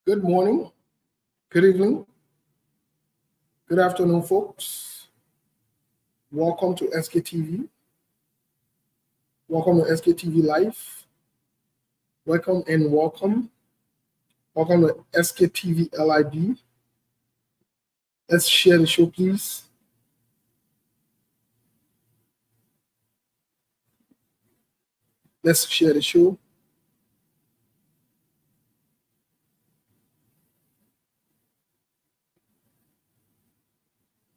Good morning, good evening, good afternoon, folks. Welcome to SKTV. Welcome to SKTV Live. Welcome and welcome. Welcome to SKTV LIB. Let's share the show, please. Let's share the show.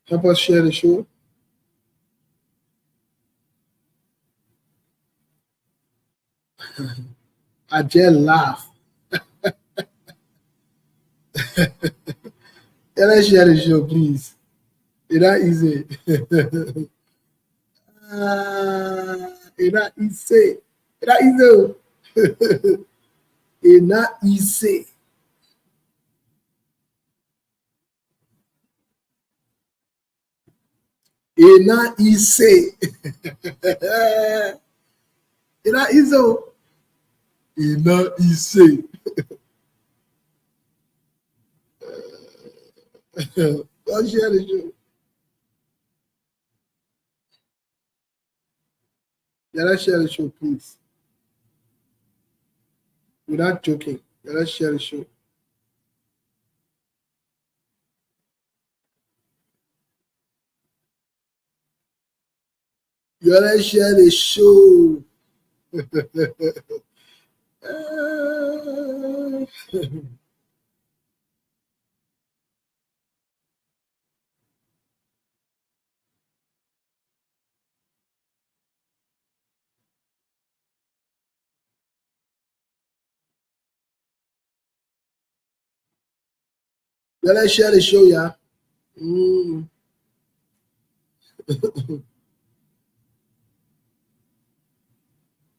Help us share the show. I just laugh. Yeah, let's share the show, please. It's not easy. It's not easy. It's not easy. It's not easy. It's not easy. It's not easy. It's not easy. Let's share the show. Yeah, let's share the show, please. Without joking. Yeah, let's share the show. Yeah, let's share the show. Yeah, let's share the show, yeah.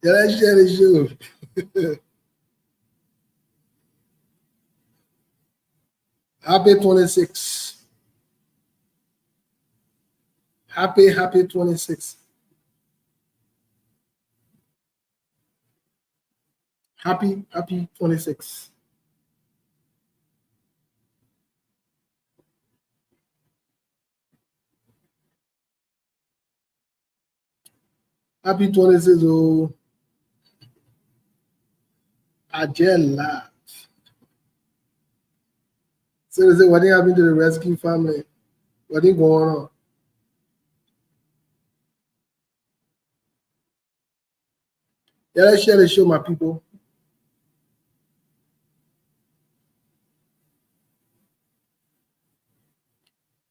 Yeah, let's share the show. Happy 26. Happy 26. Happy 26. Happy 26. Oh, I just laughed. So they say, what happened to the rescue family? What is going on? Yeah, let's share the show, my people.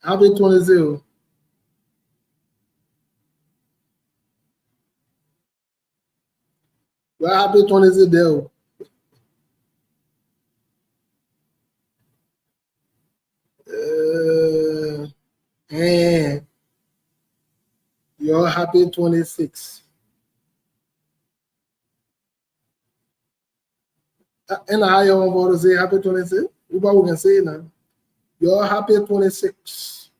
Happy 20. Well, happy 20 there. And you're happy 26. And how you want to say happy 26? We can say it now. You're happy 26.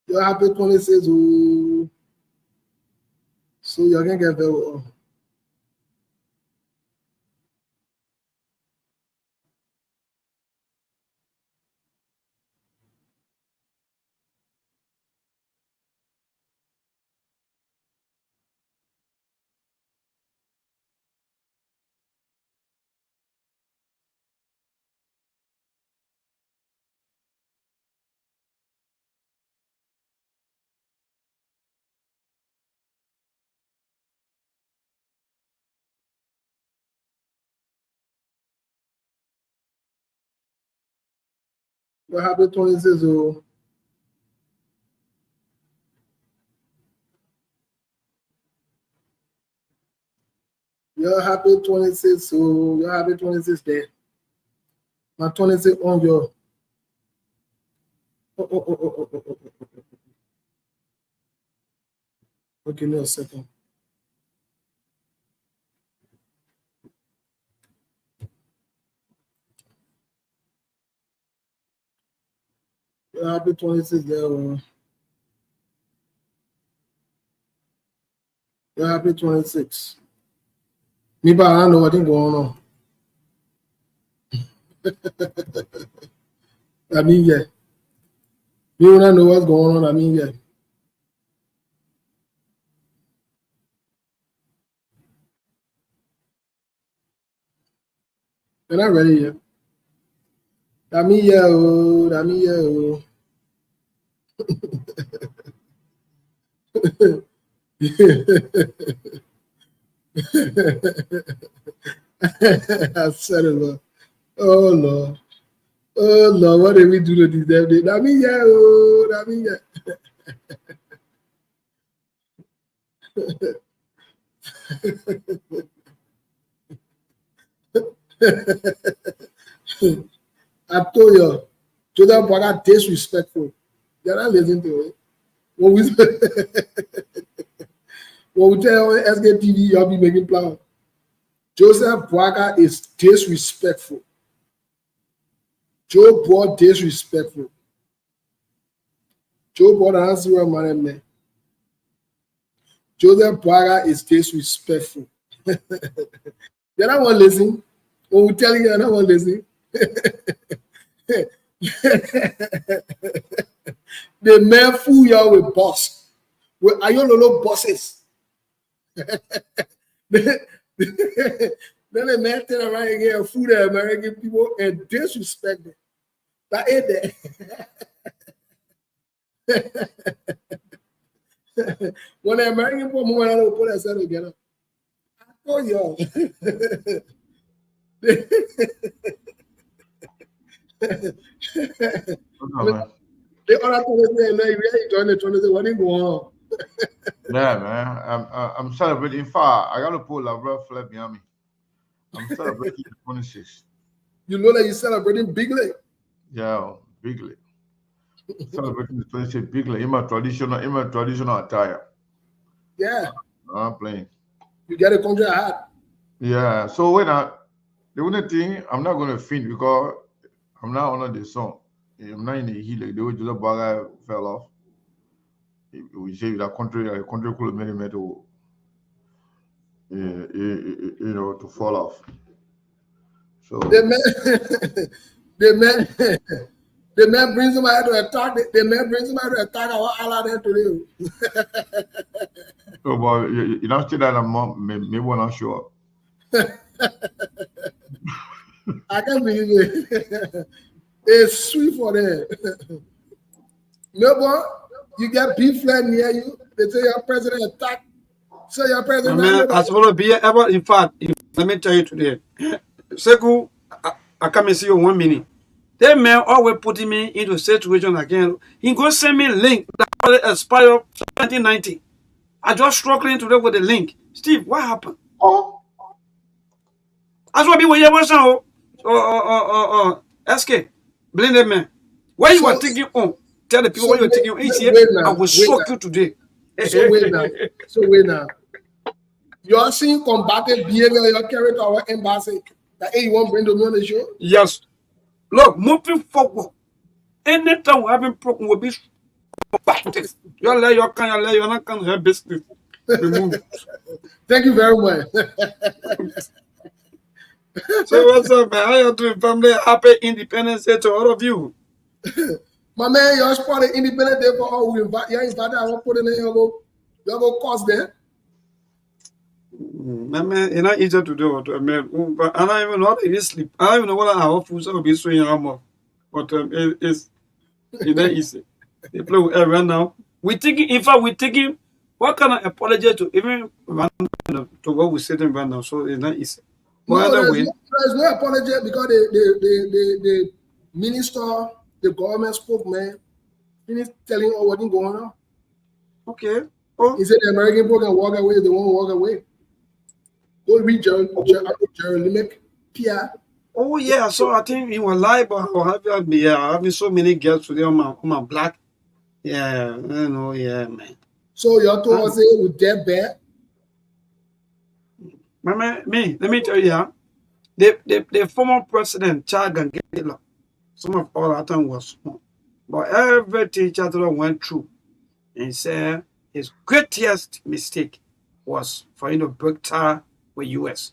You're happy 26. Ooh. So you're going to get very. You're happy 26. Oh. You're happy 26. So you're happy 26 there. My 26 on your. Oh. Okay, give me a second. You're happy 26 there. You're happy 26. Me, but I don't know what's going on. I mean, yeah. You don't know what's going on. I mean, yeah. You're not ready yet. I mean, yeah. Oh, I mean, yeah. Oh. I said it, Lord. Oh, Lord. Oh, Lord. What did we do to deserve it? I mean, yeah. Oh, I mean, yeah. I told you, Jordan Parker disrespectful. You're not listening to it. When we, when we tell you SKTV, you'll be making plans. Joseph Braga is disrespectful. Joe Boy disrespectful. Joe Boy doesn't see what man. Joseph Braga is disrespectful. You're not one listen. When we tell you, you're not one listen. The man fool y'all with boss. With Ayololo bosses. Then the man turn around and get fool the American people and disrespect them. That ain't that. When the American people move around and put themselves together, I told y'all. The other join the 20, what is going on? Yeah, man. I'm celebrating. In fact, I got to put La Real flag behind me. I'm celebrating the 26th. You know that you're celebrating bigly. Yeah, bigly. Celebrating the 26th bigly in my traditional attire. Yeah. I'm playing. You get a country hat. Yeah. So when the only thing I'm not gonna faint because I'm not under the sun. I'm not in the heat like the way the Baga fell off. We say that country could have made to to fall off. So The man, the man, the man brings somebody to attack. The man brings somebody to attack our Allah there today. so but you don't say that I'm maybe when I'm sure. I can't believe it. It's sweet for them. No, boy, you get beef flag near you. They say your president attack. So your president. Man, as well be ever. In fact, let me tell you today. Seku, I come and see you 1 minute. That man always putting me into situation again. He go send me link that expired 1990. I just struggling today with the link. Steve, what happened? Oh, As well be where you was now. SK, blame that man. Why you were taking on? Tell the people what you were taking on. I will shock you today. So wait now. You are seeing combative behavior your character our embassy. That you won't bring the money on the show? Yes. Look, moving forward, anytime we having problem will be combative. You let your kind of not kind of business. Remove. Thank you very much. So what's up, man? How you doing, family? Happy Independence Day to all of you. My man, you're spotted Independence Day for all we invite. You're invited. I won't put in your go cost there. My man, it's not easy to do. Man, but I don't even know how to sleep. I don't even know what our food will be swinging armor. But it's not easy. They play with everyone now. We thinking, in fact, we thinking, what kind of apology to even to what we're sitting right now? So it's not easy. No, there's no apology because the minister, the government spokesman, finished telling all what's going on. Okay. Oh. He said the American people can walk away, they won't walk away. Go read Jeremy Pierre. Oh yeah, so I think you were live or having so many girls today on my black. Yeah, I know, yeah, man. So you told us with that bad? Let me tell you, yeah. The former president, Chagan Gela, some of all that time was small. But every teacher that went through and said his greatest mistake was for break tar with US.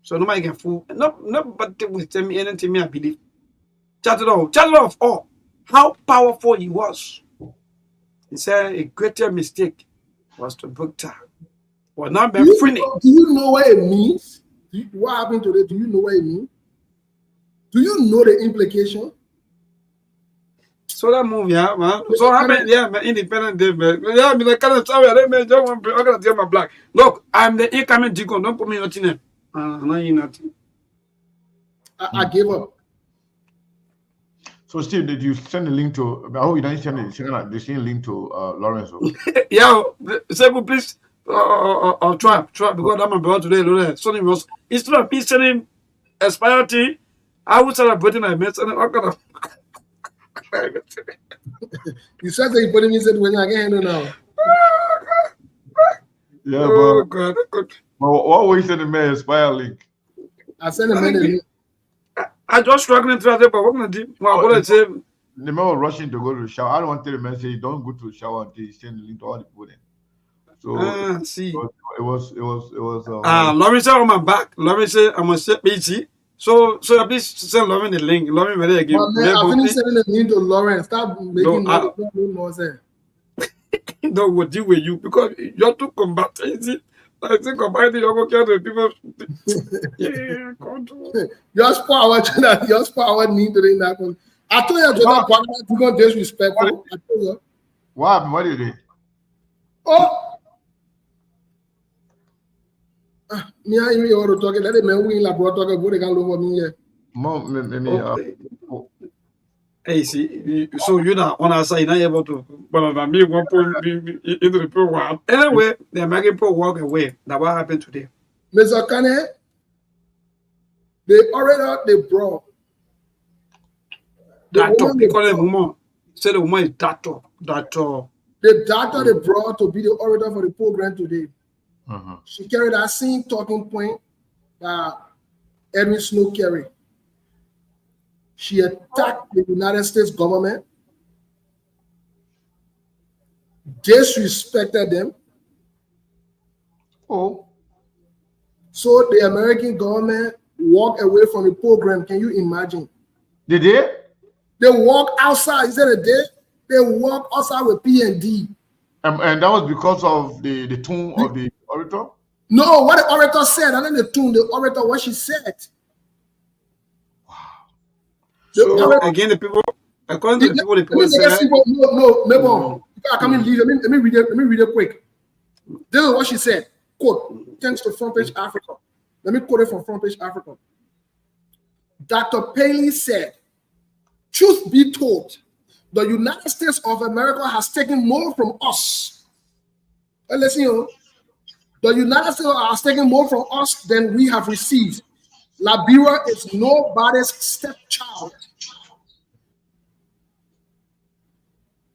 So nobody can fool. Nobody will tell me anything I believe. Chat it off. Oh, how powerful he was. He said a greater mistake was to break tar. Well, now do you know what it means? What happened today? Do you know what it means? Do you know the implication? So that movie, yeah, man. So I mean, yeah, man, independent day, man. Yeah, I mean, I can't tell you, I don't want to tell my black. Look, I'm the incoming deacon. Don't put me nothing in. Nothing. I gave up. So, Steve, did you send a link to? I hope you didn't send the same link to Lawrence. Yeah, Sebu, please. I'll try because I'm about today. Sonny was instead of me sending expired tea, I would celebrate my mates and I'm gonna. You said that you put him in when I get here now. Yeah, but what way send the man expire link? I sent a man. I just struggling to but what gonna do? Well, what I say. The man was rushing to go to the shower. I don't want to tell the man say don't go to the shower until you send the link to all the people then. So see, it was. Lauren said on my back. Lauren said I'm gonna set BT. So please send Lauren the link. Lauren ready again. Man, I finished sending the link to Lauren. Stop making no sense. No, we'll deal with you because you're too combative. I think combative, you're going to people. Yeah, control. Just power need to that one. I told you that you're going to disrespectful. I told you. What happened? What did you do? Oh. Me and you are talking. Let me win la bro talking. What they can look for me here. Hey, see, so you're not on our side, not able to. But me one point into the program. Anyway, the American pro walk away. That's what happened today. Mr. Kane, the orator they brought. The woman said the woman is doctor. The doctor they brought to be the orator for the program today. She carried that same talking point that Edwin Snow carried. She attacked the United States government, disrespected them. Oh. So the American government walked away from the program. Can you imagine? They did? They walked outside. Is that a day? They walked outside with P&D. And that was because of the tone of the orator? No, what the orator said, and then the tune, the orator, what she said. Wow. So again, the people, according to the people said, no. I come in. Let me read it quick. This is what she said. Quote, thanks to Front Page Africa. Let me quote it from Front Page Africa. Dr. Paley said, truth be told, the United States of America has taken more from us. And listen, the United States has taken more from us than we have received. Liberia is nobody's stepchild.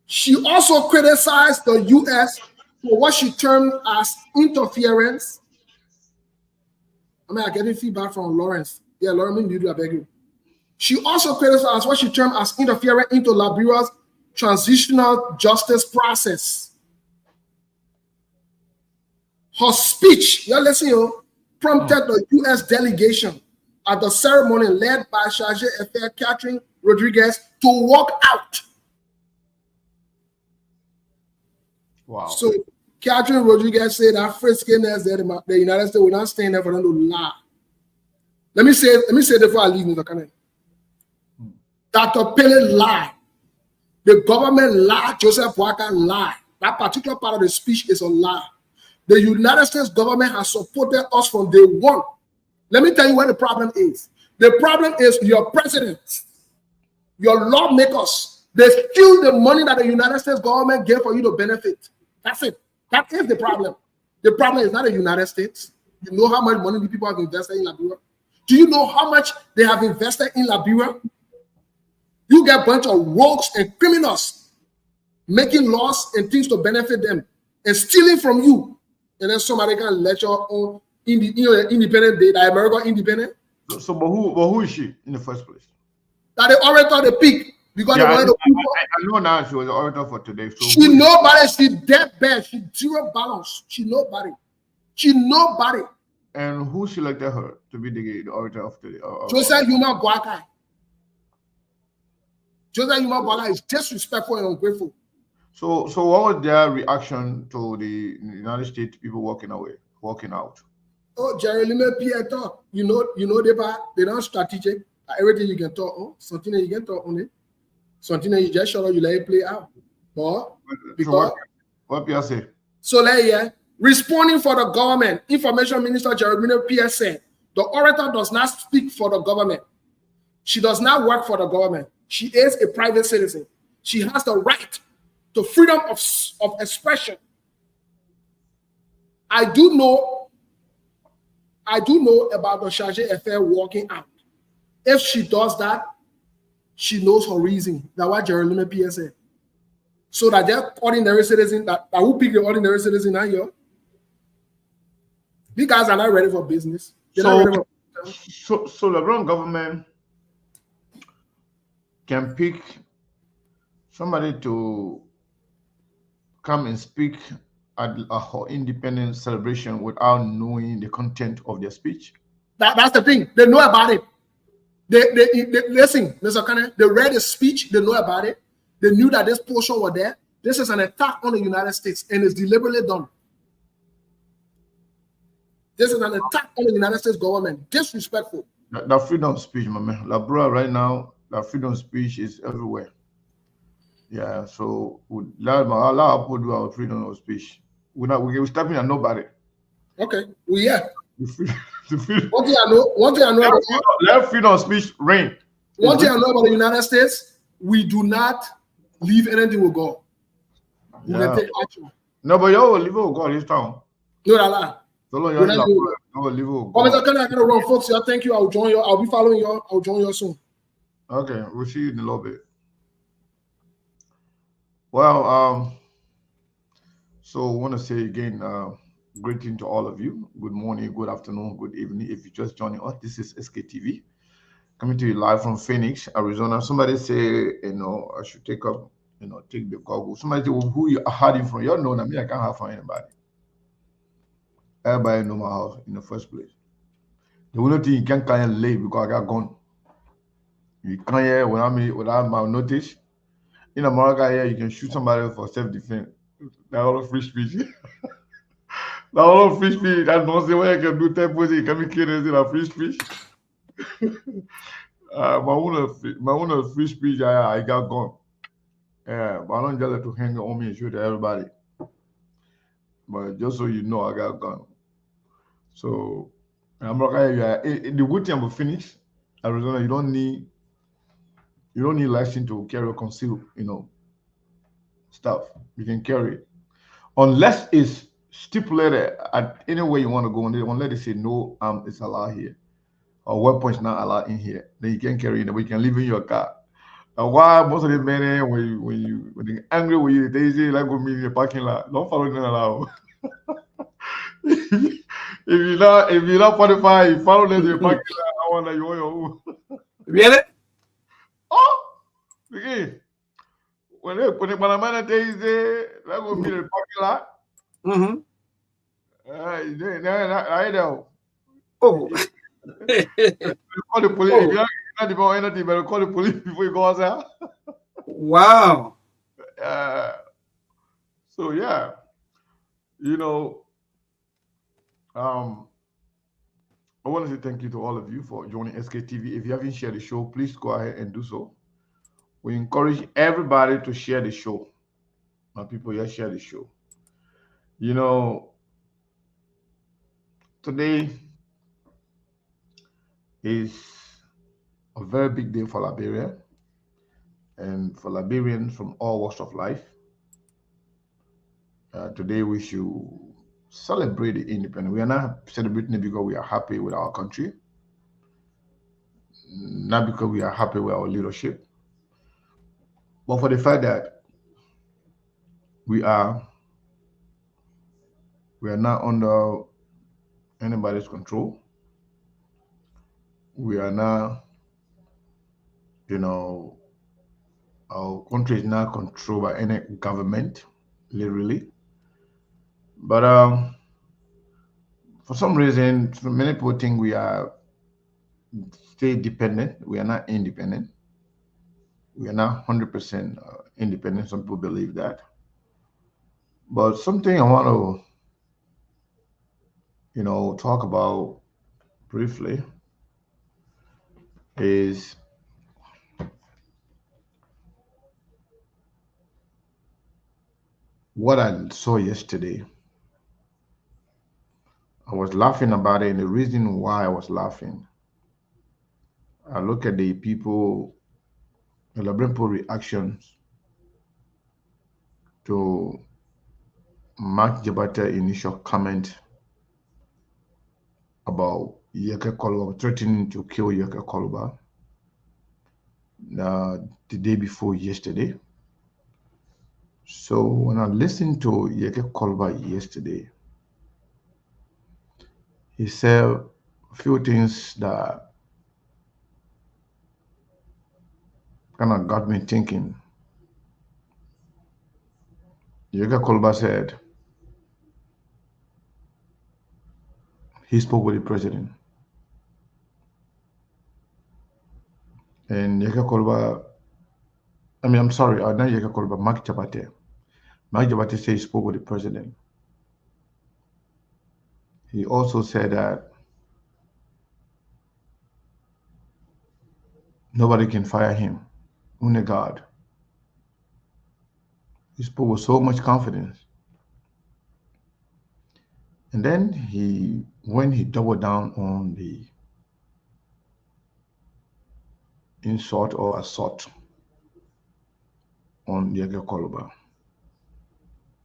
She also criticized the U.S. for what she termed as interference. I'm getting feedback from Lawrence. Yeah, Lawrence, I beg you. She also criticized what she termed as interference into Liberia's transitional justice process. Her speech, you listen, prompted the U.S. delegation at the ceremony led by Charge d'Affaires Catherine Rodriguez to walk out. Wow. So Catherine Rodriguez said that friskiness that the United States will not stand there for them to lie. Let me say it before I leave, Mr. Kane. Dr. Pele lied. The government lied. Joseph Boakai lied. That particular part of the speech is a lie. The United States government has supported us from day one. Let me tell you what the problem is. The problem is your president, your lawmakers, they steal the money that the United States government gave for you to benefit. That's it. That is the problem. The problem is not the United States. You know how much money the people have invested in Liberia? Do you know how much they have invested in Liberia? You get a bunch of rogues and criminals making laws and things to benefit them and stealing from you. And then somebody can let your own independent day, the American independent. So, but who is she in the first place? That the orator, the pig. Because yeah, I know now she was the orator for today. So she nobody, she dead bad, she zero balance, she nobody. She nobody. And who selected her to be the orator of the? Joseph Yuma Boakai. Joseph Yuma Boakai is disrespectful and ungrateful. So what was their reaction to the United States people walking out? Oh, Jerry Lime Pierre talk. You know they don't strategic. Everything you can talk on, something that you can talk on it. Something that you just shut up, you let it play out. But because what Pierre say? So responding for the government, Information Minister Jeremy Pierre said, the orator does not speak for the government. She does not work for the government. She is a private citizen. She has the right to freedom of expression. I do know about the Charge affair walking out. If she does that, she knows her reason. That's what Jeremy Pierre said. So that they're ordinary citizen, that who pick the ordinary citizen now here? These guys are not ready for business. They're not ready for so the wrong government can pick somebody to come and speak at her independence celebration without knowing the content of their speech. That's the thing. They know about it. They listen, Mr. Kane, they read the speech, they know about it. They knew that this portion was there. This is an attack on the United States and it's deliberately done. This is an attack on the United States government. Disrespectful. The freedom of speech, my man. La bro, right now, the freedom of speech is everywhere. Yeah, so allow people to do our freedom of speech. We're stepping at nobody. Okay, well, yeah. The freedom. One thing I know about let freedom of speech reign. One thing I know about the United States, we do not leave anything with God. We can take action. No, but you will leave it with God this time. No, that lie. So long you will leave it with God. Mr. Kane, I gotta run, folks. Thank you. I'll join you. I'll be following you. I'll join you soon. Okay, we'll see you in a little bit. Well, so I want to say again, greeting to all of you. Good morning, good afternoon, good evening. If you're just joining us, this is SKTV coming to you live from Phoenix, Arizona. Somebody say, I should take the goggles. Somebody say, well, who you are hiding from? You know, I mean, I can't hide from anybody. Everybody know my house in the first place. The only thing you can't late because I got gun. You can't hear without my notice. In America here, you can shoot somebody for self-defense. That's all free speech. That's all free speech. That's not the way I can do tempo. You can be kidding in a free speech. My own free speech, I got gone. Yeah, but I don't just let to hang on me and shoot everybody. But just so you know, I got gone. So in America, the good thing about Phoenix, Arizona, you don't need license to carry or conceal, stuff. You can carry it. Unless it's stipulated at any way you want to go, and they won't let it say no it's allowed here. Or weapons not allowed in here. Then you can carry it, but you can leave in your car. Why most of the men when they're angry with you, they say like go meet in the parking lot. Don't follow them allowed. if you're not 45, you follow them to the parking lot. I want that you want your own. Really? Oh, again. When the Panamanian days there, that go meet in the parking lot. Mm-hmm. I know. Oh. Call the police. If you're not about anything, better call the police before you go outside. Wow. So yeah, I want to say thank you to all of you for joining SKTV. If you haven't shared the show, please go ahead and do so. We encourage everybody to share the show. My people, yeah, share the show. Today is a very big day for Liberia and for Liberians from all walks of life. Today we should celebrate the independence. We are not celebrating it because we are happy with our country, not because we are happy with our leadership, but for the fact that we are not under anybody's control. We are not, our country is not controlled by any government, literally. But For some reason, many people think we are stay dependent. We are not independent. We are not 100% independent. Some people believe that. But something I want to, talk about briefly is what I saw yesterday. I was laughing about it, and the reason why I was laughing, I look at the people reactions to Mark Jabata initial comment about Yeke Koluba threatening to kill Yeke Koluba the day before yesterday. So when I listened to Yeke Koluba yesterday, he said a few things that kind of got me thinking. Yeke Koluba said he spoke with the president. And Yeke Koluba, I'm sorry, not Yeke Koluba, Mark Jabate. Mark Jabate said he spoke with the president. He also said that nobody can fire him, only God. He spoke with so much confidence. And then when he doubled down on the insult or assault on Yeke Koluba,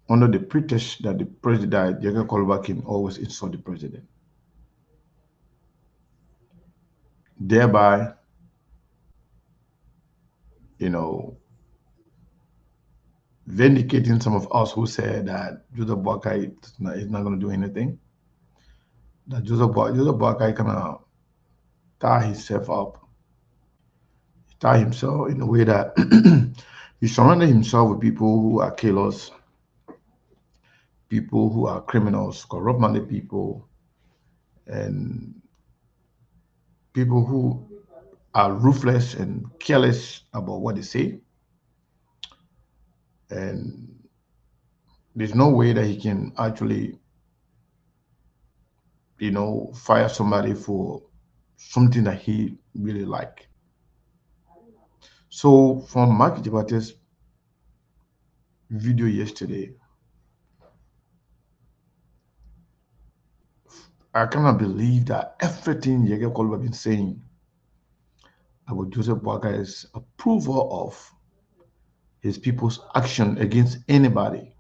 under the pretext that the president, Yeke Koluba, can always insult the president, thereby, vindicating some of us who said that Joseph Boakai is not going to do anything. That Joseph Boakai kind of tie himself up, tie himself in a way that he surrounded himself with people who are killers, people who are criminals, corrupt-minded people, and people who are ruthless and careless about what they say. And there's no way that he can actually, fire somebody for something that he really like. So from Mark Jabate's video yesterday, I cannot believe that everything Yeke Koluba been saying about Joseph Boakai's approval of his people's action against anybody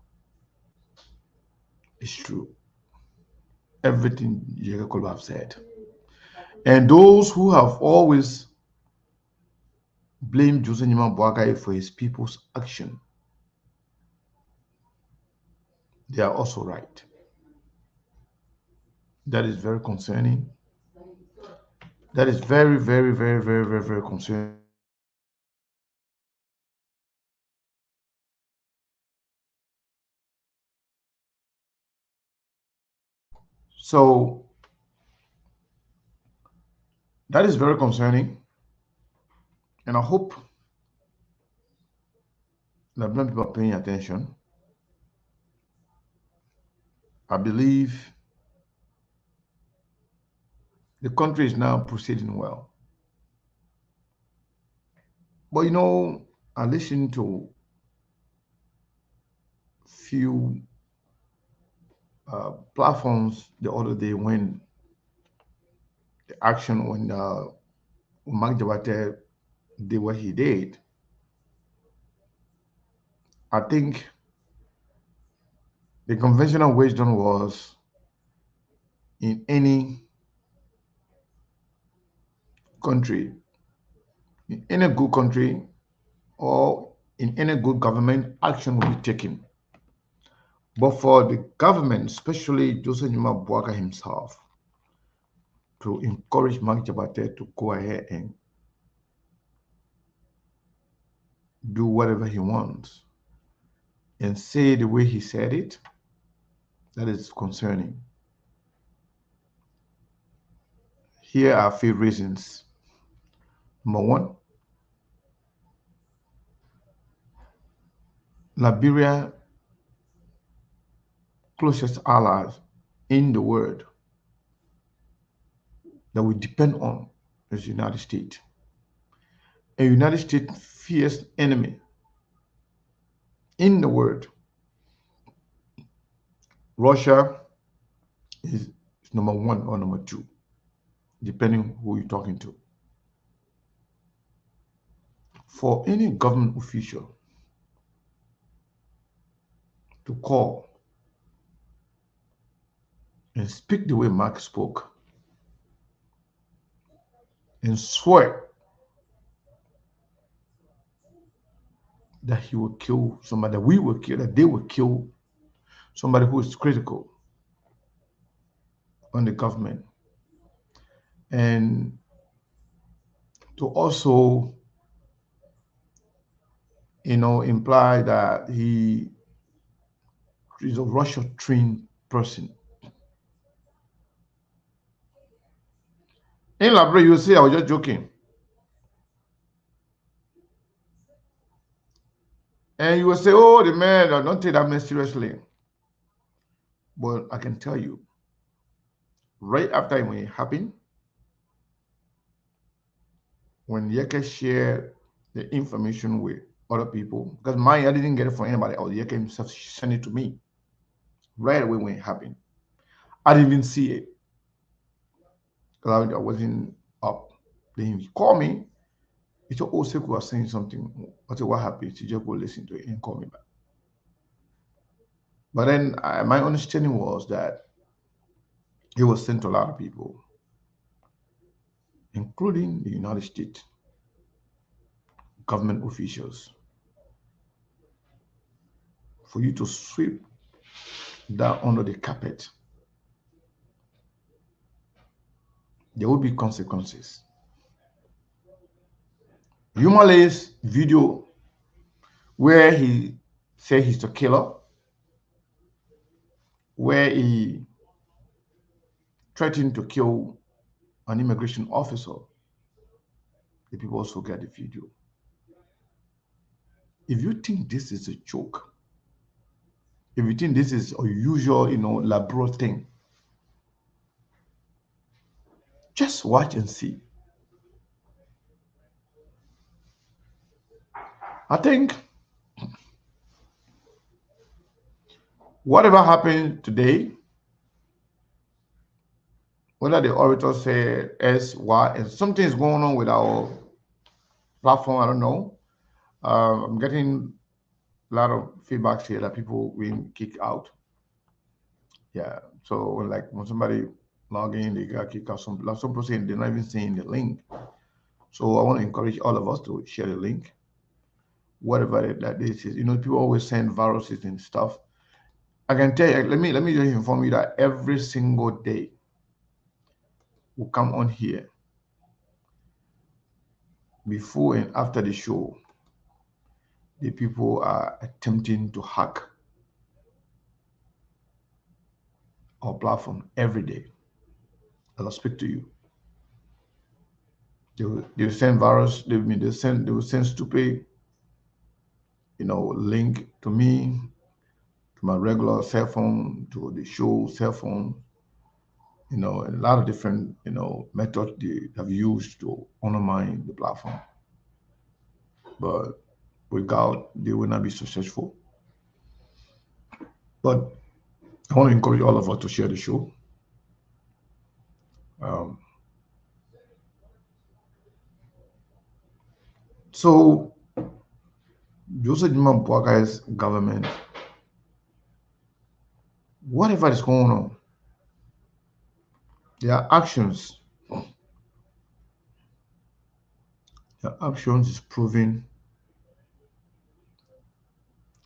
is true. Everything Yeke Koluba have said. And those who have always blamed Joseph Nyima Boakai for his people's action, they are also right. That is very concerning. That is very, very, very, very, very, very concerning. So that is very concerning. And I hope that many people are paying attention. I believe the country is now proceeding well. But I listened to few platforms the other day when the action when Mark Jabate did what he did. I think the conventional wisdom was in any country, in any good country, or in any good government, action will be taken. But for the government, especially Joseph Nyuma Boakai himself, to encourage Mark Jabate to go ahead and do whatever he wants and say the way he said it, that is concerning. Here are a few reasons. Number one, Liberia closest allies in the world that we depend on is the United States. A United States fierce enemy in the world. Russia is number one or number two, depending who you're talking to. For any government official to call and speak the way Mark spoke and swear that he will kill somebody, that we will kill, that they will kill somebody who is critical on the government, and to also, imply that he is a Russia trained person. In Liberia, you say I was just joking. And you will say, oh, the man, don't take that man seriously. But I can tell you, right after it happened, when Yeke shared the information with other people, because mine, I didn't get it from anybody else. Yeke himself sent it to me right away when it happened. I didn't even see it because I wasn't up. Then he called me. He said, oh, Sekou was saying something. I said, what happened? He just go listen to it and call me back. But then my understanding was that it was sent to a lot of people, including the United States government officials, for you to sweep that under the carpet. There will be consequences. Yumale's video where he said he's the killer, where he threatened to kill an immigration officer, the people also get the video. If you think this is a joke, if you think this is a usual, labro thing, just watch and see. I think whatever happened today, whether the orator said S, Y, and something is going on with our platform, I don't know. I'm getting a lot of feedbacks here that people being kicked out. Yeah, so when somebody log in, they got kicked out. Some people saying they're not even seeing the link. So I want to encourage all of us to share the link, whatever that this is. People always send viruses and stuff. I can tell you, let me just inform you that every single day will come on here before and after the show. The people are attempting to hack our platform every day as I speak to you. They will send virus. They will send stupid, link to me, to my regular cell phone, to the show cell phone. A lot of different, methods they have used to undermine the platform. But with God, they will not be successful. But I want to encourage all of us to share the show. So Joseph Juma Boakai's government, whatever is going on, their actions is proving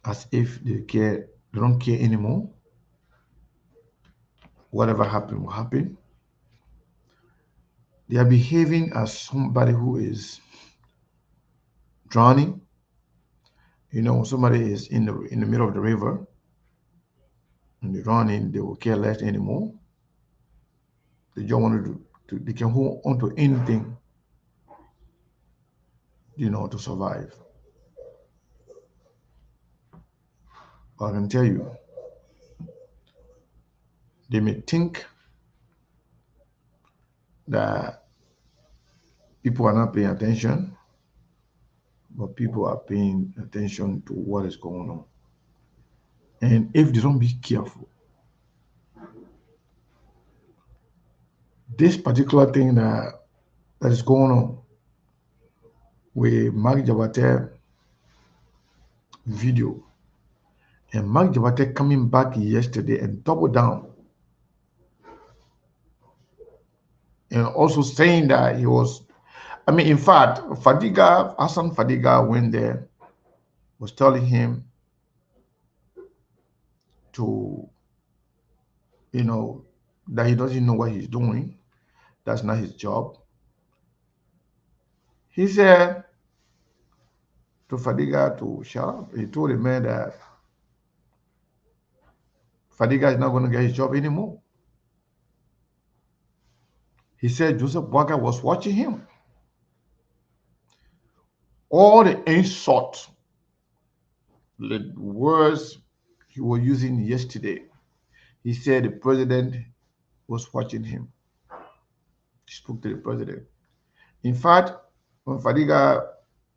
as if they don't care anymore. Whatever happened will happen. They are behaving as somebody who is drowning. When somebody is in the middle of the river and they're drowning, they will care less anymore. They just want to they can hold on to anything, to survive. But I can tell you, they may think that people are not paying attention, but people are paying attention to what is going on. And if they don't be careful, this particular thing that is going on with Mark Jabate video, and Mark Jabate coming back yesterday and double down, and also saying that he was, in fact, Hassan Fadiga went there, was telling him to, that he doesn't know what he's doing. That's not his job. He said to Fadiga to shut up. He told the man that Fadiga is not going to get his job anymore. He said Joseph Boakai was watching him. All the insult, the words he was using yesterday, he said the president was watching him. He spoke to the president. In fact, when Fadiga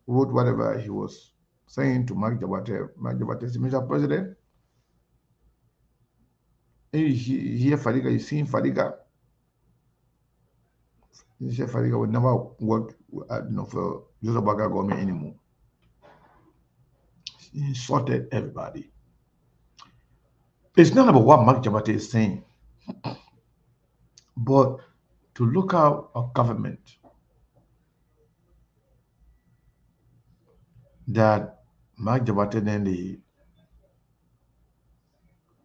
wrote whatever he was saying to Mark Jabate said, Mr. President, he hear Fadiga, you seen Fadiga. He said Fadiga would never work for Joseph Boakai government anymore. He insulted everybody. It's not about what Mark Jabate is saying, but to look out a government that Mark Jabate and the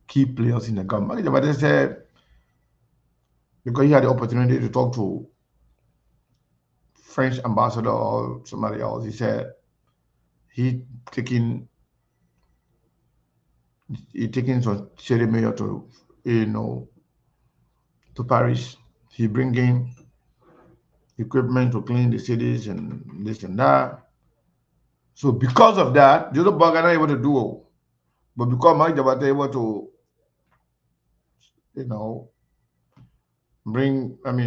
key players in the government. Mark Jabate said, because he had the opportunity to talk to French ambassador or somebody else, he said he taking some city mayor to to Paris. He bringing equipment to clean the cities and this and that. So because of that, Joseph Boakai not able to do, but because Mark Jabate able to, bring some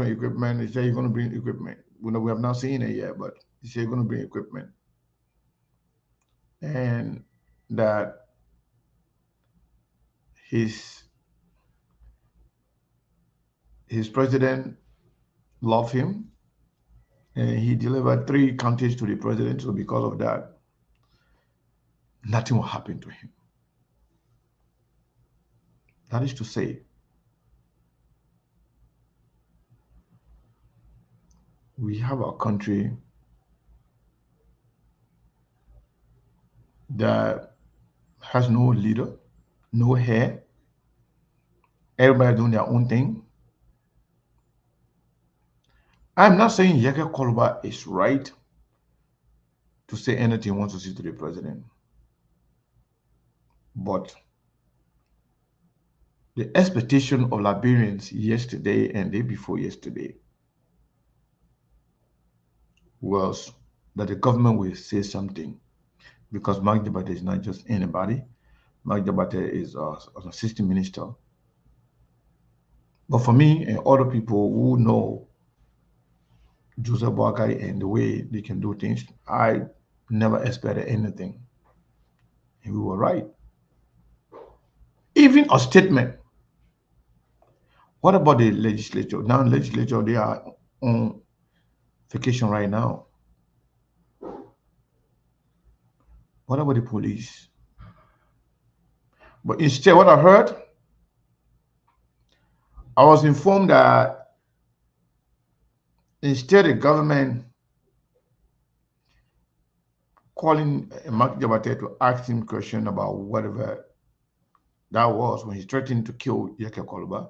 equipment. He said he's going to bring equipment. We have not seen it yet, but he said he's going to bring equipment, and that his president loved him, and he delivered 3 counties to the president. So because of that, nothing will happen to him. That is to say, we have a country that has no leader, no hair. Everybody doing their own thing. I'm not saying Yeke Koluba is right to say anything he wants to say to the president, but the expectation of Liberians yesterday and day before yesterday was that the government will say something, because Mark Jabate is not just anybody. Mark Jabate is an assistant minister. But for me and other people who know Joseph Boakai and the way they can do things, I never expected anything. And we were right. Even a statement. What about the legislature? Now, legislature, they are on vacation right now. What about the police? But instead, what I heard, I was informed that instead the government calling Mark Jabate to ask him question about whatever that was when he threatened to kill Yeke Koluba,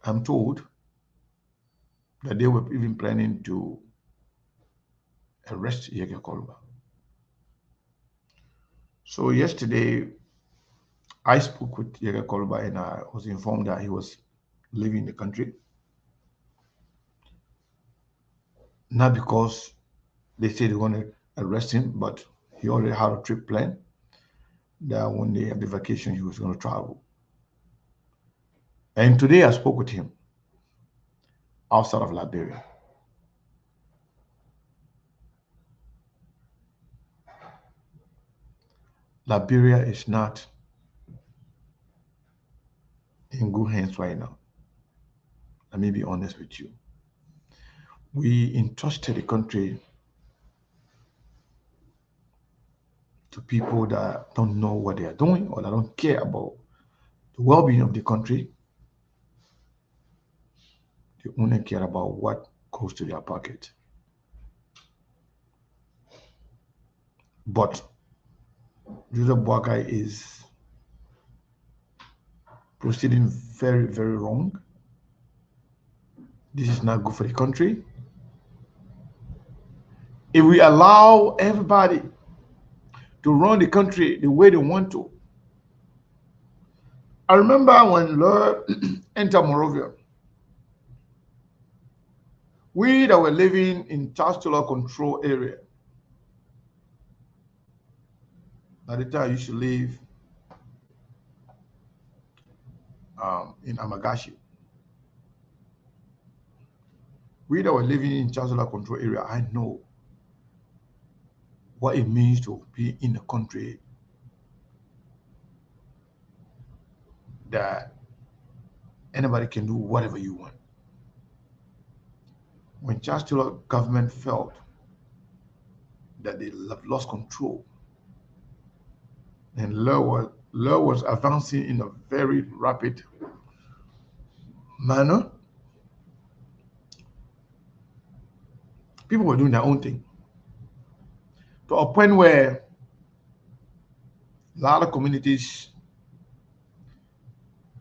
I'm told that they were even planning to arrest Yeke Koluba. So yesterday, I spoke with Yeke Koluba and I was informed that he was leaving the country. Not because they say they're going to arrest him, but he already had a trip planned that when they have the vacation, he was going to travel. And today I spoke with him outside of Liberia. Liberia is not in good hands right now. Let me be honest with you. We entrusted the country to people that don't know what they are doing or that don't care about the well-being of the country. They only care about what goes to their pocket. But Joseph Boakai is proceeding very, very wrong. This is not good for the country. If we allow everybody to run the country the way they want to. I remember when Lord entered Morovia, we that were living in chancellor control area, at the time I used to live in Amagashi. We that were living in chancellor control area, I know what it means to be in a country that anybody can do whatever you want. When chancellor government felt that they lost control, and law was advancing in a very rapid manner, people were doing their own thing to a point where a lot of communities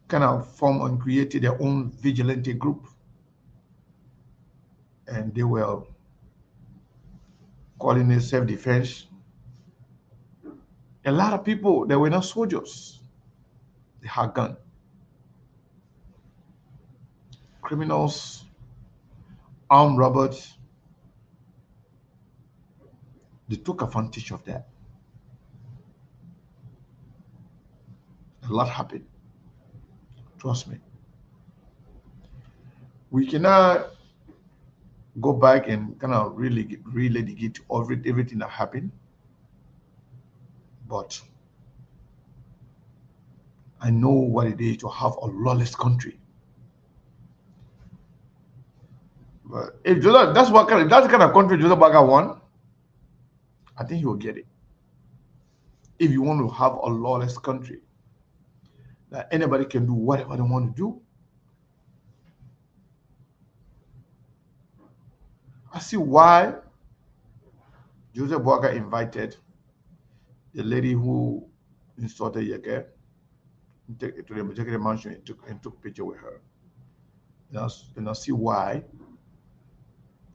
kind of formed and created their own vigilante group, and they were calling it self-defense. A lot of people, they were not soldiers, they had guns. Criminals, armed robbers, they took advantage of that. A lot happened. Trust me. We cannot go back and kind of really get everything that happened. But I know what it is to have a lawless country. But if Joseph, that's the kind of country Joseph Baga won, I think he will get it. If you want to have a lawless country that anybody can do whatever they want to do, I see why Joseph Boakai invited the lady who insulted Yeke to the executive mansion and took picture with her. And I see why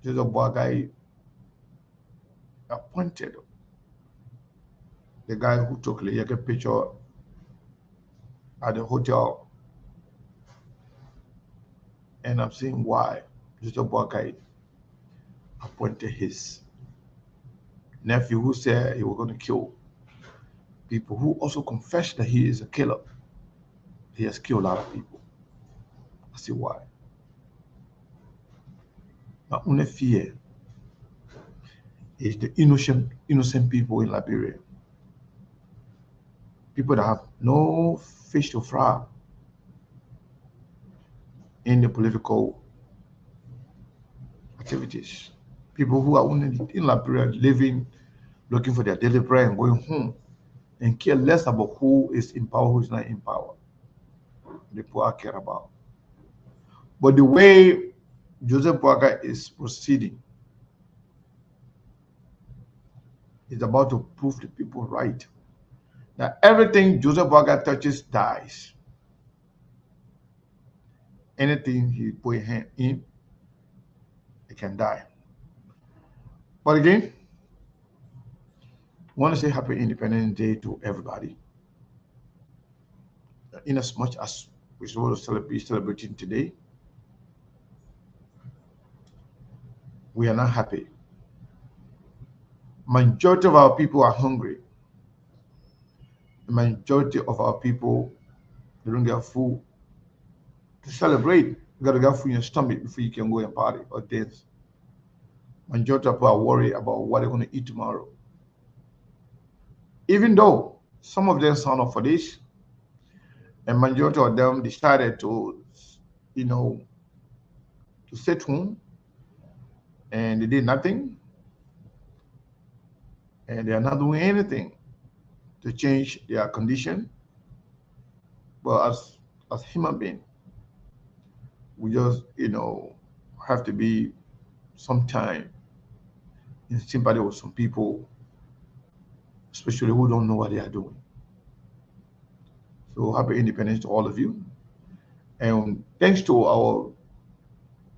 Joseph Boakai appointed the guy who took the Yeke picture at the hotel. And I'm seeing why Joseph Boakai appointed his nephew who said he was going to kill people, who also confessed that he is a killer. He has killed a lot of people. I see why. My only fear is the innocent people in Liberia. People that have no fish to fry in the political activities. People who are only in Liberia living, looking for their daily bread and going home, and care less about who is in power, who is not in power. The poor care about. But the way Joseph Boakai is proceeding is about to prove the people right that everything Joseph Boakai touches dies. Anything he put his hand in, it can die. But again, I want to say happy Independence Day to everybody. In as much as we're supposed to be celebrating today, we are not happy. Majority of our people are hungry. The majority of our people, they don't get food to celebrate. You gotta get food in your stomach before you can go and party or dance. Majority of people are worried about what they're going to eat tomorrow. Even though some of them signed up for this, and majority of them decided to, you know, to sit home, and they did nothing, and they are not doing anything to change their condition. But as human beings, we just, have to be sometime in sympathy with some people, especially who don't know what they are doing. So happy independence to all of you. And thanks to our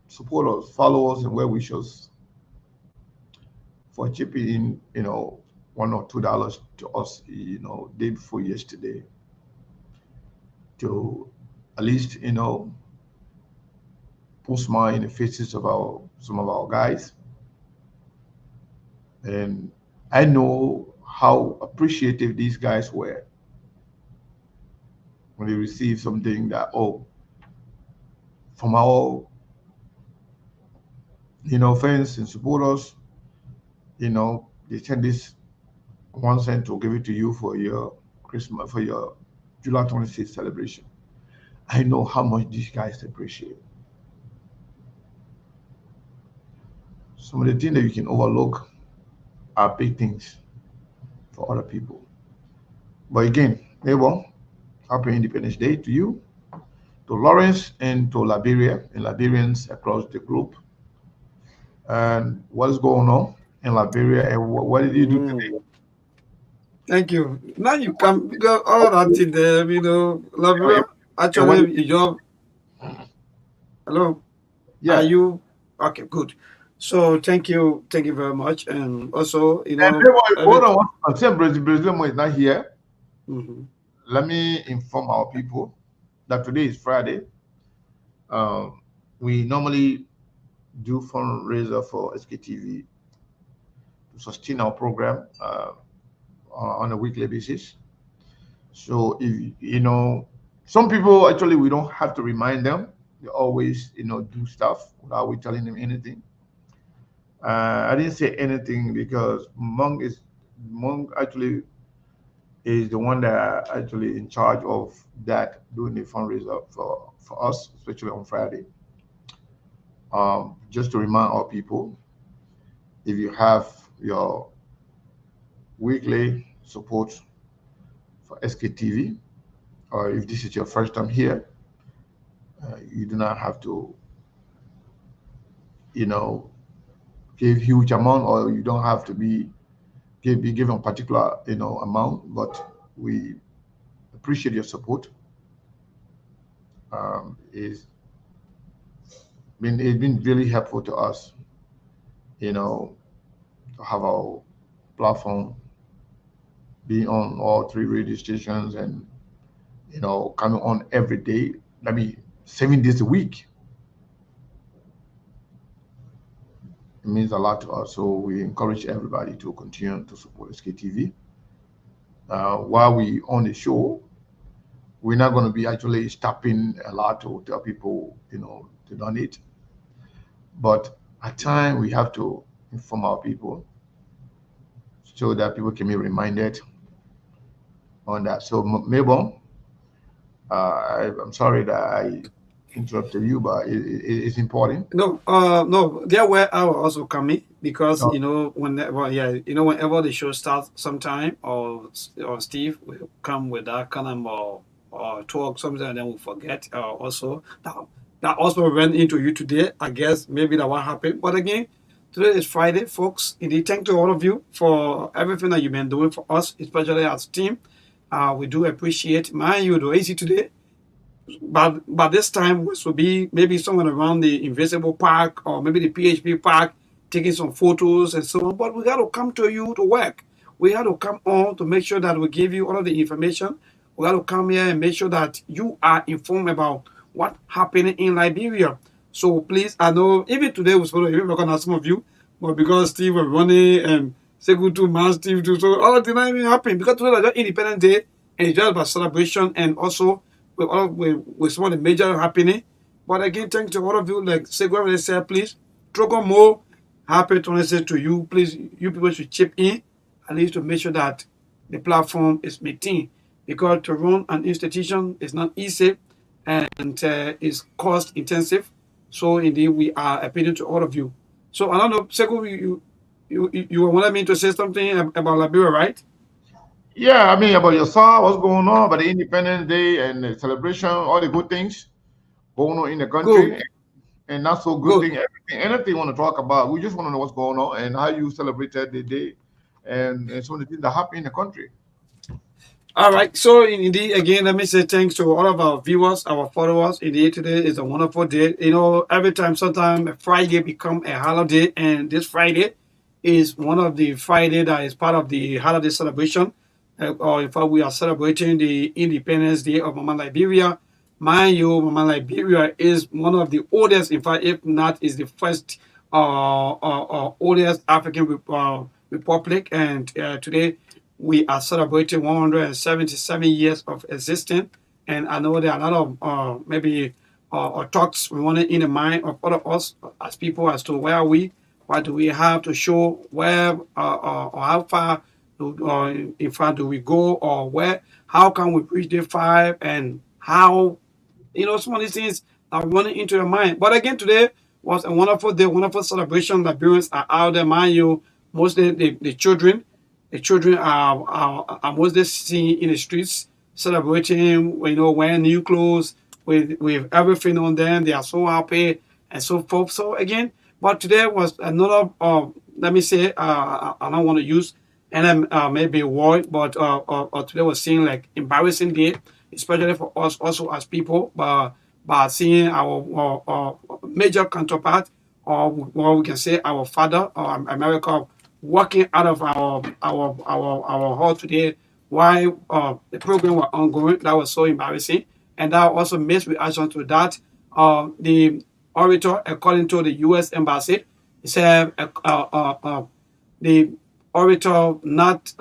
supporters, followers, and well-wishers for chipping in, $1 or $2 to us, day before yesterday, to at least, put smile in the faces of some of our guys. And I know how appreciative these guys were when they received something that, from our, fans and supporters, they send this 1 cent to give it to you for your Christmas, for your July 26th celebration. I know how much these guys appreciate. Some of the things that you can overlook are big things for other people. But again, Mabel, happy Independence Day to you, to Lawrence, and to Liberia and Liberians across the globe. And what is going on in Liberia, and what did you do today? Thank you. Now you come because all that in there, Liberia. Actually, your hello. Yeah. Are you okay? Good. So thank you very much, and also And hold on, I'm saying Brazil is not here. Mm-hmm. Let me inform our people that today is Friday. We normally do fundraiser for SKTV to sustain our program on a weekly basis. So if some people actually we don't have to remind them. They always do stuff without we telling them anything. I didn't say anything because Monk actually is the one that actually in charge of that doing the fundraiser for us, especially on Friday. Just to remind our people, if you have your weekly support for SKTV, or if this is your first time here, you do not have to, give huge amount, or you don't have to be given a particular, amount. But we appreciate your support. It's been really helpful to us, to have our platform be on all 3 radio stations and coming on every day. 7 days a week. It means a lot to us. So we encourage everybody to continue to support SKTV. While we on the show, we're not going to be actually stopping a lot to tell people, to donate. But at times we have to inform our people so that people can be reminded on that. So Mabel, I'm sorry that I interrupted you, but it's important. No. There where I will also coming because No. whenever the show starts, sometime or Steve will come with that kind of or talk something and then we forget. Also that also went into you today. I guess maybe that what happened. But again, today is Friday, folks. Indeed, thank to all of you for everything that you've been doing for us, especially as team. We do appreciate. Mind you, though, easy today. But this time, which will be maybe someone around the Invisible Park or maybe the PHP Park taking some photos and so on. But we got to come to you to work. We have to come on to make sure that we give you all of the information. We got to come here and make sure that you are informed about what happening in Liberia. So please, I know even today we're supposed to even recognize some of you, but because Steve was running and Segu too, man, Steve too, so all of the not even happen because today is just Independence Day and it's just about celebration and also with some of the major happening. But again, thanks to all of you, like Segu already said, please, Trogo more happy to listen to you. Please, you people should chip in at least to make sure that the platform is maintained because to run an institution is not easy and is cost intensive. So indeed, we are appealing to all of you. So I don't know, Seko, you wanted me to say something about Liberia, right? Yeah, I mean about yourself, what's going on, about the Independence Day and the celebration, all the good things going on in the country, Good, and not so good good. thing. Anything you want to talk about, we just want to know what's going on and how you celebrated the day, and some of the things that happen in the country. All right. So indeed, again, let me say thanks to all of our viewers, our followers. Indeed, today is a wonderful day. You know, every time, sometime a Friday become a holiday, and this Friday is one of the Friday that is part of the holiday celebration. Or in fact, we are celebrating the Independence Day of Mama Liberia. Mind you, Mama Liberia is one of the oldest, in fact, if not, is the first oldest African republic. And today we are celebrating 177 years of existence. And I know there are a lot of maybe talks we want in the mind of all of us as people as to where are we, what do we have to show, where or how far in fact do we go, or where, how can we reach day 5, and how, you know, some of these things are running into your mind. But again, today was a wonderful day, wonderful celebration. Liberians are out there, mind you, mostly the children. The children are mostly seen in the streets celebrating, you know, wearing new clothes with everything on them. They are so happy and so forth. So again, but today was another, let me say, I don't want to use and maybe word, but today was seeing like embarrassing day, especially for us also as people, but by seeing our major counterpart, or what we can say our father, America, walking out of our hall today while the program was ongoing. That was so embarrassing, and that also makes reaction to that. The orator, according to the U.S. Embassy, he said the orator not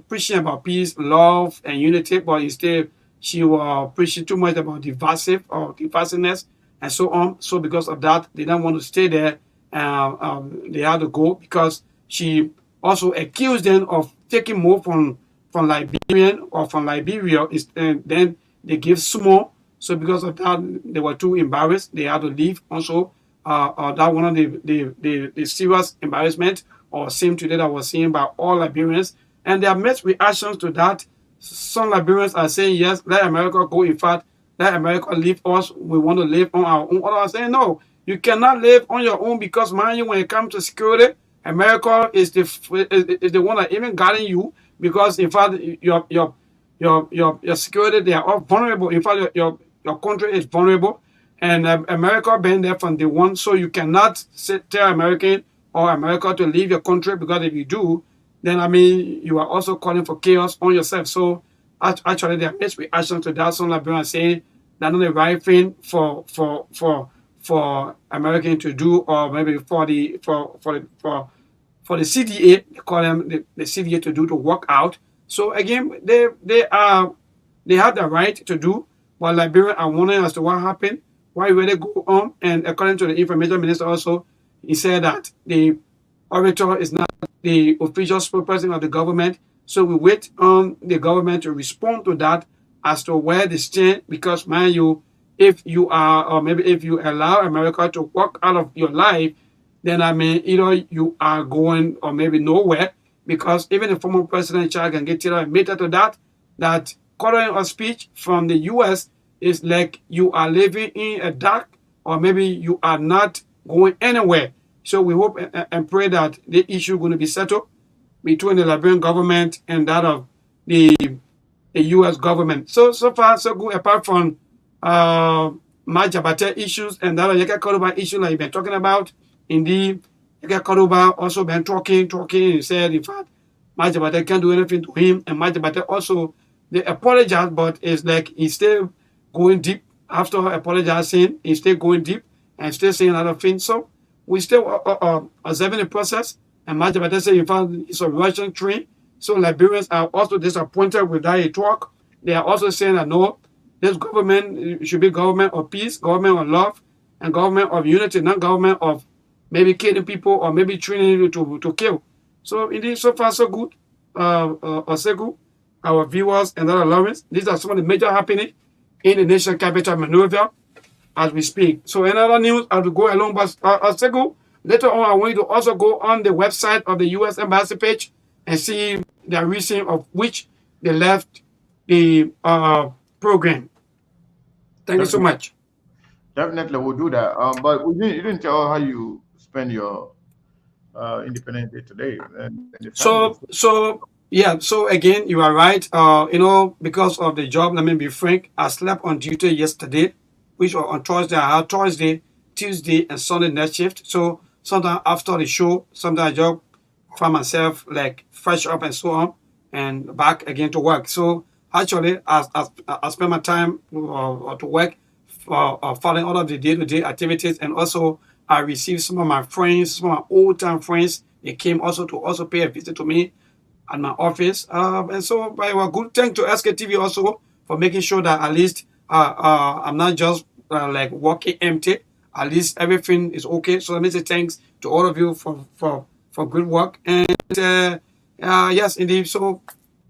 preaching about peace, love, and unity, but instead she was preaching too much about divisiveness and so on. So because of that, they didn't want to stay there. They had to go because she also accused them of taking more from Liberian or from Liberia, and then they gave small. So because of that, they were too embarrassed. They had to leave. Also, that one of the serious embarrassment or same today that was seen by all Liberians, and they have met reactions to that. Some Liberians are saying yes, let America go. In fact, let America leave us. We want to live on our own. Others are saying no, you cannot live on your own because, mind you, when it comes to security, America is the one that even guarding you because, in fact, your security, they are all vulnerable. In fact, your country is vulnerable, and America been there from day one. So you cannot tell American or America to leave your country, because if you do, then I mean you are also calling for chaos on yourself. So actually, there is reaction to that. Some Liberians saying that's not the right thing for American to do, or maybe for the CDA, they call them the CDA to do to work out. So again, they have the right to do, but Liberia are wondering as to what happened, why will they go on? And according to the information minister also, he said that the orator is not the official spokesperson of the government. So we wait on the government to respond to that as to where they stand, because mind you, if you are, or maybe if you allow America to walk out of your life, then I mean, either you are going or maybe nowhere, because even the former president Chad can get admitted to that coloring of speech from the US is like you are living in a dark, or maybe you are not going anywhere. So we hope and pray that the issue is going to be settled between the Liberian government and that of the US government. So far, so good, apart from Majabate issues and that Yaka Koruba issue that you've been talking about. Indeed, Yaka Koruba also been talking and said, in fact, Majabate can't do anything to him, and Majabate also they apologize, but it's like he's still going deep after apologizing. He's still going deep and still saying other things. So we still observing the process. And much of say, in fact, it's a Russian train. So Liberians are also disappointed with that talk. They are also saying that no, this government should be government of peace, government of love, and government of unity, not government of maybe killing people or maybe training you to kill. So indeed, so far so good. Osegu, our viewers and other Lawrence, these are some of the major happenings in the nation capital Monrovia as we speak. So in other news, I will go along, but Osegu, later on, I want you to also go on the website of the U.S. Embassy page and see the reason of which they left the program. Thank you so much. Definitely, we'll do that. But you didn't tell how you spend your Independence Day today. And So again, you are right. Because of the job, let me be frank, I slept on duty yesterday, which was on Thursday. I had Thursday, Tuesday, and Sunday night shift. So sometimes after the show, sometimes I just find myself like fresh up and so on, and back again to work. So actually, I spend my time to work following all of the day-to-day activities, and also I received some of my friends, some of my old-time friends. They came also to also pay a visit to me at my office, and so by a good thank to SKTV also for making sure that at least I'm not just like walking empty. At least everything is okay. So let me say thanks to all of you for good work. And yes, indeed. So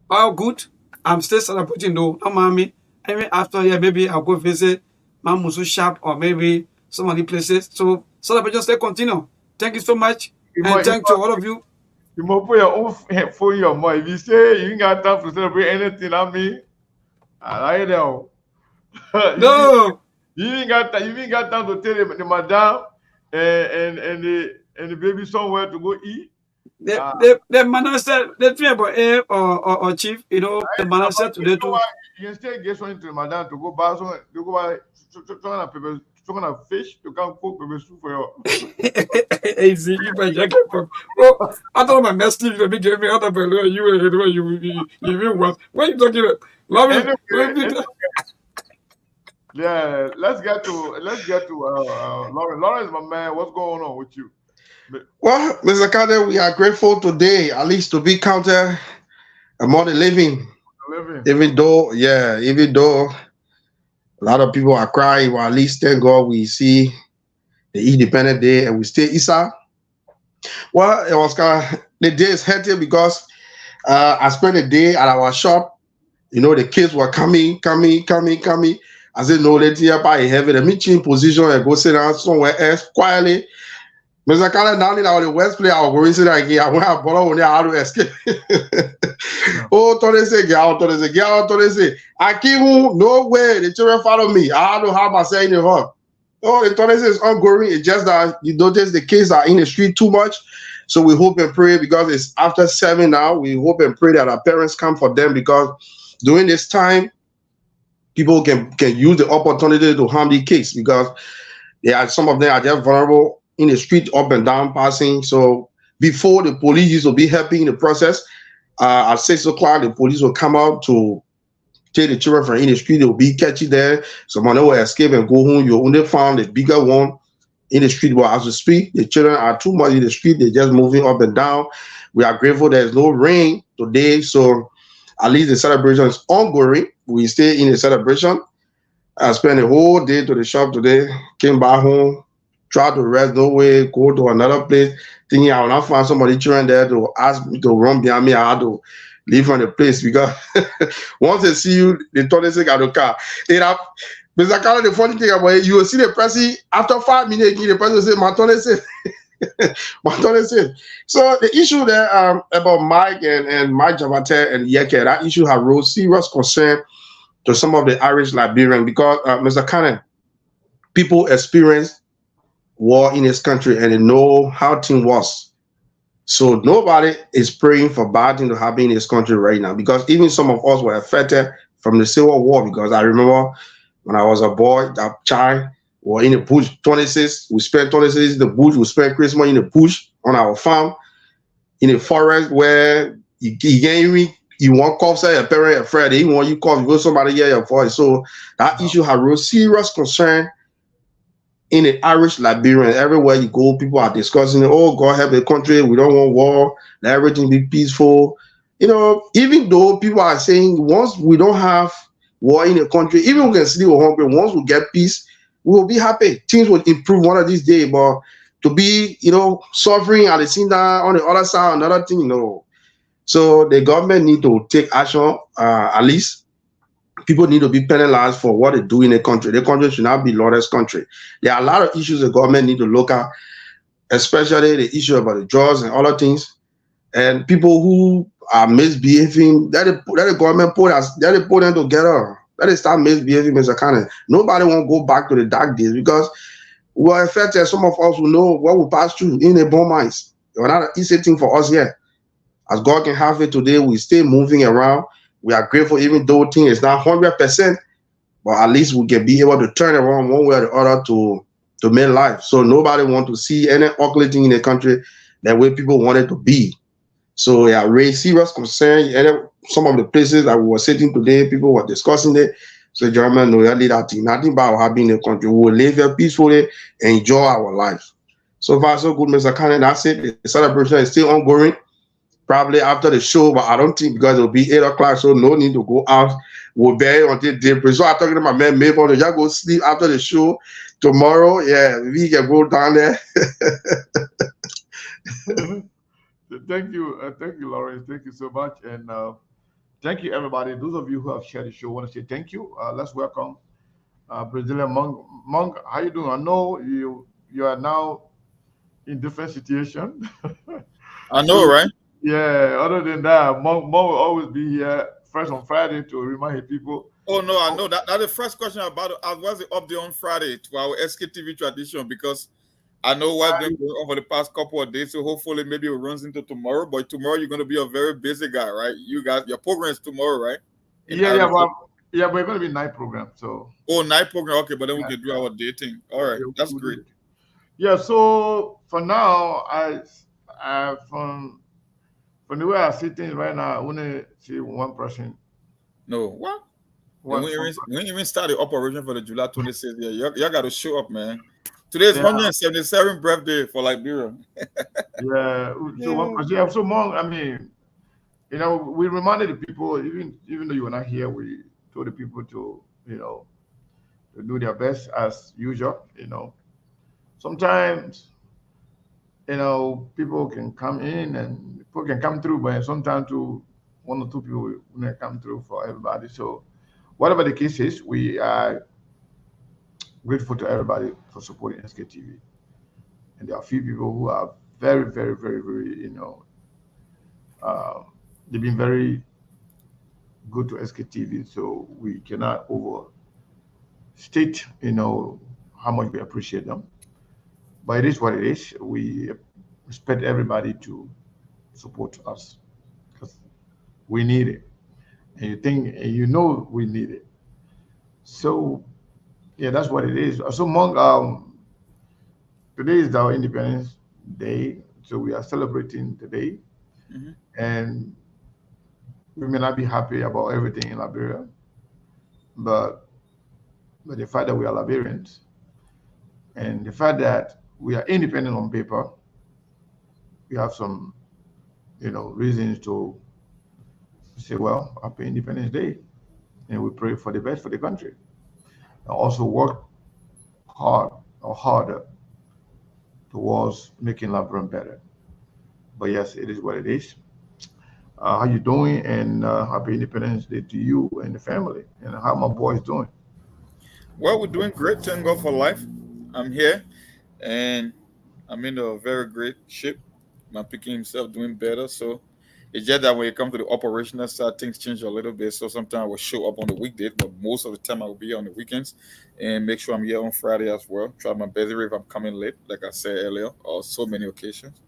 all good. I'm still celebrating though. No mommy. Maybe after here, maybe I'll go visit Mamusu shop or maybe some of the places. So celebration still continue. Thank you so much. And thank to all of you. You must put your own phone in your mind. If you say you ain't got time to celebrate anything, I like that. No. You ain't got time to tell the madam and the baby somewhere to go eat. The man said the thing about or chief, the man said today too. You can still get something to the madam to go buy some fish to come cook pepper soup for you. Easy, you might jacket from. Oh, I thought my message to be giving other fellow you even was. What are you talking about? Love Yeah, let's get to Lawrence. Lawrence, my man, what's going on with you? Well, Mr. Carter, we are grateful today, at least to be counted among the living. Even though a lot of people are crying, well, at least thank God we see the Independence Day and we stay Isa. Well, it was the day is hectic because I spent the day at our shop. The kids were coming. I said, no, let's hear by heavy. Let me change position and go sit down somewhere else quietly. Mr. Carter, down in the West play, I was going to sit down again. I went to borrow on there how to escape. Oh, Tony say, I keep no way. The children follow me. I had to have myself in the hall. Oh, the Tony says it's ongoing. It's just that you notice the kids are in the street too much. So we hope and pray because it's after 7 now. We hope and pray that our parents come for them because during this time, people can use the opportunity to harm the kids because some of them are just vulnerable in the street, up and down, passing. So before the police used to be helping in the process, at 6 o'clock, the police will come out to take the children from in the street. They will be catching there. Someone will escape and go home. You only found the bigger one in the street. But as we speak, the children are too much in the street. They're just moving up and down. We are grateful there's no rain today. So at least the celebration is ongoing. We stay in the celebration. I spent the whole day to the shop today, came back home, tried to rest, no way, go to another place, thinking I will not find somebody children there to ask me to run behind me. I had to leave from the place because once they see you, they thought they say got the car. Mr. Carlo, the funny thing about it, you will see the person after 5 minutes, the person will say, Matone said. Matone said. So the issue there about Mike and Mike Javate and Yeke, that issue has raised serious concern to some of the Irish Liberians because Mr. Cannon, people experience war in this country and they know how things was. So nobody is praying for bad things to happen in this country right now because even some of us were affected from the Civil War because I remember when I was a boy, that child were in the bush, 26, we spent 26 in the bush, we spent Christmas in the bush on our farm, in the forest where you can't even you want cough, say your parent, your friend, they want you cough, you go somebody hear your voice. So that issue has real serious concern in the Irish Liberian. Everywhere you go, people are discussing it. Oh, God help the country. We don't want war. Let everything be peaceful. You know, even though people are saying once we don't have war in the country, even we can sleep with hungry, once we get peace, we will be happy. Things will improve one of these days. But to be, you know, suffering at the same time on the other side, another thing, you know. So the government need to take action, at least people need to be penalized for what they do in a country. The country should not be lawless country. There are a lot of issues the government need to look at, especially the issue about the drugs and other things. And people who are misbehaving, that the government put them together. That they start misbehaving, Mr. Cannon. Nobody won't go back to the dark days because we are affected. Some of us will know what we pass through in the bomb mines. It's not an easy thing for us here. As God can have it today, we stay moving around. We are grateful, even though things is not 100%, but at least we can be able to turn around one way or the other to make life. So nobody want to see any ugly thing in the country that way people want it to be. So yeah, raise serious concern. And some of the places that we were sitting today, people were discussing it. So German, no, really that thing. Nothing about having in the country. We will live here peacefully and enjoy our life. So far, so good, Mr. Cannon. That's it. The celebration is still ongoing. Probably after the show, but I don't think because it'll be 8 o'clock, so no need to go out. We'll bury until daybreak. So I'm talking to my man Mabel, just go sleep after the show tomorrow. Yeah, we can go down there. Thank you, Lawrence. Thank you so much, and thank you, everybody. Those of you who have shared the show, I want to say thank you. Let's welcome Brazilian Monk. Monk, how you doing? I know you are now in different situation. I know, right? Yeah. Other than that, Monk will always be here first on Friday to remind people. Oh no, I know that's the first question about I was up there on Friday to our SKTV tradition because I know what's been going on for the past couple of days. So hopefully maybe it runs into tomorrow. But tomorrow you're going to be a very busy guy, right? You guys, your program is tomorrow, right? Yeah, but we're going to be night program. So night program, okay. But then we can do our dating. All right, that's great. Yeah. So for now, I from the way I see things right now, I want to see one person. No, what? We ain't even started operation for the July 26th. Yeah, y'all got to show up, man. Today's 177th birthday for Liberia. Yeah. So one person. Yeah. So Monk, I mean, you know, we reminded the people, even though you were not here, we told the people to, you know, to do their best as usual. You know, sometimes, you know, people can come in and people can come through, but sometimes to one or two people will come through for everybody. So whatever the case is, we are grateful to everybody for supporting SKTV. And there are a few people who are very, very, very, very, you know, they've been very good to SKTV. So we cannot overstate, you know, how much we appreciate them. But it is what it is. We expect everybody to support us because we need it. And you know we need it. So yeah, that's what it is. So Monk, today is our Independence Day. So we are celebrating today. Mm-hmm. And we may not be happy about everything in Liberia, but the fact that we are Liberians and the fact that we are independent on paper, we have some, you know, reasons to say, well, happy Independence Day, and we pray for the best for the country, and also work hard or harder towards making Liberia better. But yes, it is what it is. How you doing? And happy Independence Day to you and the family. And how my boys doing? Well, we're doing great. Thank God for life. I'm here, and I'm in a very great shape. My picking himself doing better. So it's just that when it comes to the operational side, things change a little bit. So sometimes I will show up on the weekdays, but most of the time I will be on the weekends and make sure I'm here on Friday as well. Try my best if I'm coming late, like I said earlier, or so many occasions.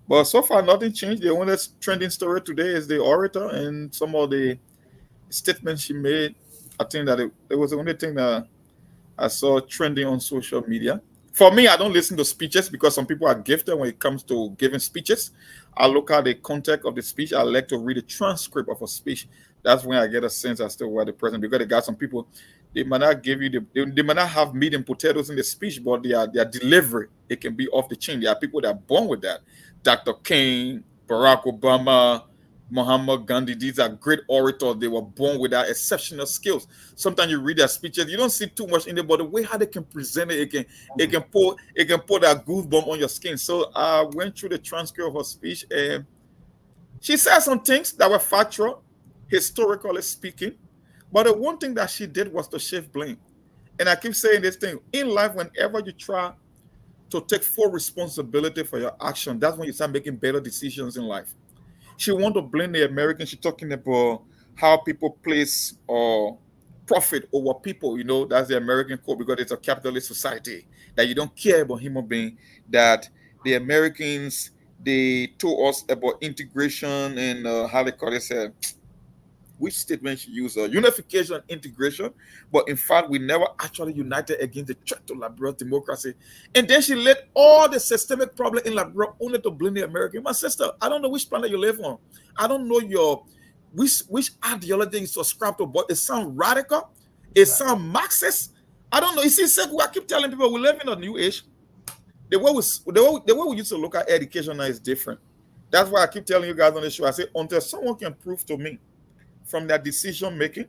But so far, nothing changed. The only trending story today is the orator and some of the statements she made. I think that it was the only thing that I saw trending on social media. For me, I don't listen to speeches because some people are gifted when it comes to giving speeches. I look at the context of the speech. I like to read a transcript of a speech. That's when I get a sense as to where the president, because they got some people, they might not give you they might not have meat and potatoes in the speech, but their delivery, it can be off the chain. There are people that are born with that. Dr. King, Barack Obama, Muhammad Gandhi, these are great orators. They were born with that exceptional skills. Sometimes you read their speeches, you don't see too much in there, but the way how they can present it, it can put that goosebump on your skin. So I went through the transcript of her speech, and she said some things that were factual, historically speaking. But the one thing that she did was to shift blame. And I keep saying this thing in life: whenever you try to take full responsibility for your action, that's when you start making better decisions in life. She want to blame the Americans. She's talking about how people place profit over people. You know, that's the American code, because it's a capitalist society, that you don't care about human being. That the Americans, they told us about integration and how they call it. Which statement she used? Unification and integration. But in fact, we never actually united against the threat to Liberia's democracy. And then she let all the systemic problem in Liberia only to blame the American. My sister, I don't know which planet you live on. I don't know which ideology you subscribe to, but it sounds radical. It sounds Marxist. I don't know. You see, I keep telling people we live in a new age. The way we used to look at education now is different. That's why I keep telling you guys on the show. I say, until someone can prove to me from their decision making,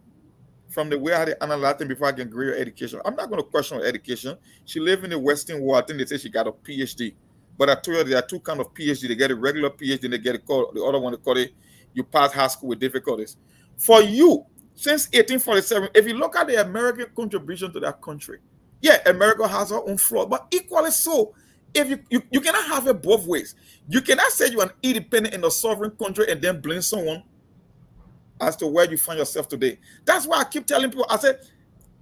from the way how they analyze things before I can grade her education. I'm not going to question her education. She lives in the Western world. I think they say she got a PhD. But I told you there are two kinds of PhD. They get a regular PhD and they get the other one, they call it you pass high school with difficulties. For you, since 1847, if you look at the American contribution to that country, yeah, America has her own flaws, but equally so, if you cannot have it both ways. You cannot say you're an independent and a sovereign country and then blame someone as to where you find yourself today. That's why I keep telling people, I said,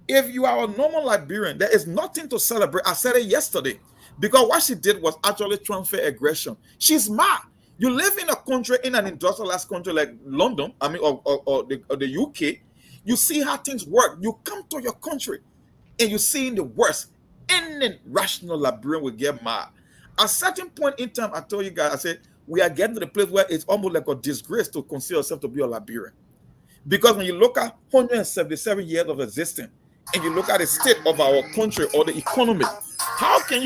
if you are a normal Liberian, there is nothing to celebrate. I said it yesterday, because what she did was actually transfer aggression. She's mad. You live in a country, in an industrialized country like London, I mean, or the UK, you see how things work. You come to your country and you see in the worst. Any rational Liberian will get mad. At a certain point in time, I told you guys, I said, we are getting to the place where it's almost like a disgrace to consider yourself to be a Liberian. Because when you look at 177 years of existence and you look at the state of our country or the economy, how can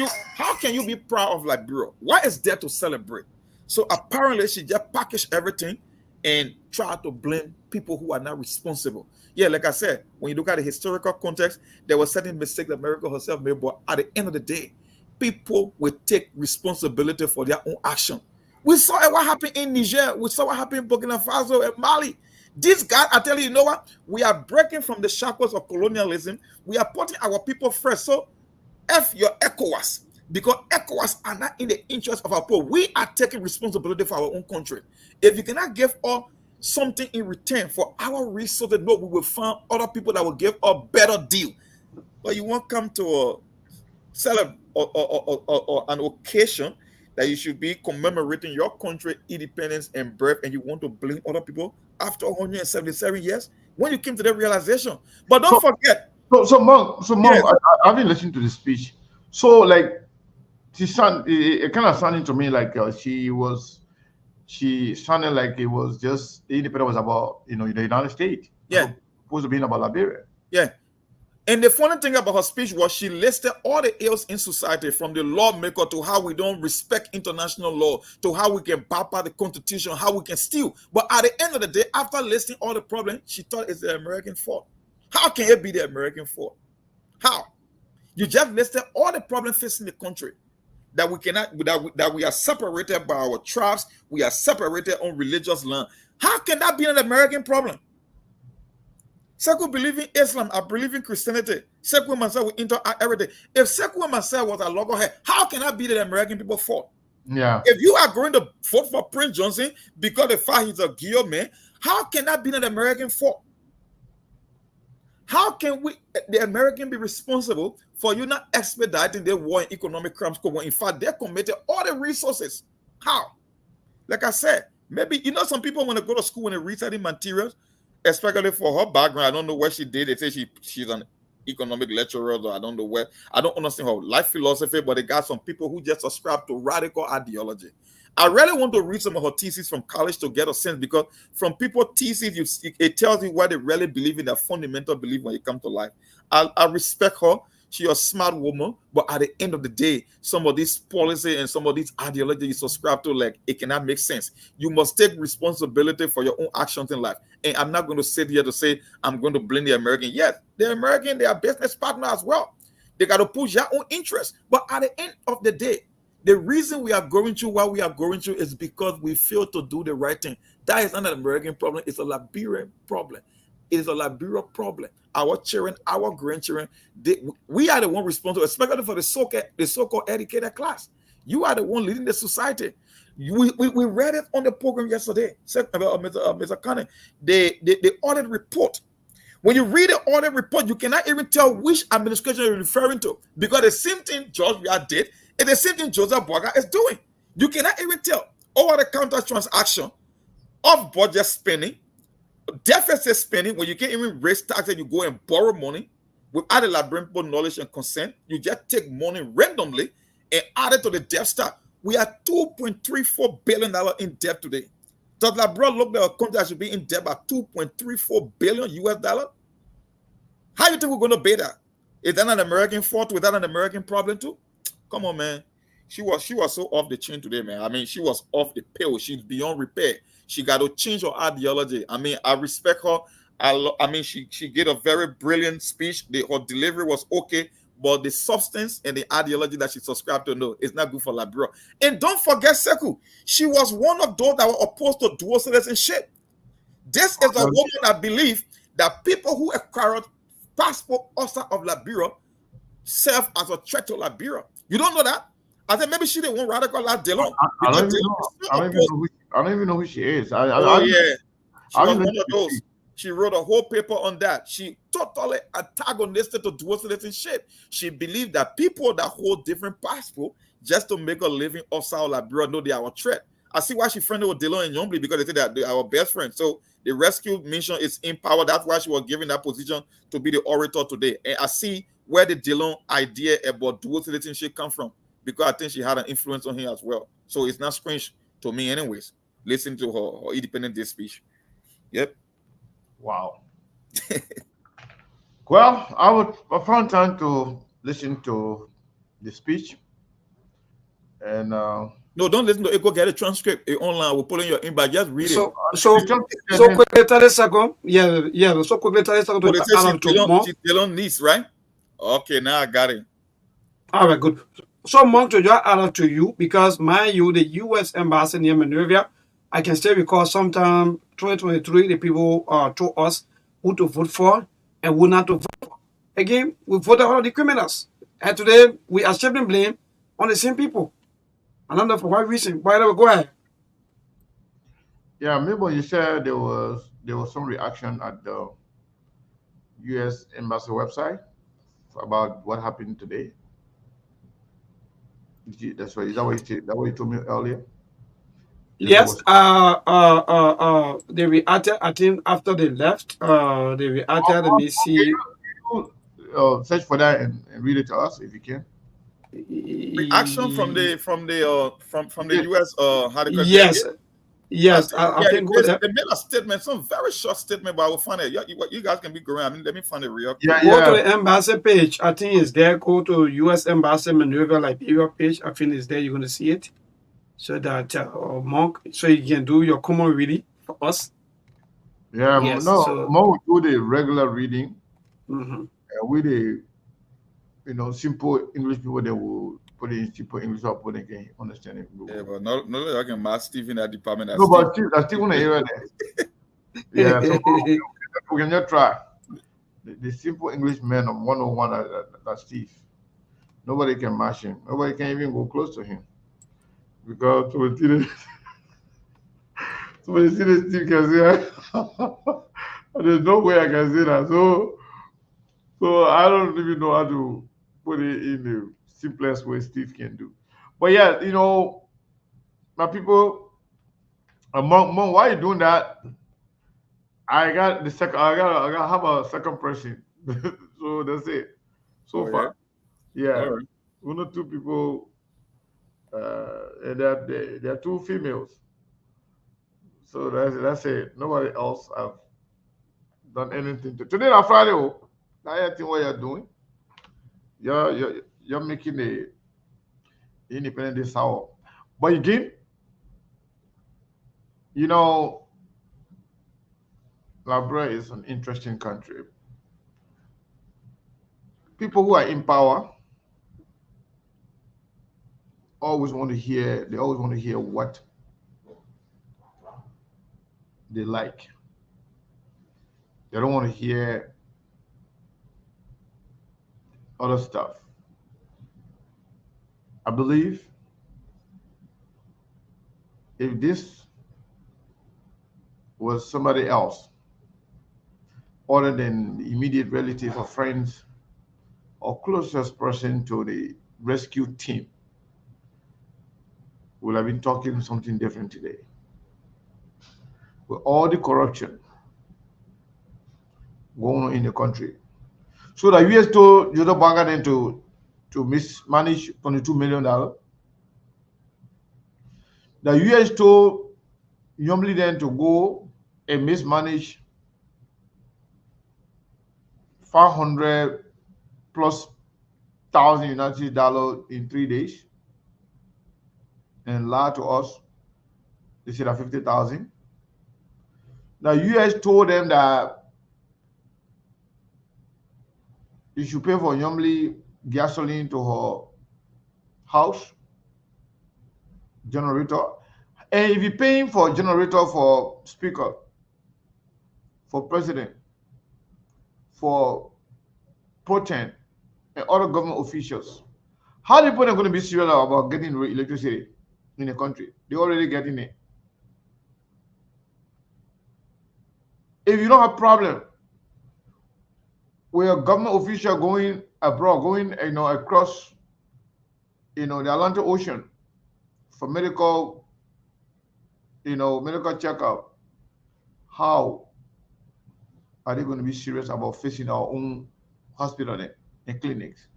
you be proud of Liberia? What is there to celebrate? So apparently she just packaged everything and tried to blame people who are not responsible. Yeah, like I said, when you look at the historical context, there were certain mistakes that America herself made, but at the end of the day, people will take responsibility for their own action. We saw what happened in Niger. We saw what happened in Burkina Faso and Mali. These guys, I tell you, you know what? We are breaking from the shackles of colonialism. We are putting our people first. So, F your ECOWAS, because ECOWAS are not in the interest of our people. We are taking responsibility for our own country. If you cannot give us something in return for our resources, no, we will find other people that will give a better deal. But you won't come to a celebrate or an occasion that you should be commemorating your country independence and birth, and you want to blame other people after 177 years when you came to that realization. But don't forget. So Mom, Yes. I've been listening to the speech. So like, it kind of sounded to me like she sounded like it was just independence was about the United States. Yeah. Supposed to be about Liberia. Yeah. And the funny thing about her speech was she listed all the ills in society, from the lawmaker to how we don't respect international law, to how we can bypass the Constitution, how we can steal. But at the end of the day, after listing all the problems, she thought it's the American fault. How can it be the American fault? How? You just listed all the problems facing the country, that we cannot, that we are separated by our tribes, we are separated on religious land. How can that be an American problem? Sekou believe in Islam, I believe in Christianity. Sekou myself will interact everything. If Sekou myself was a loggerhead, how can that be the American people fault? Yeah. If you are going to vote for Prince Johnson because the fact he's a Guillaume man, how can that be an American fault? How can the American, be responsible for you not expediting their war and economic crimes? When in fact they committed all the resources. How? Like I said, maybe some people when they go to school when they read certain materials, especially for her background, I don't know what she did. They say she's an economic lecturers, or I don't know where. I don't understand how life philosophy, but they got some people who just subscribe to radical ideology. I really want to read some of her theses from college to get a sense, because from people's theses, it tells you what they really believe in, their fundamental belief when it comes to life. I respect her. She's a smart woman, but at the end of the day, some of these policy and some of these ideology you subscribe to, like, it cannot make sense. You must take responsibility for your own actions in life. And I'm not going to sit here to say I'm going to blame the American. Yes, the American, they are business partner as well. They got to push their own interests. But at the end of the day, the reason we are going through what we are going through is because we fail to do the right thing. That is not an American problem. It's a Liberian problem. It is a Liberia problem. Our children, our grandchildren, we are the one responsible, especially for the so-called educated class. You are the one leading the society. We read it on the program yesterday, Mr. Connie. The audit report. When you read the audit report, you cannot even tell which administration you're referring to, because the same thing George Weah did and the same thing Joseph Boaga is doing. You cannot even tell over the counter transaction, off budget spending, deficit spending, when you can't even raise taxes, you go and borrow money without the Liberian people knowledge and consent. You just take money randomly and add it to the debt stack. We are $2.34 billion in debt today. Does Liberia look like a country that should be in debt by $2.34 billion US dollar? How do you think we're going to pay that? Is that an American fault? Was that an American problem too? Come on, man. She was so off the chain today, man. I mean, she was off the pill. She's beyond repair. She got to change her ideology. I mean, I respect her. I mean, she gave a very brilliant speech. Her delivery was okay, but the substance and the ideology that she subscribed to, no, it's not good for Liberia. And don't forget, Sekou, she was one of those that were opposed to dual citizenship. This is a woman that believes that people who acquired passport outside of Liberia serve as a threat to Liberia. You don't know that? I said maybe she didn't want radical like Delon. I don't even know who she is. She was one of those. She wrote a whole paper on that. She totally antagonistic to dual citizenship. She believed that people that hold different passports just to make a living outside Liberia know they are a threat. I see why she friended with Delon and Yombly, because they say that they are our best friends. So the rescue mission is in power. That's why she was given that position to be the orator today. And I see where the Delon idea about dual citizenship come from, because I think she had an influence on him as well. So it's not strange to me anyways, listen to her Independence Day speech. Yep. Wow. Well, I found time to listen to the speech. And no, don't listen to it. Go get a transcript online. We'll put in your inbox. Just read it. So quickly, 30 seconds. Yeah. So quickly, 30 seconds. She's Delon niece, right? Okay, now I got it. All right, good. So, Monk, to just add up to you, because the U.S. Embassy near Monrovia, I can still recall sometime 2023, the people told us who to vote for and who not to vote for. Again, we voted all of the criminals. And today, we are shifting blame on the same people. I don't know for what reason. By the way, go ahead. Yeah, maybe you said there was some reaction at the U.S. Embassy website about what happened today. That's right. Is that what you told me earlier? Yes. They reacted. I think after they left, they reacted. Let me see. Search for that and read it to us if you can. Reaction from the U.S. Yes. I think they made a statement, some very short statement, but I will find it. You guys can be going. I mean, let me find it real quick. Go to the embassy page. I think it's there. Go to U.S. Embassy Monrovia Liberia page. I think it's there. You're going to see it. So that Monk, so you can do your common reading for us. Yeah, yes, Monk will do the regular reading. Mm-hmm. With the simple English people, they will put it in simple English so they can understand it. Yeah, but no, I can mask Steve in that department. No, but I still want to hear that. Yeah, so we can just try. The simple English man of 101 that's Steve. Nobody can match him. Nobody can even go close to him. Because somebody see the Steve can say, there's no way I can say that. So I don't even know how to put it in the simplest way Steve can do. But yeah, my people, Mom, why are you doing that? I got have a second person. So So that's it. So far. Yeah. All right. 1 or 2 people, and there are 2 females. So that's it. Nobody else have done anything. Today on Friday, I think what you're doing, you're making a independent this hour. But again, you know, Liberia is an interesting country. People who are in power always want to hear. They always want to hear what they like. They don't want to hear other stuff. I believe if this was somebody else other than the immediate relative or friends or closest person to the rescue team, we'll have been talking something different today. With all the corruption going on in the country. So the US told Joseph Banga then to mismanage $22 million. The US told Yomli then to go and mismanage 500 plus thousand United dollars in 3 days and lie to us. They said at 50,000. The US told them that you should pay for Yomli gasoline to her house, generator. And if you're paying for generator for speaker, for president, for protein, and other government officials, how are people going to be serious about getting electricity in the country? They're already getting it. If you don't have problem with a government official going abroad, going across the Atlantic Ocean for medical checkup, how are they going to be serious about facing our own hospital and clinics?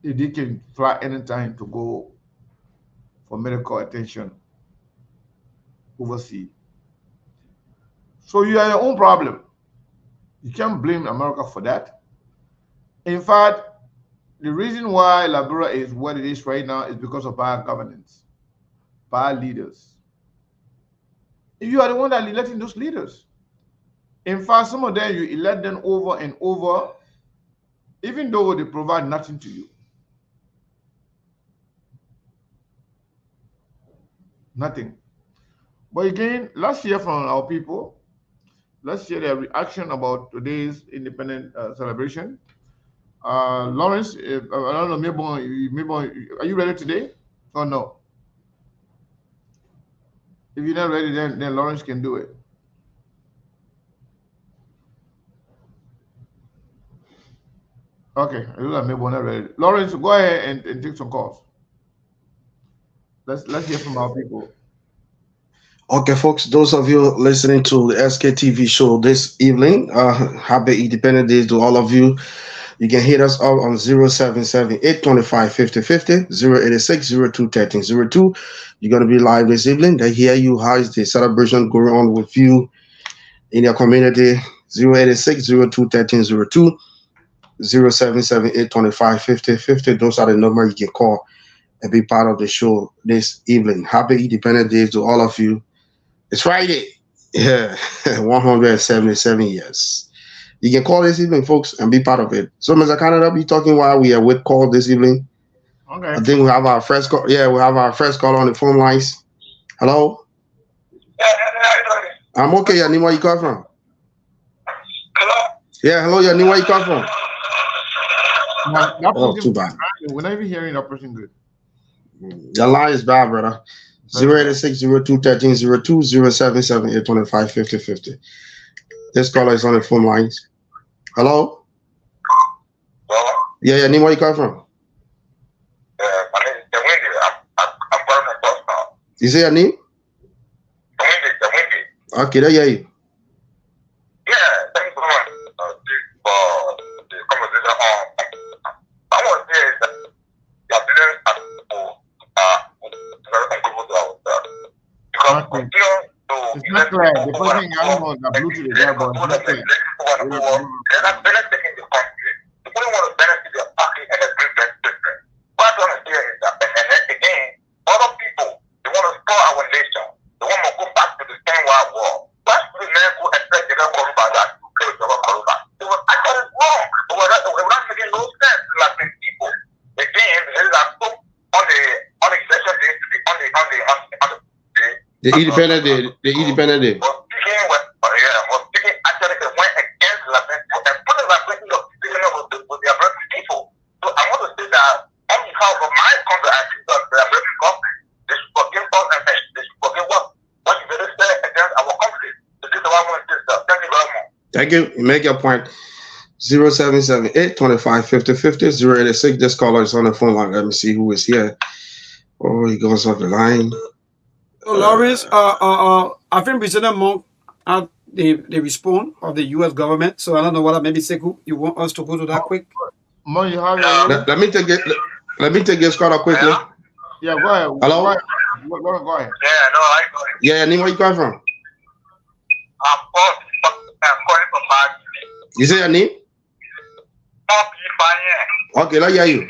If they can fly anytime to go for medical attention overseas. So you have your own problem. You can't blame America for that. In fact, the reason why Liberia is what it is right now is because of bad governance, bad leaders. You are the one that are electing those leaders. In fact, some of them, you elect them over and over, even though they provide nothing to you. Nothing. But again, let's hear from our people. Let's hear their reaction about today's independent celebration. Lawrence, I don't know, maybe, are you ready today or no? If you're not ready, then Lawrence can do it. Okay, I look like maybe we're not ready. Lawrence, go ahead and take some calls. Let's hear from our people. Okay, folks, those of you listening to the SKTV show this evening, happy Independence Day to all of you. You can hit us up on 077-825-5050, 086-02-1302. You're going to be live this evening. They hear you. How is the celebration going on with you in your community? 086-02-1302, 077-825-5050. Those are the numbers you can call and be part of the show this evening. Happy Independence Day to all of you. It's Friday. Yeah, 177 years. You can call this evening, folks, and be part of it. So, Mr. Canada, be talking while we are with call this evening. Okay. I think we have our first call. Yeah, we have our first call on the phone lines. Hello? I'm okay, Yanni. Where you come from? Hello? Yeah, hello, Yanni. Where you come from? Oh, too bad. We're not even hearing that person good. Your line is bad, brother. 086-02-1302, 077-825-5050. This caller is on the phone lines. Hello? Hello? Yeah, Yanni, where you come from? My name is Dewindi. I'm calling from Boston. You say your name? Dewindi. Okay, there you are. Yeah, thanks so much for the Exactly. It's not clear. The person I don't know the blue to the guy, but it's not clear. They're not benefiting the country. The only want to benefit their pocket and their great children. What I want to say is that, and then again, other people, they want to store our nation. They want to go back to the same World War. That's the men who expect they don't call about that. It was actually wrong. It was not making no sense to like people. Again, there is a book on the election day to be on the Independent Day. The Independent Day. was speaking actually they went against the and put the with the American people. So I want to say that on behalf of my country, I think that the American government, they should forgive us and they should forgive what you really say against our country. So this is what I want to say, sir. Thank you very much. Thank you. You make your point. 0778-25-50-50, 086. This caller is on the phone line. Let me see who is here. Oh, he goes off the line. So, Lawrence, I think President Monk had the response of the U.S. government. So I don't know whether maybe Sekou, you want us to go to that quick? Money, how Let me take it. Let me take this caller quickly. Yeah, go ahead. Hello? Go ahead. Yeah, no, I got it. Yeah, name where you come from? I'm calling from Bad. You say your name? Okay, let me hear you. Okay,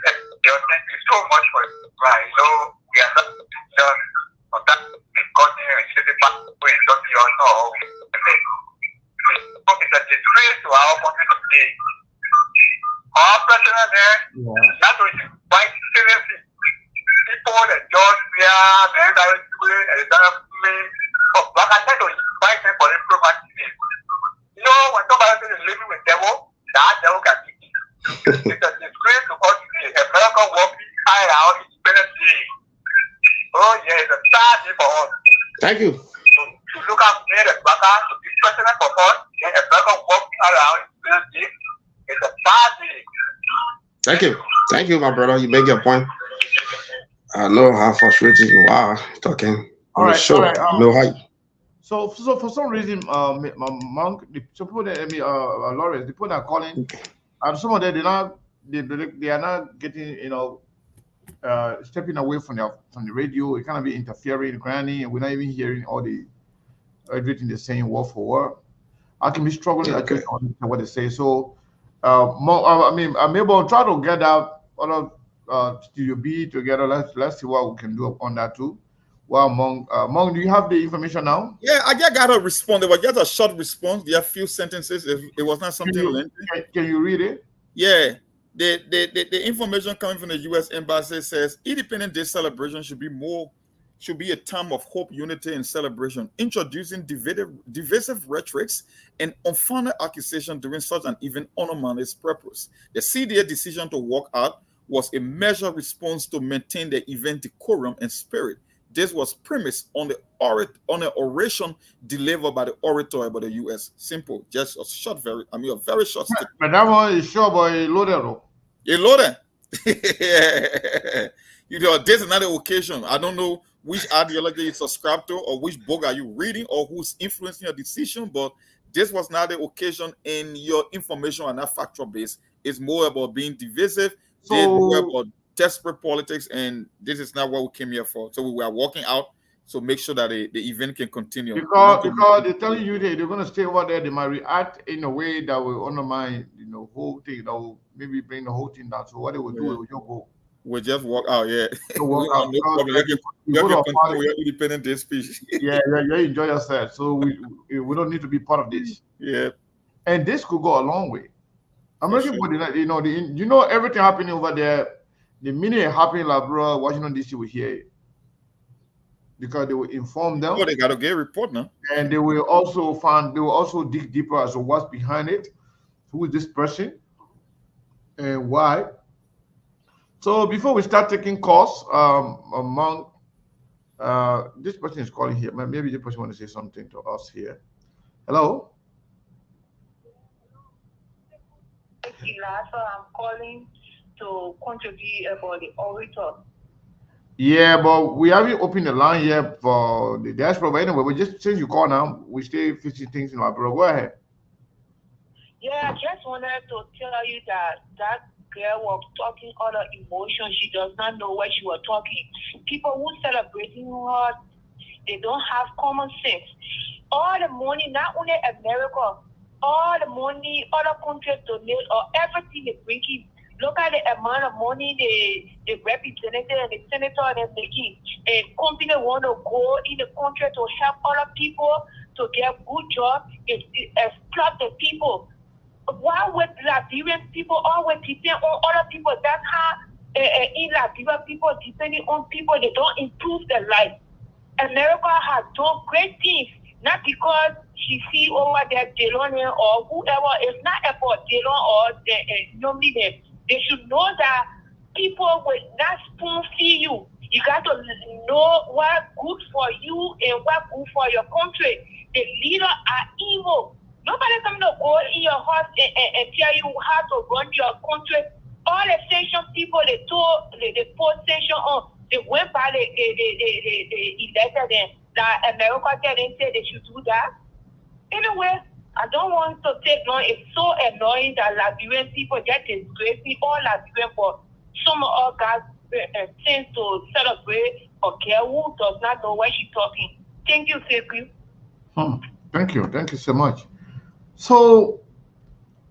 thank you so much for it. Right, so we are not done on that because it's the back way, don't you know? It's a disgrace to our country today. Our president there, that was quite seriously. People that just they're doing and like I said, to invite them for diplomacy. You know, when somebody is living with devil, that devil can be. It's a disgrace to us today. America working high out independently. Oh yeah, it's a sad day for us. Thank you. To look up there at Baka, to be president for us, and America working around independently. It's a bad day. Thank you. Thank you, my brother. You make your point. I know how frustrated you are talking on the show. No hype. So for some reason, Monk, the people that Lawrence, the people that are calling, and some of them they are not getting, stepping away from the radio. It kind of be interfering, granny, and we're not even hearing all the everything they're saying word for word. I can be struggling to understand what they say. So, I'm able to try to get out all of Studio B together. Let's see what we can do on that too. Well, Monk, do you have the information now? Yeah, I just got a response. There was just a short response. There are a few sentences. It was not something lengthy. Can you read it? Yeah. The information coming from the U.S. Embassy says Independence Day celebration should be a time of hope, unity, and celebration, introducing divisive rhetorics and unfounded accusation during such an event undermines its purpose. The CDA decision to walk out was a measured response to maintain the event decorum and spirit. This was premised on the oration delivered by the orator about the U.S. Simple, just a short, a very short statement. But that one is short, but it's loaded. It's loaded. This is another occasion. I don't know which ideology you subscribe to, or which book are you reading, or who's influencing your decision, but this was not the occasion, and your information are not factual based. It's more about being divisive. It's more about desperate politics, and this is not what we came here for. So we were walking out, so make sure that the event can continue. Because they're telling you they're going to stay over there. They might react in a way that will undermine, whole thing, that will maybe bring the whole thing down. So what they will do is just go. We'll just walk out, yeah. Walk out. No problem. You can continue your Independent Day speech. Yeah, you enjoy yourself. So we don't need to be part of this. Yeah. And this could go a long way. American people, everything happening over there. The minute it happened, like, bro, Washington D.C. will hear it, because they will inform them. Oh, they got to get a report now. And they will also dig deeper as to what's behind it, who is this person, and why. So before we start taking calls, among this person is calling here. Maybe this person want to say something to us here. Hello. So I'm calling to contribute about the orator. Yeah, but we haven't opened the line yet for the diaspora. But anyway, we just, since you call now, we stay 50 things in our bro. Go ahead. Yeah, I just wanted to tell you that girl was talking other emotions. She does not know what she was talking. People who celebrating her, they don't have common sense. All the money, not only America, all the money other countries donate or everything they bring in. Look at the amount of money the representative and the senator are making. A company want to go in the country to help other people to get good jobs, exploit the people. Why would Liberian people always depend on other people? That's how in Liberia people depending on people, they don't improve their life. America has done great things, not because she see over there Delon or whoever. It's not about Delon or nobody. They should know that people will not spoon feed you. You got to know what's good for you and what's good for your country. The leaders are evil. Nobody coming to go in your house and tell you how to run your country. All the sanction people, they put sanction on. They went by the elected them. That America didn't say they should do that. Anyway, I don't want to take long. It's so annoying that Liberian people get disgracing all Liberian, but some of our guys tend to celebrate a girl who does not know what she's talking. Thank you, Sekou. Thank you so much. So,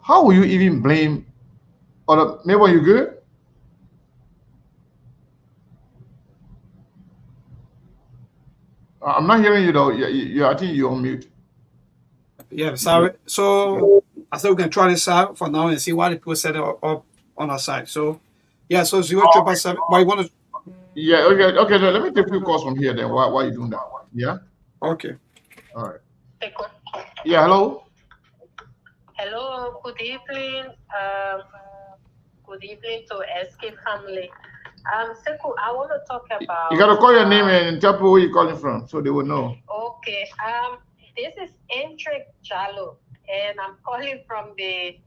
how will you even blame other? Maybe you good? I'm not hearing you though. I think you're on mute. Yeah, sorry. So I said we can try this out for now and see what the people set up on our side. So yeah, so 0.7. Why you want to? Yeah, okay. So let me take a few calls from here then. Why are you doing that? Yeah. Okay. All right. Yeah. Hello. Hello. Good evening. Good evening to SK family. Sekou, I want to talk about. You gotta call your name and tell people where you're calling from, so they will know. Okay. This is Endrick Jallo, and I'm calling from the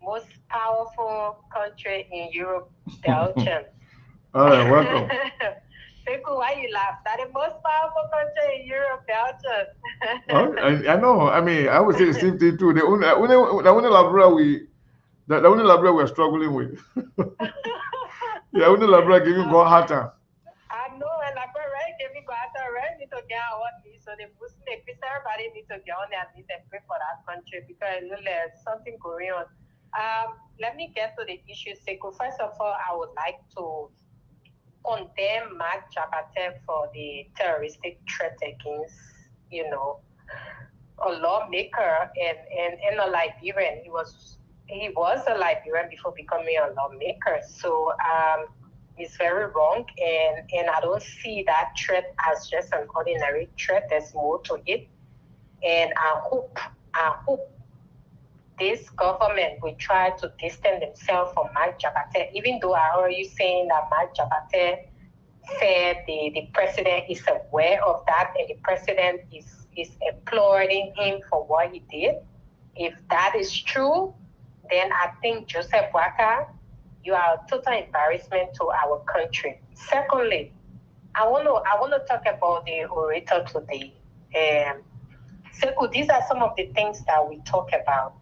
most powerful country in Europe, Belgium. All right, welcome. Sekou, why you laugh? That the most powerful country in Europe, Belgium. I know. I mean, I would say the same thing too. The only Liberia we're struggling with. Yeah, only Liberia giving God hard time. I know, and Liberia right giving God hard time, right? Need to get on one knee. So the Muslim, the Christian, everybody need to get on their knees and pray for that country because there's something going on. Let me get to the issue, Sekou. First of all, I would like to condemn Mark Jabate for the terroristic threat against, a lawmaker and a Liberian. He was a Liberian before becoming a lawmaker. So it's very wrong, and I don't see that threat as just an ordinary threat. There's more to it, and I hope this government will try to distance themselves from Mark Jabate, even though I heard you saying that Mark Jabate said the president is aware of that and the president is applauding him for what he did. If that is true, then I think Joseph Waka, you are a total embarrassment to our country. Secondly, I want to talk about the orator today. Sekou, these are some of the things that we talk about.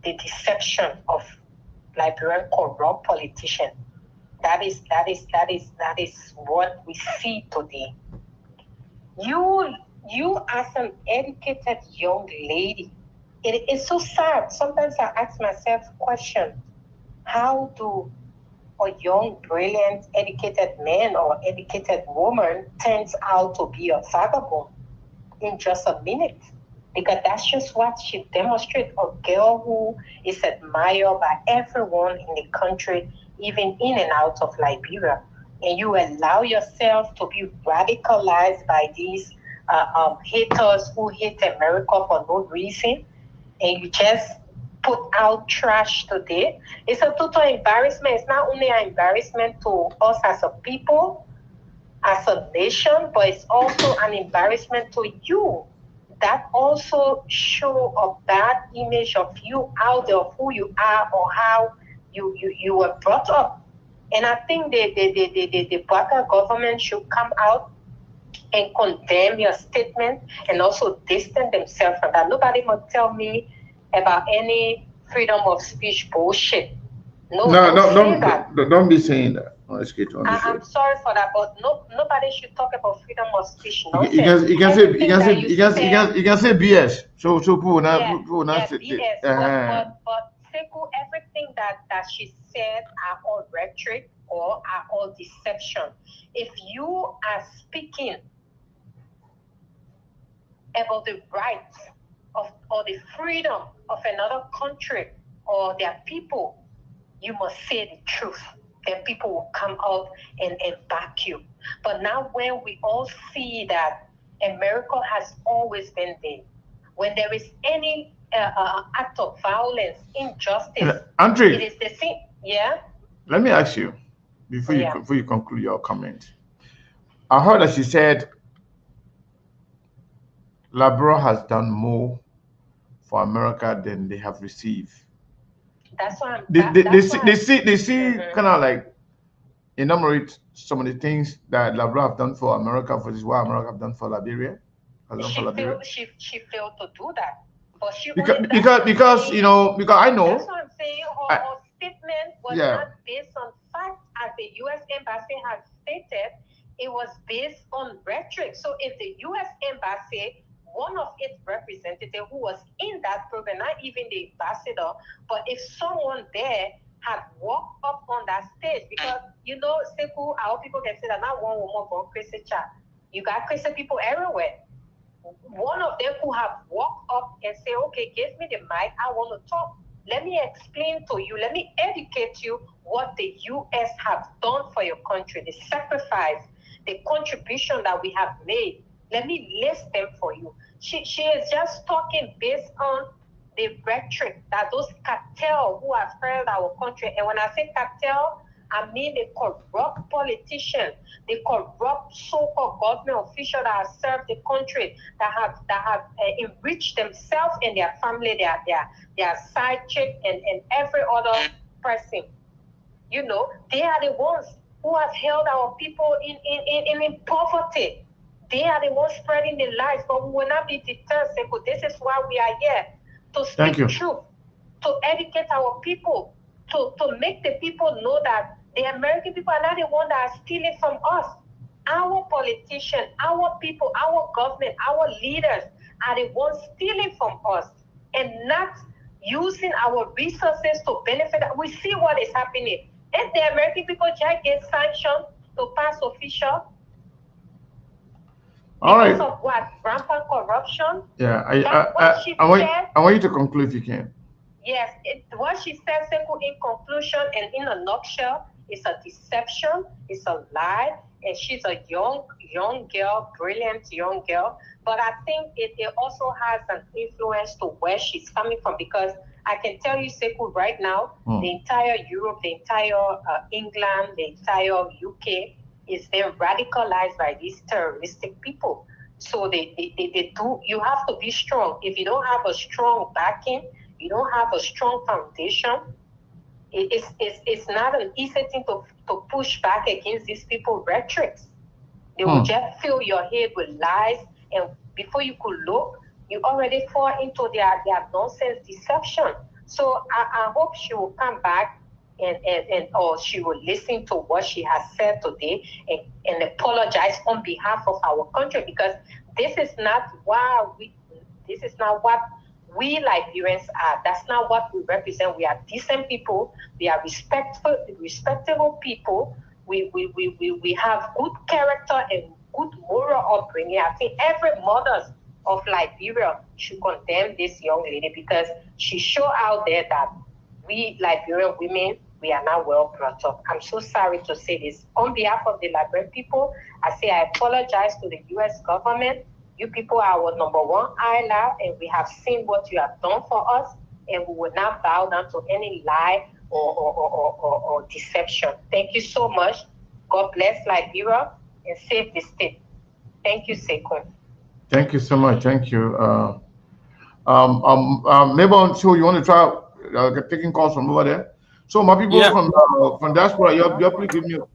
The deception of Liberian corrupt politicians. That is what we see today. You as an educated young lady, it is so sad. Sometimes I ask myself question: how do a young, brilliant, educated man or educated woman turns out to be a vagabond in just a minute? Because that's just what she demonstrates, a girl who is admired by everyone in the country, even in and out of Liberia. And you allow yourself to be radicalized by these haters who hate America for no reason, and you just put out trash today. It's a total embarrassment. It's not only an embarrassment to us as a people, as a nation, but it's also an embarrassment to you. That also show a bad image of you out there, of who you are or how you were brought up. And I think the Baka government should come out and condemn your statement and also distance themselves from that. Nobody must tell me about any freedom of speech bullshit. No, No, don't say no, that. don't be saying that. Let's get on the I'm show. sorry for that, but nobody should talk about freedom of speech You nonsense. can say Everything that you said, you can say BS. So people now yeah, say BS. But Sekou, everything that she said are all rhetoric or are all deception. If you are speaking about the rights of or the freedom of another country or their people, you must say the truth. Then people will come out and back you. But now when we all see that America has always been there, when there is any act of violence, injustice, Andre, it is the same. Yeah. let me ask you before you conclude your comment. I heard that she said Liberia has done more for America than they have received. That's why they see kind of like enumerate some of the things that Liberia have done for America versus what America have done for Liberia. She failed to do that. But because you know, because I know that's what I'm saying. Her statement was not based on facts, as the U.S. Embassy has stated. It was based on rhetoric. So if the U.S. Embassy, one of its representatives who was in that program, not even the ambassador, but if someone there had walked up on that stage, because you know, Sekou, our people can say that not one woman going crazy chat. You got crazy people everywhere. One of them who have walked up and say, okay, give me the mic, I want to talk. Let me explain to you, let me educate you what the U.S. have done for your country, the sacrifice, the contribution that we have made. Let me list them for you. She is just talking based on the rhetoric that those cartel who have failed our country. And when I say cartel, I mean the corrupt politicians, the corrupt so-called government officials that have served the country, that have enriched themselves and their family, their side chick and every other person. You know, they are the ones who have held our people in poverty. They are the ones spreading the lies, but we will not be deterred. This is why we are here, to speak truth, to educate our people, to make the people know that the American people are not the ones that are stealing from us. Our politicians, our people, our government, our leaders are the ones stealing from us and not using our resources to benefit. We see what is happening. If the American people just get sanctioned to pass official, because of what? Rampant corruption? Yeah, I want you to conclude if you can. Yes, what she said, Sekou, in conclusion and in a nutshell, is a deception, it's a lie, and she's a young girl, brilliant young girl. But I think it also has an influence to where she's coming from, because I can tell you, Sekou, right now, the entire Europe, the entire England, the entire UK is being radicalized by these terroristic people. So they do. You have to be strong. If you don't have a strong backing, you don't have a strong foundation, it's not an easy thing to push back against these people rhetorics. They will just fill your head with lies, and before you could look, you already fall into their nonsense deception. So I hope she will come back and or she will listen to what she has said today and apologize on behalf of our country, because this is not what we Liberians are. That's not what we represent. We are decent people. We are respectable people. We have good character and good moral upbringing. I think every mother of Liberia should condemn this young lady, because she showed out there that we Liberian women, we are not well brought up. I'm so sorry to say this. On behalf of the Liberian people, I say I apologize to the U.S. government. You people are our number one ally, and we have seen what you have done for us, and we will not bow down to any lie or deception. Thank you so much. God bless Liberia and save the state. Thank you, Sekou. Thank you so much. Thank you. Maybe on show you want to try taking calls from over there. So my people from diaspora, you please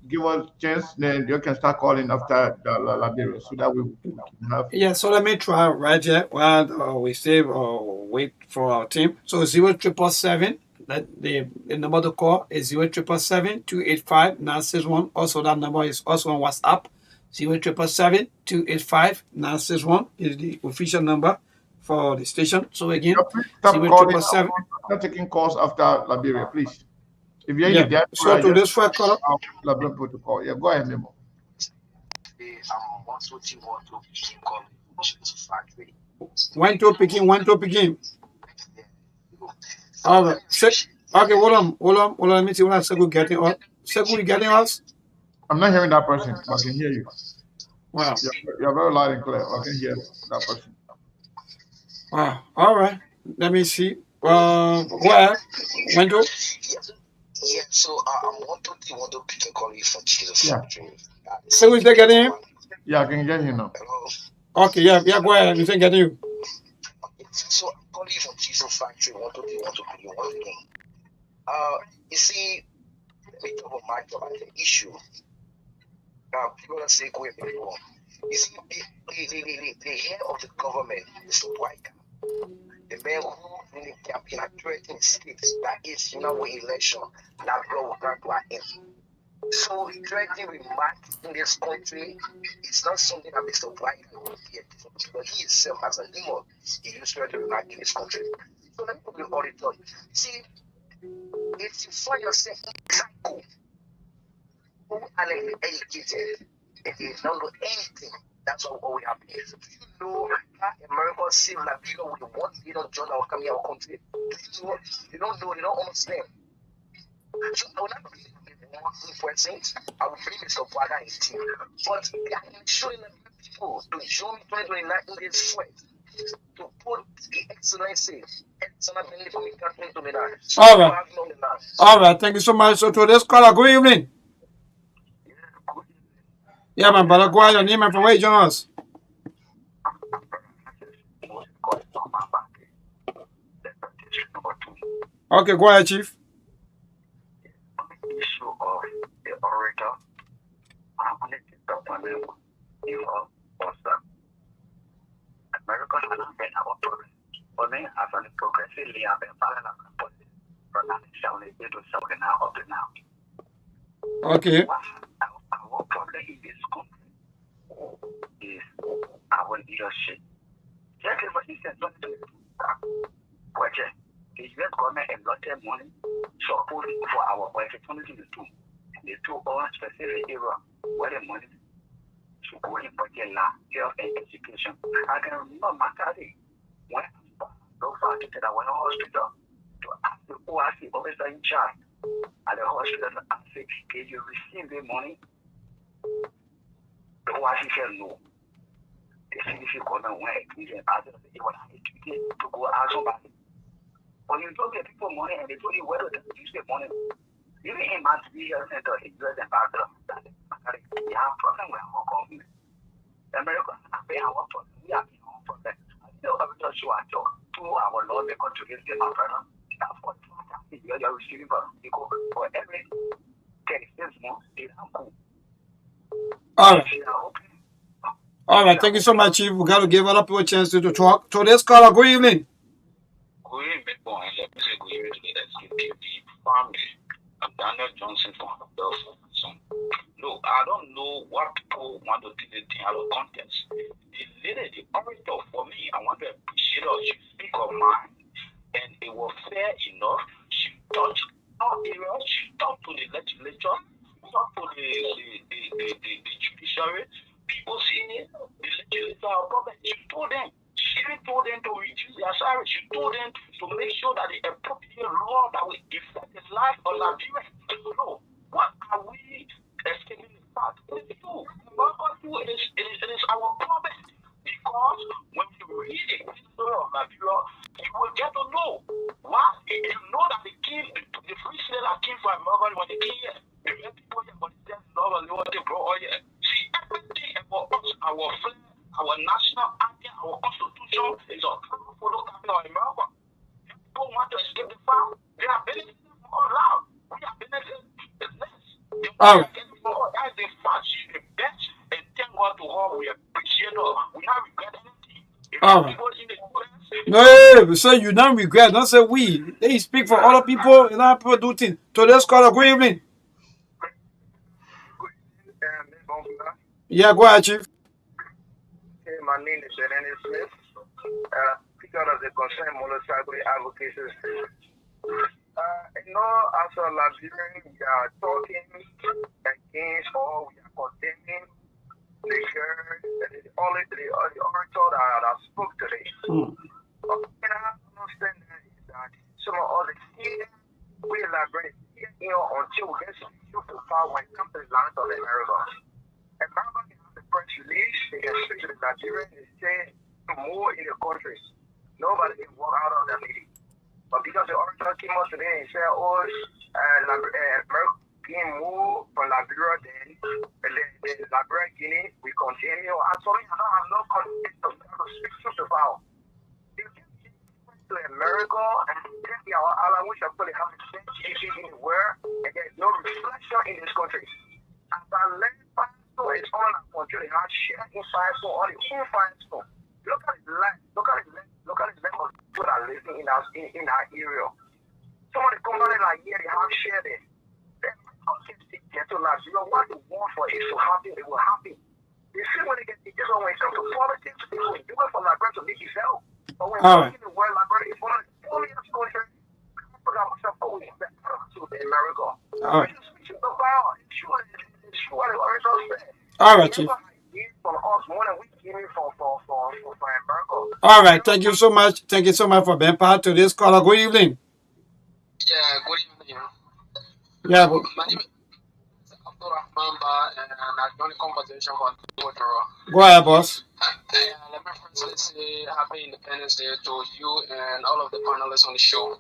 give us a chance, then you can start calling after the Liberia, so that we can have. Yeah, so let me try right here while we save or wait for our team. So 0777 The number to call is 077-285-961. Also, that number is also on WhatsApp. 077-285-961 is the official number for the station. So again, Stop calling. Not taking calls after Liberia, please. If you're in the diaspora, so to this first caller, Liberia protocol. Yeah, go ahead, Memo. When to begin. All right. Okay, hold on. Let me see what Segu getting us. Segu, you getting us? I'm not hearing that person, but I can hear you. Wow. You're very loud and clear. I can hear that person. Wow. All right. Let me see. Where? When to? Yeah, so I'm wanting to pick a call from Jesus. Yeah. Segu, is they getting him? Yeah, I can get you now. Hello. Okay, yeah, go ahead. You think getting you? So I'm calling you from Jesus Factory. Want to be one thing. You see, let me talk about the issue. People are saying go and go. You see, the head of the government is the white guy. The man who really campaign at 13 states, that is, election, that law will not go in. So directing remarks in this country is not something that Mr. White will get, but he himself as a demon, he used to remark in this country. So let me put the orator. See, if you find yourself in a cycle, who are educated, if you don't know anything, that's all we have is. Do you know how America saved Liberia with the $1 billion that coming our country? Do you know? They don't know, they don't understand. So I will not bring more influencing. I will bring Mr. Braga and his team. But I am showing people to join 2029 in this fight to put the excellency. All right. Thank you so much. So to this caller, good evening. Yeah, man, brother, go ahead. Your name and from where you join us. Okay, go ahead, Chief. Issue of the orator, I'm going to pick up on them. America has not been our problem. For me, as a progressively, I've been following up on it from now up to now. Okay. Our problem in this country is our leadership. Check it for instance, the US government allotted money supporting for our budget 2022. And they took all specific area where the money should go in for their health and education. I can remember Makari when I located at one hospital to ask the ORC officer in charge at the hospital and say, can you receive the money? The ORC said no. The CDC government went and asked them to go ask somebody. When you don't get people money and they told you whether to use the money, even in my health center, in US and background, we have a problem with our government. America, we have a problem. We have our problem. I still have to show our job to our Lord because to get them out of you are receiving for every 36 months, they are cool. All right. All right. Thank you so much, Chief. We got to give other people a chance to talk. To this caller, good evening. Good evening, boy. Let me say good evening to the SKPD family. I'm Daniel Johnson from Belfast. Look, I don't know what people want to take out of context. The lady, the orator, for me, I want to appreciate her. She speak her mind, and it was fair enough. She touched our areas. She talked to the legislature, talked to the judiciary. People see the legislature are problem. She told them. She told them to reduce their salary. She told them to make sure that the appropriate law that will affect the life of Liberia. So, what are we escaping the fact? It is true. It is our problem. Because when you read the history of Liberia, you will get to know why. You know that the king, the free slaver came from America when they came here. The people here, but they said, no, they want to grow all here. See, everything about us, our flag, our national anthem, our constitution is a follow coming on America. People want to escape the farm. They are benefiting from all loud. We are benefiting less. That's the fact. She's the best, and thank God to her. We appreciate her. We don't regret anything. All right. No, so you don't regret. Don't say we. They speak for other people, and other people do things. Today's caller, good evening. Yeah, go ahead, Chief. Hey, my name is Dennis Smith. Speaker of the Concerned Motorcycle Advocacy. As a Liberian, we are talking against or we are condemning the orator that spoke today. What I understand that some of us here, we elaborate here until we get to power when it comes to the land of America. America has the press release, they can speak to the Nigerians, they say more in the country. Nobody can walk out of that meeting. But because the orator came out today and said, America being moved from Liberia, then Liberia, Guinea, we continue. Actually, I don't have no context of speak to power. They get to America and take our island, which actually have the same GDP in the world, and there's no reflection in this country. As I learned, so it's all our country. They have shared insights for all the insights for. Look at the land. Look at the land of people that are living in our area. Some of the companies like here, they have shared it. Then they get to Liberia. What they want for it to happen, it will happen. You see when they get together, when it comes to politics, they will do it for Liberia to make itself. But when you're in the world, Liberia is one of the onlyest countries to America. All right. All right, Chief. All right. Thank you so much. Thank you so much for being part of this caller. Good evening. Yeah, good evening. Yeah. My name is Abdul Rahman and I joined the conversation on Twitter. Go ahead, boss. Let me firstly say Happy Independence Day to you and all of the panelists on the show.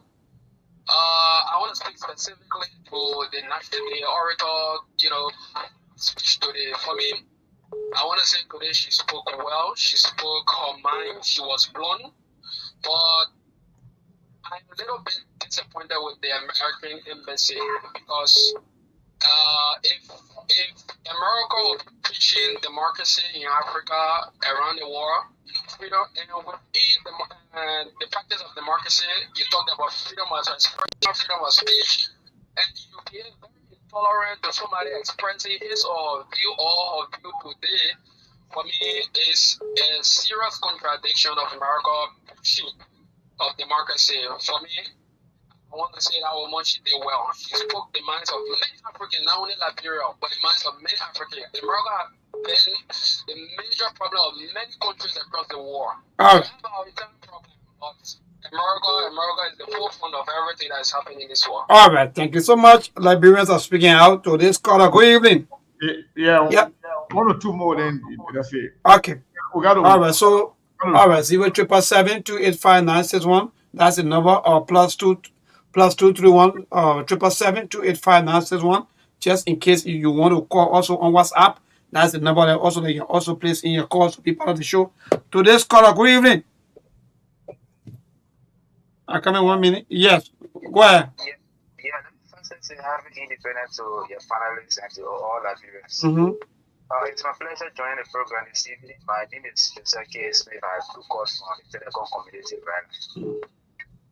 I want to speak specifically to the National Day orator, speech today. For me, I want to say today she spoke well. She spoke her mind. She was blunt. But I'm a little bit disappointed with the American embassy because if America was preaching democracy in Africa around the world, and within the practice of democracy, you talked about freedom of expression, freedom of speech, and you became very intolerant to somebody expressing his or her view today. For me, is a serious contradiction of America preaching of democracy. For me, I want to say that woman, she did well. She spoke the minds of many Africans, not only Liberia, but the minds of many Africans. America has been the major problem of many countries across the world. All right. We have our internal problem, but America is the forefront of everything that is happening in this world. All right. Thank you so much. Liberians are speaking out to this caller. Good evening. Yeah. One or two more, then that's it. Okay. All right. So, all right. 07772859161. That's the number. Or +231 777285961. Just in case you want to call also on WhatsApp. That's the number that also you can also place in your calls to be part of the show. Today's caller. Good evening. I come in 1 minute. Yes. Go ahead. Yeah, first say happy independence to your panelists and to all Liberians. It's my pleasure joining the program this evening. My name is Joseph K. Smith. I have 2 calls from the Telecom Community Brand.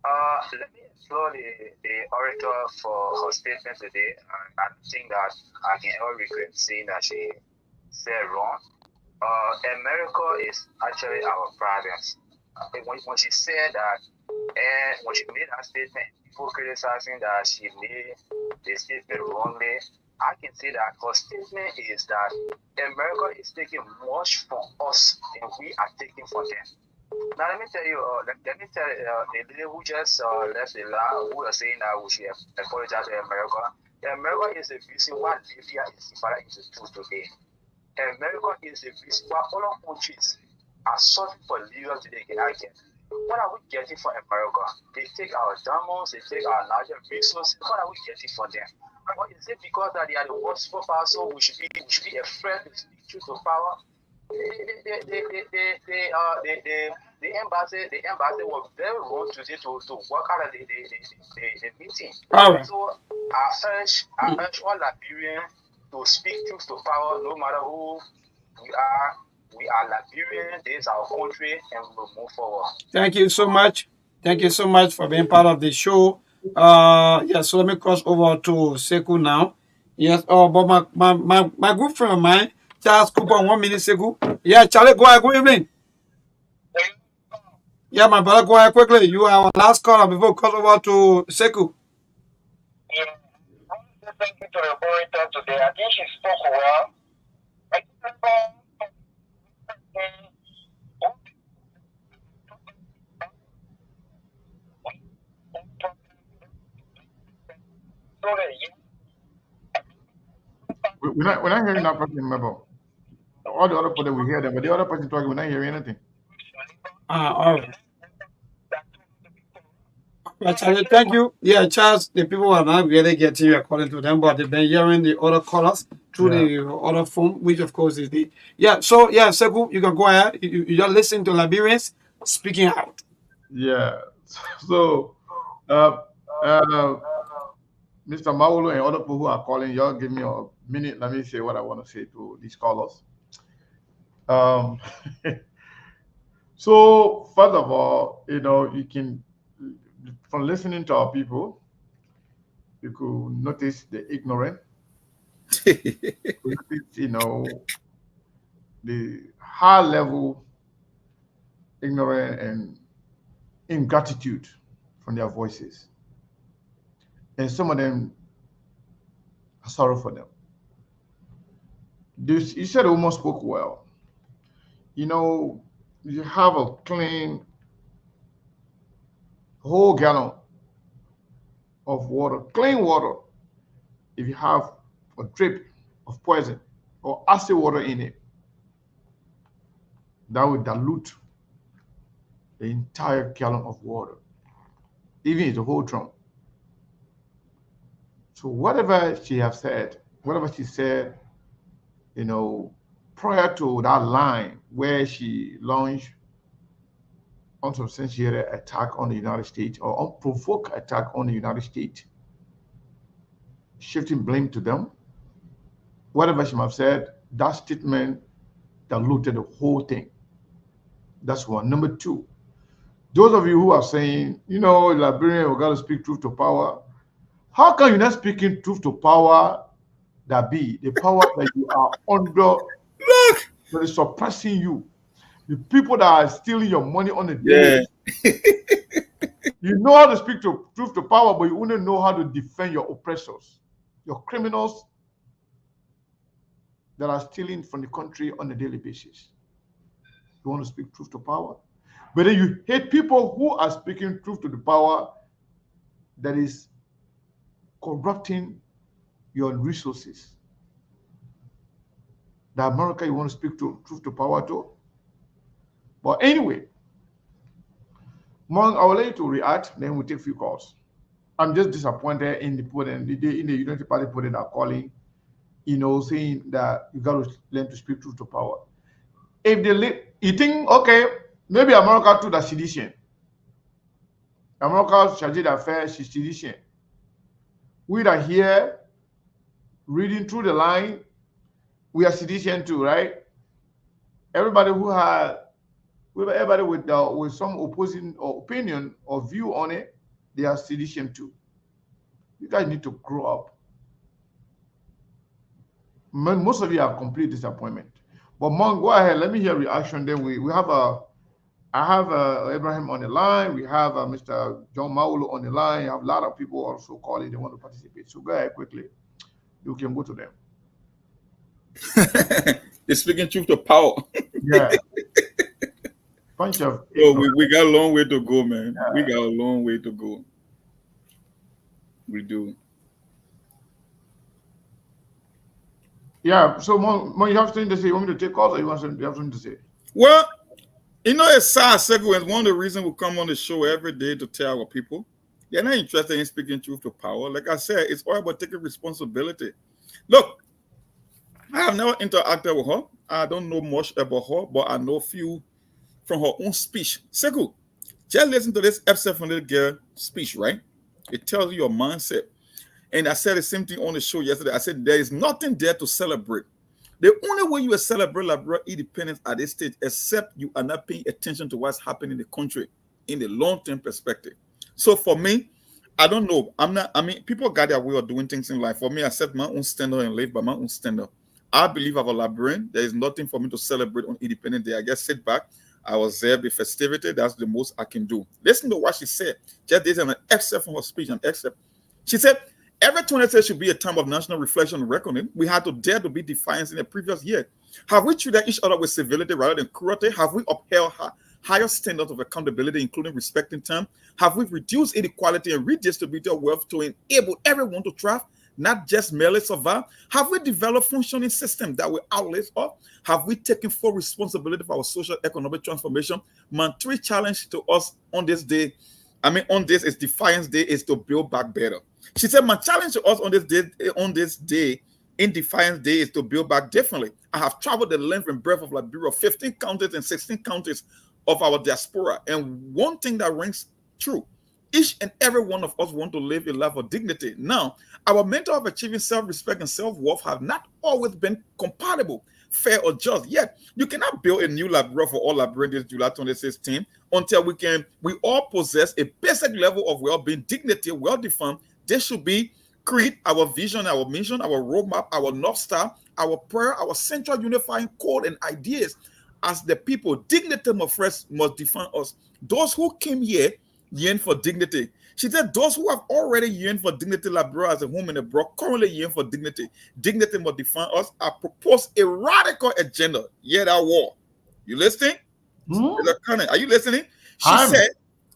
Let me explore the orator for her statement today. I think that I can all regret saying that she said wrong. America is actually our province. When she said that, and when she made her statement, people criticizing that she made the statement wrongly, I can say that her statement is that America is taking much from us and we are taking from them. Now let me tell you, the lady who just left the land, who was saying that we should apologize to America. America is the reason why Libya is divided into 2 today. America is the reason why other countries are suffering for Libya today. What are we getting from America? They take our diamonds, they take our natural resources. What are we getting from them? Or is it because that they are the worst superpower, so we should be afraid to speak truth to power? The embassy was very wrong today to work out of the meeting. All right. So I urge all Liberians to speak truth to power, no matter who we are. We are Liberian, this is our country, and we will move forward. Thank you so much. Thank you so much for being part of the show. Yeah, so let me cross over to Seku now. Yes, but my good friend of mine, Charles Cooper, 1 minute Seku. Yeah, Charlie, go ahead, good evening. Yeah, my brother, go ahead quickly. You are our last caller before we cross over to Seku. Yeah. I want to say thank you to the orator today. I think she spoke well. I We're not hearing that person, remember. All the other people, we hear them, but the other person talking, we're not hearing anything. All right. Charlie, thank you. Yeah, Charles, the people are not really getting you according to them, but they've been hearing the other callers through the other phone, which of course is the So yeah, Seku, you can go ahead. You just listen to Liberians speaking out. Yeah. So Mr. Maulu and other people who are calling, y'all give me a minute. Let me say what I want to say to these callers. So first of all, you can, from listening to our people, you could notice the ignorant. The high level ignorance and ingratitude from their voices. And some of them are sorry for them. You said the woman spoke well. You have a clean whole gallon of water, clean water. If you have a drip of poison or acid water in it, that will dilute the entire gallon of water, even if the whole drum. So whatever she said, prior to that line where she launched unsubstantiated attack on the United States or unprovoked attack on the United States, shifting blame to them, whatever she might have said, that statement diluted the whole thing. That's one. Number two, those of you who are saying, Liberian, we got to speak truth to power. How come you're not speaking truth to power? That be the power that you are under, that is suppressing you. The people that are stealing your money on the daily. You know how to speak to truth to power, but you wouldn't know how to defend your oppressors, your criminals that are stealing from the country on a daily basis. You want to speak truth to power, but then you hate people who are speaking truth to the power that is corrupting your resources. The America you want to speak to truth to power to. But anyway, Mong, I will let you to react, then we'll take a few calls. I'm just disappointed in the Unity Party people that are calling, saying that you got to learn to speak truth to power. If you think, okay, maybe America too that sedition. America charged affair, she's sedition. We are here reading through the line, we are sedition too, right? Everybody with some opposing or opinion or view on it, they are sedition too. You guys need to grow up. Most of you are complete disappointment. But Mong, go ahead. Let me hear reaction. Then we have I have Abraham on the line. We have Mr. John Maulu on the line. I have a lot of people also calling. They want to participate. So go ahead quickly. You can go to them. They're speaking truth to power. Yeah. Bunch of. We got a long way to go, man. Yeah. We got a long way to go. We do. Yeah. So, Mong, you have something to say? You want me to take calls, or you have something to say? Well, it's sad sequence. One of the reasons we come on the show every day to tell our people they're not interested in speaking truth to power. Like I said, it's all about taking responsibility. Look, I have never interacted with her. I don't know much about her, but I know a few from her own speech. Seku, just listen to this episode from the girl speech, right? It tells you your mindset. And I said the same thing on the show yesterday. I said there is nothing there to celebrate. The only way you will celebrate Liberia independence at this stage, except you are not paying attention to what's happening in the country. in the long-term perspective. So for me, I don't know. People got their way of doing things in life. For me, I set my own standard and live by my own standard. I believe I'm a Liberian. There is nothing for me to celebrate on Independence Day. I just sit back. I was there, the festivity. That's the most I can do. Listen to what she said. Just this is an excerpt from her speech, an excerpt. She said, every 20th should be a time of national reflection and reckoning. We had to dare to be defiant in the previous year. Have we treated each other with civility rather than cruelty? Have we upheld higher standards of accountability, including respecting time? Have we reduced inequality and redistributed wealth to enable everyone to thrive, not just merely survive? Have we developed functioning systems that will outlive us? Have we taken full responsibility for our social economic transformation? Man, 3 challenges to us on this day. On this is Defiance Day, is to build back better. She said, my challenge to us on this day, in Defiance Day, is to build back differently. I have traveled the length and breadth of Liberia, 15 counties and 16 counties of our diaspora. And one thing that rings true, each and every one of us want to live a life of dignity. Now, our mental of achieving self-respect and self-worth have not always been compatible, fair, or just. Yet, you cannot build a new Liberia for all Liberians this July 2016 until we all possess a basic level of well-being, dignity, well-defined. This should be create our vision, our mission, our roadmap, our North Star, our prayer, our central unifying code and ideas. As the people, dignity must define us. Those who came here yearn for dignity. She said, those who have already yearned for dignity, Liberia as a home and abroad, currently yearn for dignity. Dignity must define us. I propose a radical agenda. Yeah, that war. You listening? Are you listening? She said,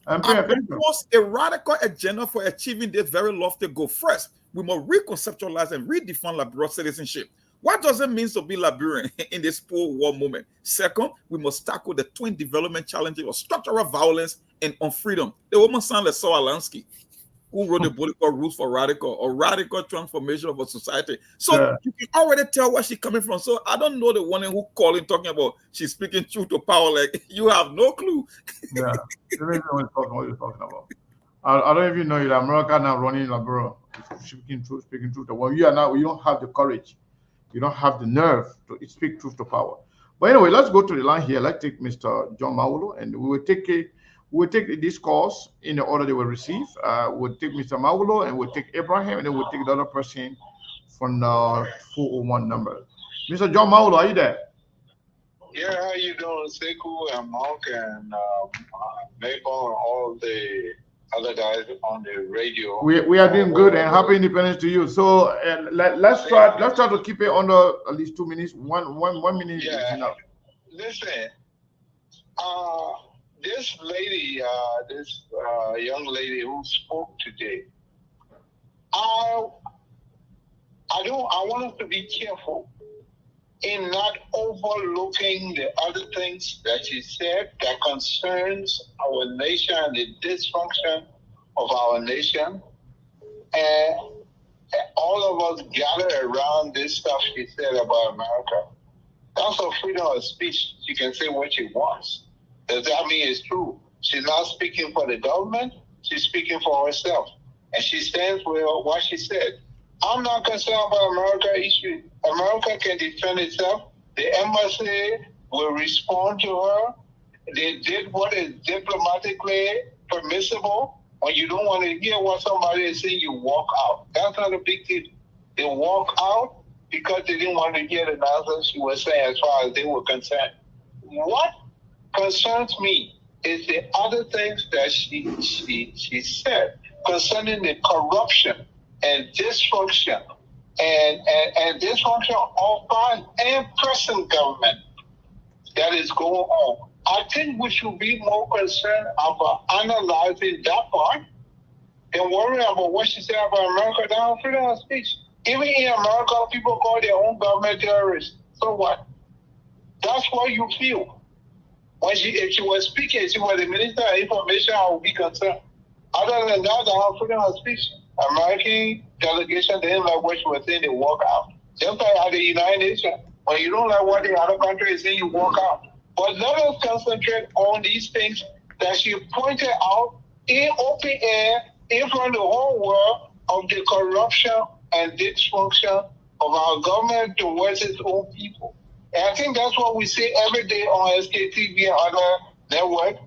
I propose a radical agenda for achieving this very lofty goal. First, we must reconceptualize and redefine Liberian citizenship. What does it mean to be Liberian in this post-war moment? Second, we must tackle the twin development challenges of structural violence and unfreedom. The woman sounds like Saul Alansky, who wrote the book called Rules for Radical, or Radical Transformation of a Society. So you can already tell where she's coming from. So I don't know the one who calling talking about she's speaking truth to power. Like, you have no clue. Yeah, you don't even know what you're talking about. I don't even know that America now running Liberia, speaking truth. Well, you don't have the courage. You don't have the nerve to speak truth to power. But anyway, let's go to the line here. Let's take Mr. John Mawulo, and we will take the discourse in the order they will receive. We'll take Mr. Mawulo, and we'll take Abraham, and then we'll take the other person from the 401 number. Mr. John Mawulo, are you there? Yeah, how you doing, Sekou and Mark and Maple and all the other guys on the radio? We are doing good, and happy Independence to you. So let's try to keep it under at least 2 minutes. One minute is enough. Listen, this lady, this young lady who spoke today, I want us to be careful in not overlooking the other things that she said that concerns our nation and the dysfunction of our nation. And all of us gather around this stuff she said about America. That's her freedom of speech. She can say what she wants. Does that mean it's true? She's not speaking for the government. She's speaking for herself. And she stands with what she said. I'm not concerned about America issue. America can defend itself. The embassy will respond to her. They did what is diplomatically permissible. When you don't want to hear what somebody is saying, you walk out. That's not a big deal. They walk out because they didn't want to hear the nonsense she was saying as far as they were concerned. What concerns me is the other things that she said concerning the corruption and dysfunction and dysfunction of foreign and present government that is going on. I think we should be more concerned about analyzing that part than worrying about what she said about America down freedom of speech. Even in America, people call their own government terrorists. So what? That's what you feel. If she was speaking, she was the Minister of Information, I would be concerned. Other than that, I have freedom of speech. American delegation, they didn't like what she was saying, they walk out. Just like at the United Nations, when you don't like what the other country is saying, you walk out. But let us concentrate on these things that she pointed out in open air, in front of the whole world, of the corruption and dysfunction of our government towards its own people. And I think that's what we see every day on SKTV and other networks.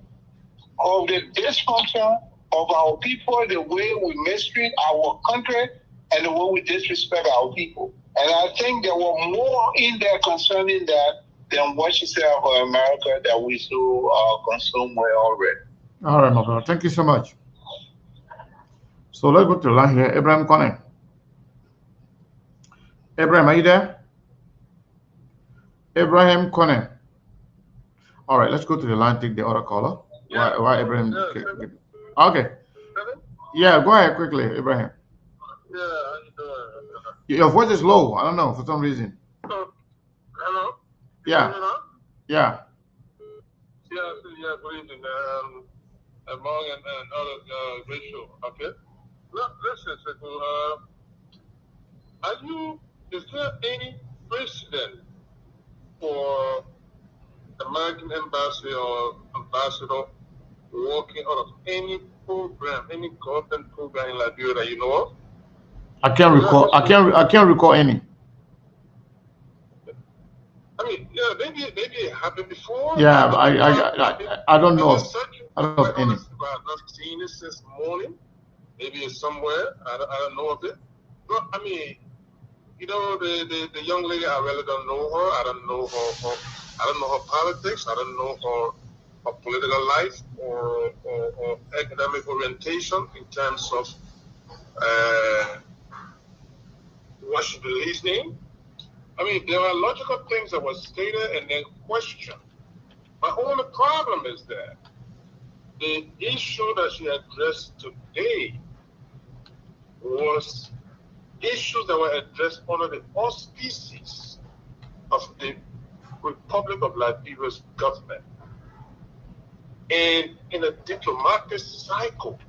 of the dysfunction of our people, the way we mistreat our country, and the way we disrespect our people. And I think there were more in there concerning that than what you said about America that we so consumed with already. All right, my brother. Thank you so much. So let's go to the line here. Abraham Connect. Abraham, are you there? Abraham Connect. All right, let's go to the line, take the other caller. Yeah. Why Abraham? Yeah, Okay. Yeah, go ahead quickly, Abraham. Yeah, how you doing? Your voice is low. I don't know, for some reason. Hello? Yeah. Yeah. Yeah, good evening. Among and other racial, okay? Look, listen, is there any precedent for American embassy or ambassador working out of any program, any government program in Liberia that you know of? I can't recall. I can't recall any. I mean, yeah, maybe it happened before. Yeah, I don't know. I don't know of any. I've not seen it since morning. Maybe it's somewhere. I don't know of it. But I mean, you know, the young lady, I really don't know her. I don't know her. I don't know her politics. I don't know her political life or academic orientation in terms of what she believes in. I mean, there are logical things that were stated and then questioned. My only problem is that the issue that she addressed today was issues that were addressed under the auspices of the Republic of Liberia's government. And in a diplomatic cycle,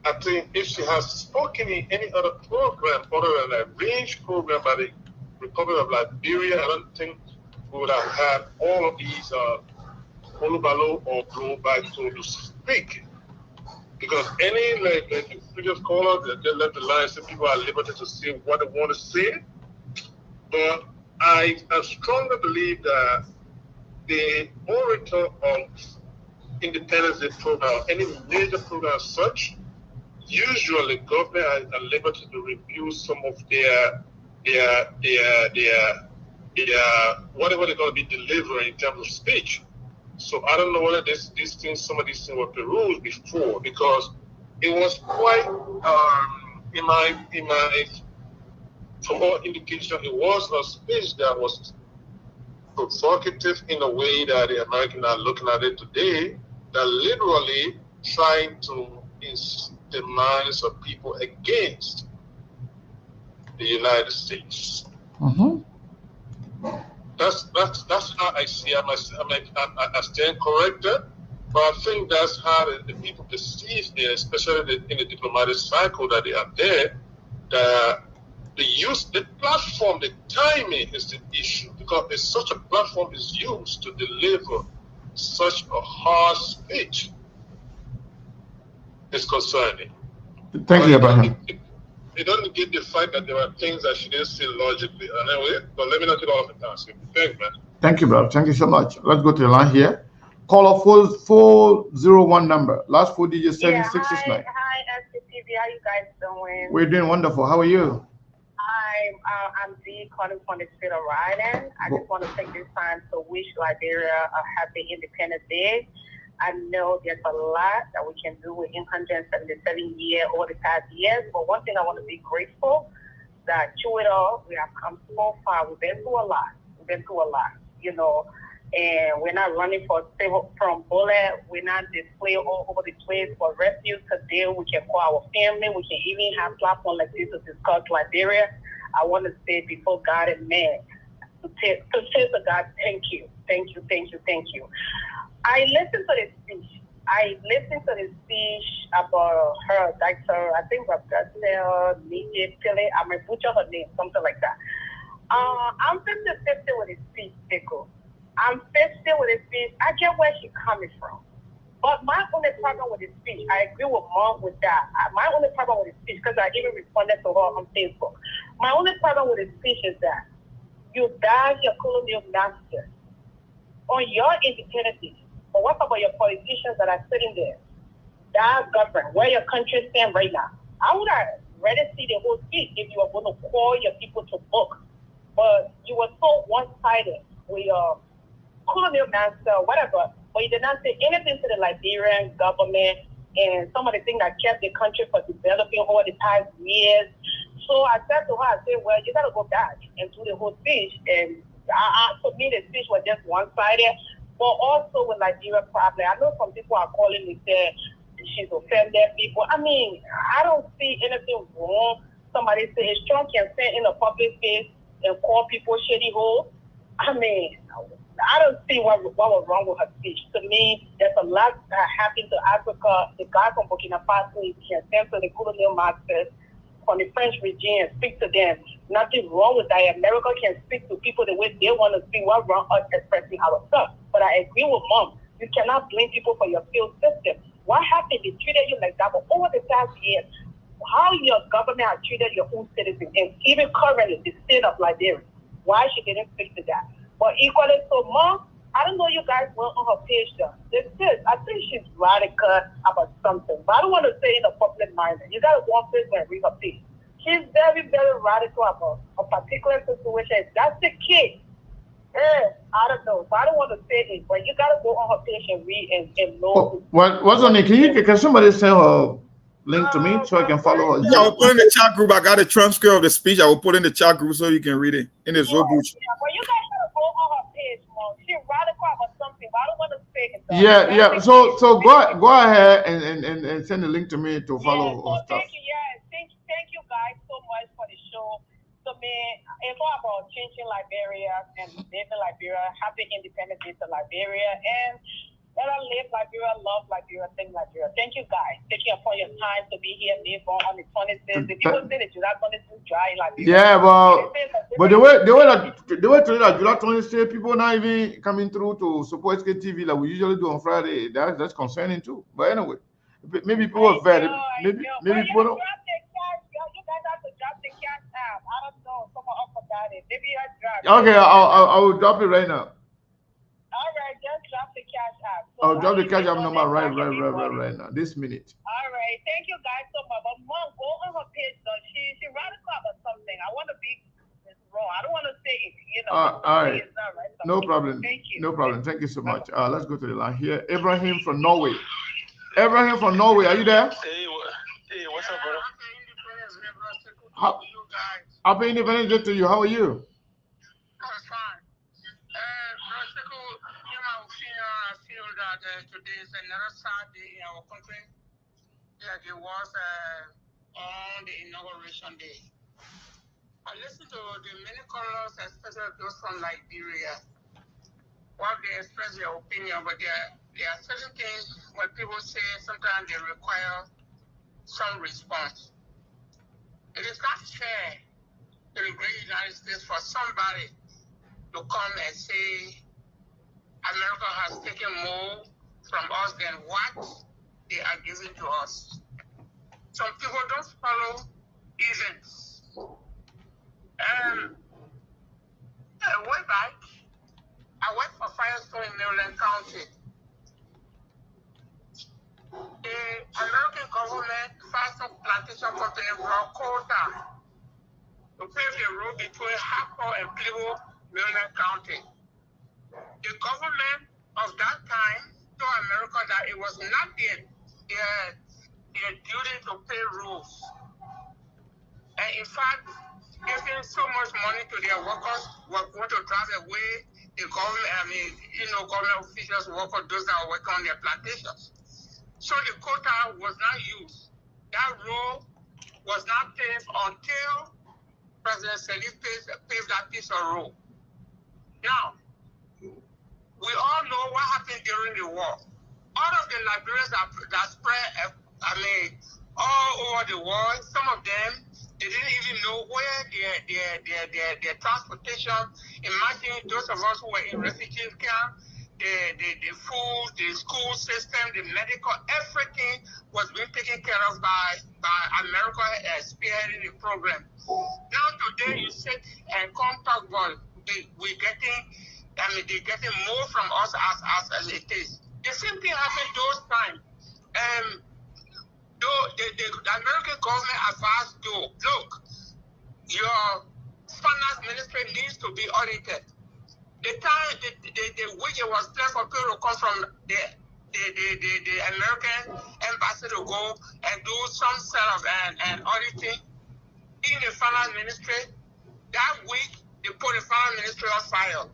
I think if she has spoken in any other program other than a range program by the Republic of Liberia, I don't think we would have had all of these Olubalo or blowback, so to speak. Because any, like the previous caller, they left the line, so people are liberty to say what they want to say. But I strongly believe that the orator of Independence Day program, any major program as such, usually government are at liberty to review some of their whatever they're going to be delivering in terms of speech. So I don't know whether some of these things were perused before, because it was quite in my from all indication, it was a speech that was provocative in a way that the Americans are looking at it today, that literally trying to instill the minds of people against the United States. Mm-hmm. That's how I see it. I stand corrected, but I think that's how the people perceive it, especially in the diplomatic cycle that they are there. The platform, the timing is the issue, because if such a platform is used to deliver such a harsh speech, it's concerning. Thank you, Abraham. It doesn't get the fact that there are things that she didn't see logically. Anyway, but let me not take all of the time. Thank you, man. Thank you, brother. Thank you so much. Let's go to the line here. Caller 401 number. Last 4 digits 7669. Hi, SCTV. How you guys doing? We're doing wonderful. How are you? I'm Dee, calling from the state of Rhode. I just want to take this time to wish Liberia a happy Independence Day. I know there's a lot that we can do within 177 years over the past years, but one thing I want to be grateful that through it all, we have come so far. We've been through a lot, you know, and we're not running from bullet. We're not displayed all over the place for refuge. Today, we can call our family. We can even have platforms like this to discuss Liberia. I want to say before God and man, to say to God, thank you. I listened to the speech about her, Dr. I think Dr. Nije Pille. I'm going to butcher her name, something like that. I'm 50-50 with the speech, Nico. I'm 50 with the speech. I get where she's coming from. But my only problem with the speech, I agree with Mom with that. My only problem with the speech, because I even responded to her on Facebook. My only problem with the speech is that you bash your colonial master on your independence. But what about your politicians that are sitting there? That government, where your country stand right now. I would have rather see the whole speech if you were going to call your people to book. But you were so one-sided with your colonial master, whatever. But you did not say anything to the Liberian government and some of the things that kept the country from developing over the past years. So I said to her, I said, well, you got to go back and do the whole speech. And for me, the speech was just one-sided. But also with Nigeria problem, I know some people are calling me saying she's offended people. I mean, I don't see anything wrong. Somebody say Trump can stand in a public space and call people shitty holes. I mean, I don't see what was wrong with her speech. To me, there's a lot that happened to Africa. The guy from Burkina Faso can stand to the colonial masters from the French regime and speak to them. Nothing wrong with that. America can speak to people the way they want to speak. What's wrong us expressing ourselves? But I agree with Mom. You cannot blame people for your failed system. What happened? They treated you like that. But over the past years, how your government has treated your own citizens, and even currently, the state of Liberia, why she didn't speak to that? But equally so, Mom, I don't know you guys went on her page though. I think she's radical about something, but I don't want to say in a public mind. You got to go on Facebook and read her page. She's very, very radical about a particular situation. If that's the case, I don't know. So I don't want to say it, but you got to go on her page and read and know. What's on it? Can somebody send her link to me so I can follow her? Yeah, I will put in the chat group. I got a transcript of the speech. I will put in the chat group so you can read it in the Zoom booth. Yeah, but you guys gotta go on her page, Mom. She's radical about something, but I don't want to say it. Yeah. So go ahead and send the link to me to follow her stuff. Thank you guys so much for the show. So it's all about changing Liberia and living Liberia, happy independence to Liberia, and let us live Liberia, love Liberia, think Liberia. Thank you guys. Taking upon your time to be here, live on the 26th. The people say that July 26th dry in Liberia. Yeah, but the way to July 26th, people not even coming through to support SKTV like we usually do on Friday. That's concerning too. But anyway, maybe people are vetted. Maybe people don't. You guys have to drop the cash app. I don't know. Someone else forgot it. Maybe I dropped it. Okay, I will drop it right now. All right, just drop the cash app. So I'll drop the cash app number right now. This minute. All right, thank you guys so much. But Mom, go on her page though. She radical about something. I want to be wrong. I don't want to say it. All right. It's not right. No problem. Thank you. No problem. Thank you so much. Let's go to the line here. Abraham from Norway. Abraham from Norway, are you there? Hey, what's up, brother? Happy Independence Day to you. How are you? I'm fine. In my opinion, I feel that today is another sad day in our country, like it was on the inauguration day. I listened to the many callers, especially those from Liberia, while they express their opinion, but there are certain things when people say sometimes they require some response. It is not fair to the great United States for somebody to come and say America has taken more from us than what they are giving to us. Some people don't follow events. Way back, I worked for Firestone in Maryland County. The American government, Firestone Plantation Company, brought quota to pave the road between Harper and Cleveland, Maryland County. The government of that time told America that it was not their duty to pay roads. And in fact, giving so much money to their workers were going to drive away the government, government officials, workers, those that are working on their plantations. So the quota was not used. That road was not paved until President Salif paved that piece of road. Now, we all know what happened during the war. All of the Liberians that spread, all over the world, some of them, they didn't even know where their transportation. Imagine those of us who were in refugee camp, the food, the school system, the medical, everything was being taken care of by America spearheading the program. Now today you sit and come talk about they're getting more from us as it is. The same thing happened those times. The American government advised look, your finance ministry needs to be audited. The time the week it was planned for people to come from the American embassy to go and do some sort of an auditing in the finance ministry, that week they put the finance ministry on fire.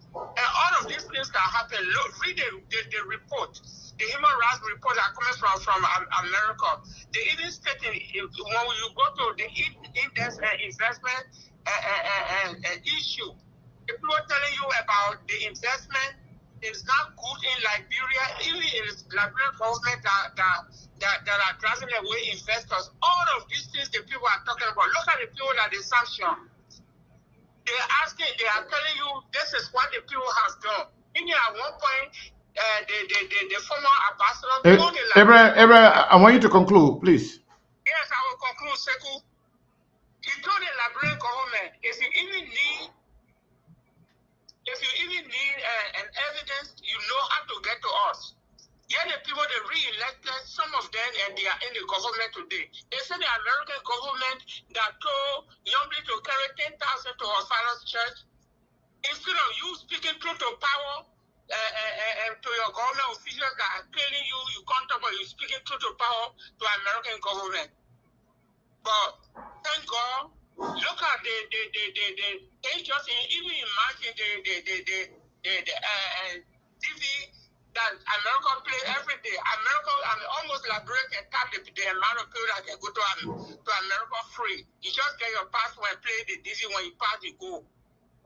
And all of these things that happen, look, read the report, the human rights report that coming from America. They even state when you go to the index and investment and issue, the people telling you about the investment is not good in Liberia, even in the Liberian government that are driving away investors. All of these things the people are talking about. Look at the people that they sanction. They are telling you this is what the people have done. At one point, the former ambassador Abraham, I want you to conclude, please. Yes, I will conclude, Sekou. He told the Liberian government, if you even need an evidence, you know how to get to us. Yeah, the people they re-elected, some of them, and they are in the government today. They say the American government that told Youngblade to carry 10,000 to her father's church, instead of you speaking truth to power to your government officials that are telling you can't talk about you speaking truth to power to American government. But thank God, look at they just even imagine the TV that America play every day. America, almost Liberia can tap the amount of people that can go to America free. You just get your passport and play the DV when you pass the go.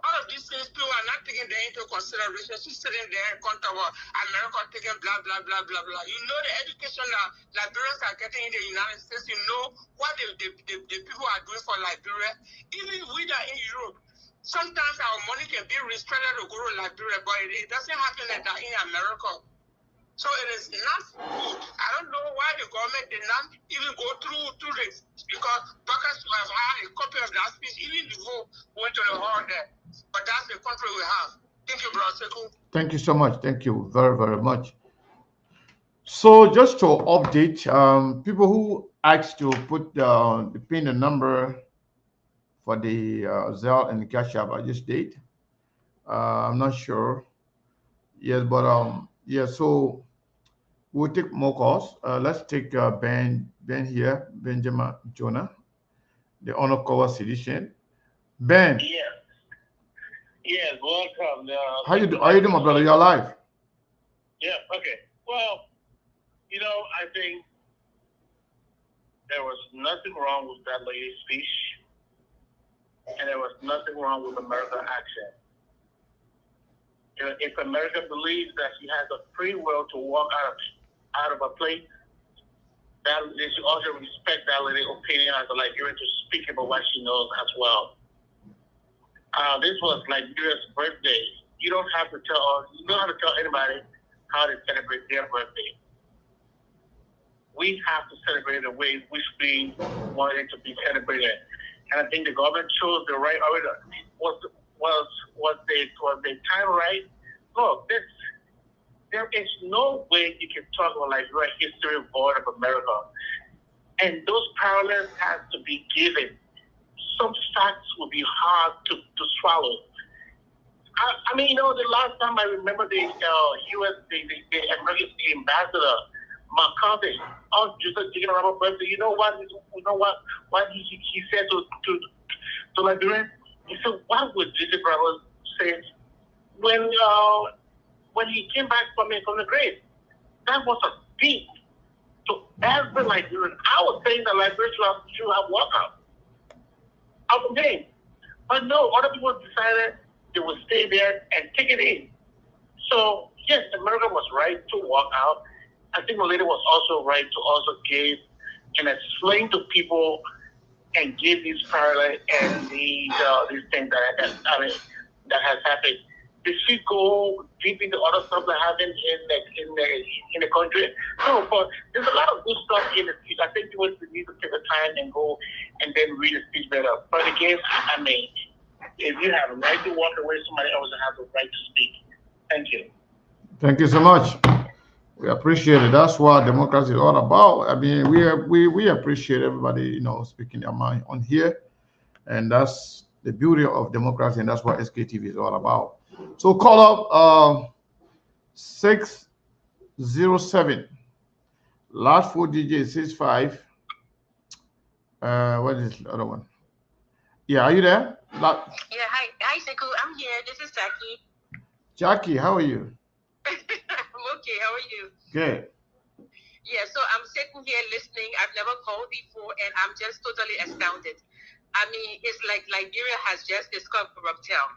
All of these things, people are not taking them into consideration. She's sitting there and talking about America taking blah, blah, blah, blah, blah. You know the education that Liberians are getting in the United States. You know what the people are doing for Liberia. Even we that in Europe, sometimes our money can be restricted to go to Liberia, but it doesn't happen like that in America. So it is not good. I don't know why the government did not even go through this, because Baka should have had a copy of that speech even before we went to the hall there. But that's the country we have. Thank you, Brother Sekou. Thank you so much. Thank you very, very much. So just to update, people who asked to put the pin and number for the Zelle and the Cash App, I just did. I'm not sure. Yes, but yeah, so we'll take more calls. Let's take Ben here, Benjamin Jonah, the Honor Cover Sedition. Ben. Yes. Yes, welcome. How you doing, my brother? You're alive? Yeah, okay. Well, I think there was nothing wrong with that lady's speech, and there was nothing wrong with America's action. If America believes that she has a free will to walk out of a place, that they should also respect that lady's opinion as a Liberian to speak about what she knows as well. This was Liberia's birthday. You don't have to tell anybody how to celebrate their birthday. We have to celebrate the way which we want it to be celebrated. And I think the government chose the right order. Was the time right? Look, there is no way you can talk about Liberia history void of America. And those parallels have to be given. Some facts will be hard to swallow. I mean, the last time I remember the the American ambassador, McCarthy, just taking around my birthday. You know what he said to Liberian? He said, "What would Jesse Bravo say when he came back from the grave?" That was a beat to every Liberian. I was saying that Liberians should have walkout out of the game, but no, other people decided they would stay there and take it in. So yes, America was right to walk out. I think the lady was also right to also give and explain to people and give these parallels and these things that has happened. Did she go deep into other stuff that happened in the country? No, but there's a lot of good stuff in the speech. I think people need to take the time and go and then read the speech better. But again, I mean, if you have a right to walk away, somebody else has a right to speak. Thank you. Thank you so much. We appreciate it. That's what democracy is all about. I mean, we appreciate everybody, speaking their mind on here, and that's the beauty of democracy, and that's what SKTV is all about. So call up 607 last 4 digits 65. What is the other one? Yeah, are you there? Yeah, hi, Sekou. I'm here. This is Jackie. Jackie, how are you? I'm okay. How are you? Good. Yeah, so I'm sitting here listening. I've never called before, and I'm just totally astounded. I mean, it's like Liberia has just discovered Raptel.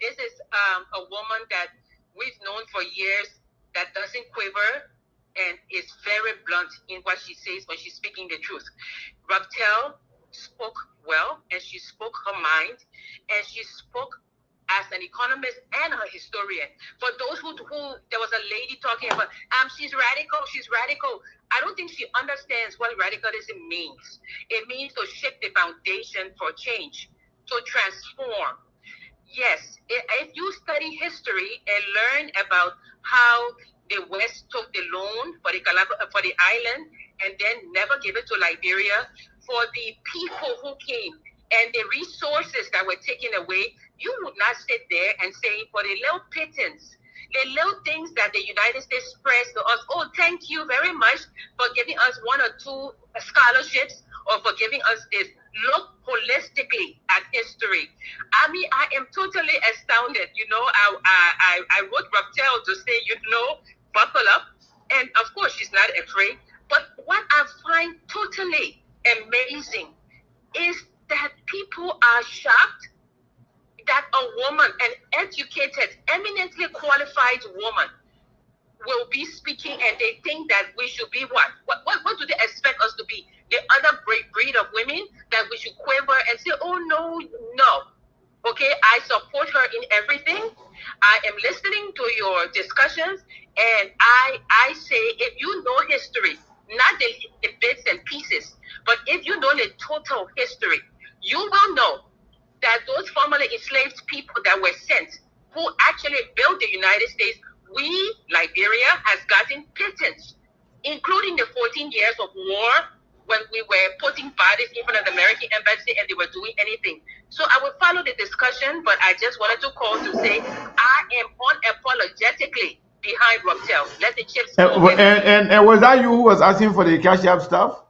This is a woman that we've known for years that doesn't quiver and is very blunt in what she says when she's speaking the truth. Raptel spoke well, and she spoke her mind, and she spoke as an economist and a historian. For those who there was a lady talking about, she's radical. I don't think she understands what radicalism means. It means to shift the foundation for change, to transform. Yes, if you study history and learn about how the West took the loan for the island and then never gave it to Liberia, for the people who came and the resources that were taken away, you would not sit there and say, for the little pittance, the little things that the United States spreads to us, oh, thank you very much for giving us 1 or 2 scholarships or for giving us this. Look holistically at history. I mean, I am totally astounded. I wrote Raptel to say, buckle up. And of course, she's not afraid. But what I find totally amazing is that people are shocked that a woman, an educated, eminently qualified woman, will be speaking, and they think that we should be what? What do they expect us to be? The other breed of women that we should quiver and say, oh, no. Okay, I support her in everything. I am listening to your discussions, and I say, if you know history, not the bits and pieces, but if you know the total history, you will know that those formerly enslaved people that were sent, who actually built the United States, we, Liberia, has gotten pittance, including the 14 years of war when we were putting bodies in front of the American embassy and they were doing anything. So I will follow the discussion, but I just wanted to call to say I am unapologetically behind Raptel. Let the chips fall. And was that you who was asking for the Cash App stuff?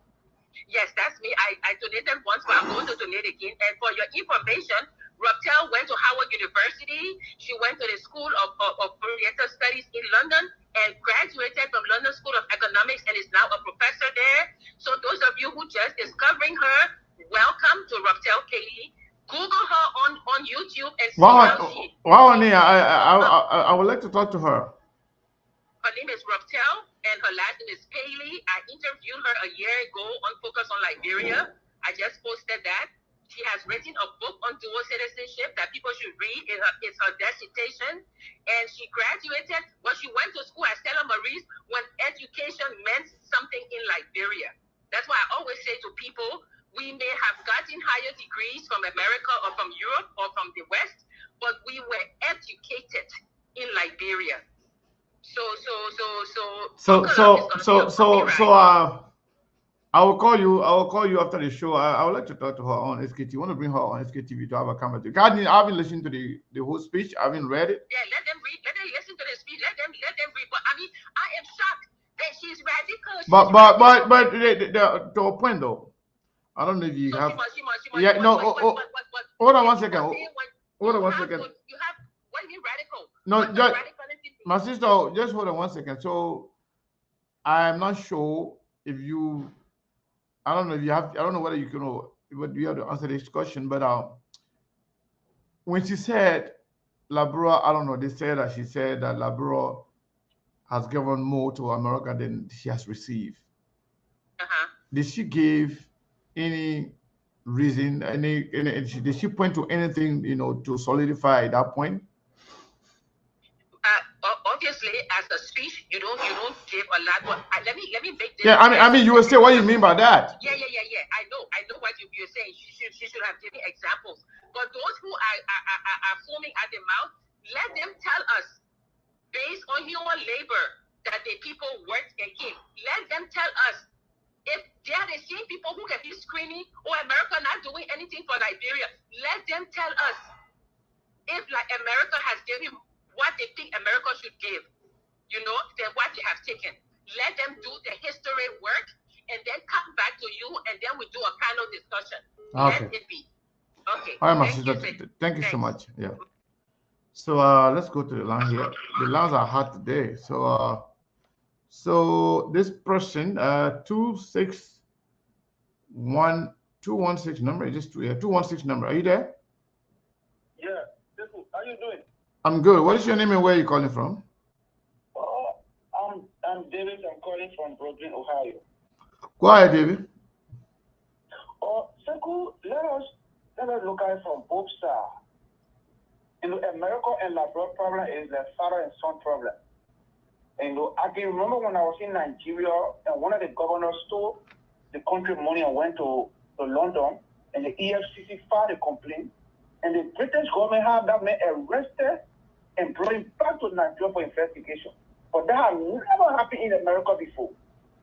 Yes, that's me. I donated once, but I'm going to donate again. And for your information, Raptel went to Howard University. She went to the School of Oriental Studies in London and graduated from London School of Economics and is now a professor there. So those of you who just discovering her, welcome to Raptel Katie. Google her on YouTube and see how she. Wow, I would like to talk to her. Her name is Raptel, and her last name is Paley. I interviewed her a year ago on Focus on Liberia. I just posted that. She has written a book on dual citizenship that people should read. It's her dissertation. And she graduated, she went to school at Stella Marie's when education meant something in Liberia. That's why I always say to people, we may have gotten higher degrees from America or from Europe or from the West, but we were educated in Liberia. I will call you after the show. I would like to talk to her on SKT. You want to bring her on SKTV to have a conversation? I haven't listened to the whole speech. I haven't read it. Yeah, let them read. Let them listen to the speech. Let them read. But I mean, I am shocked that she's radical. But to a point though, I don't know if you have. Hold on one second. Hold on one second. You have what do you mean radical? No, my sister, just hold on one second. So I'm not sure if you. I don't know if you have. I don't know whether you can. But you have to answer this question. But when she said Liberia, I don't know. They said that she said that Liberia has given more to America than she has received. Did she give any reason? Did she point to anything? To solidify that point? Obviously, as a speech, you don't give a lot. But let me make this. Yeah, I mean, you will say what you mean by that. Yeah. I know what you're saying. She should have given examples. But those who are foaming at the mouth, let them tell us, based on human labor, that the people work again. Let them tell us if they are the same people who can be screaming, oh, America not doing anything for Liberia. Let them tell us if like America has given what they think America should give, you know, then what they have taken. Let them do the history work and then come back to you and then we do a panel discussion. Okay. Let it be. Okay. All right, my Thank sister. you, Thank you so much. Yeah. So let's go to the line here. The lines are hot today. So so this person 216 number, just 216 number. Are you there? Yeah. How you doing? I'm good. What is your name and where are you calling from? I'm David. I'm calling from Brooklyn, Ohio. Go ahead, David. Sekou, let us look at it from both sides. You know, America and Liberia problem is the father and son problem. And you know, I can remember when I was in Nigeria and one of the governors stole the country money and went to London and the EFCC filed a complaint and the British government had that man arrested and brought him back to Nigeria for investigation. But that had never happened in America before.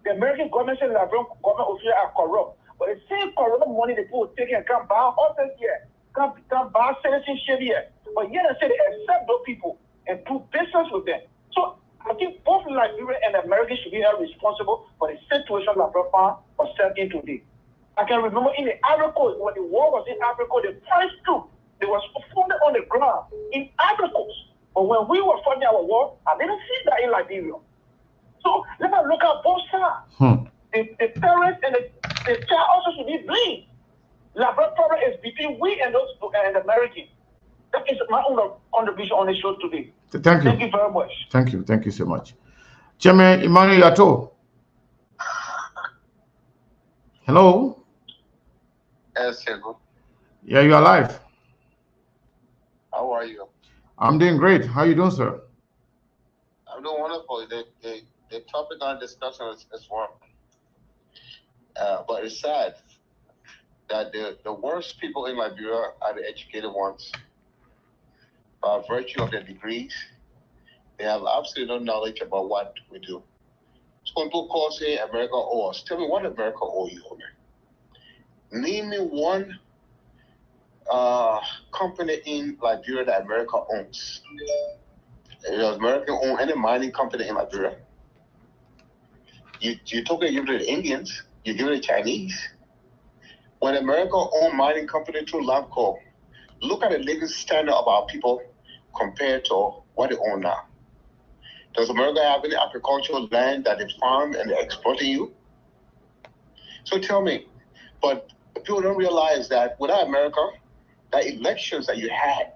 The American government said Liberian government officials are corrupt. But the same corrupt money they people take and can't buy houses here, can't buy citizenship here. But yet they say they accept those people and do business with them. So I think both Liberia and America should be held responsible for the situation Liberia found herself in today. I can remember in the Ivory Coast, when the war was in Africa, the French troops, they were funded on the ground in Ivory Coast. But when we were fighting our war, I didn't see that in Liberia. So let us look at both sides. The parents and the child also should be blamed. Liberia problem is between we and those and Americans. That is my own contribution on the show today. Thank you. Thank you very much. Thank you. Thank you so much. Chairman Emmanuel Yato. Hello. Yes, Sekou. Yeah, you are live. How are you? I'm doing great. How are you doing, sir? I'm doing wonderful. The topic on discussion is one. But it's sad that the worst people in Liberia are the educated ones. By virtue of their degrees, they have absolutely no knowledge about what we do. So when people call say America owes us, tell me what America owes you, man. Name me one company in Liberia that America owns. Does America own any mining company in Liberia? You took it, you give it to the Indians, you give it to the Chinese. When America owned mining company through LAMCO, look at the living standard of our people compared to what they own now. Does America have any agricultural land that they farm and they're exploiting you? So tell me, but people don't realize that without America, the elections that you had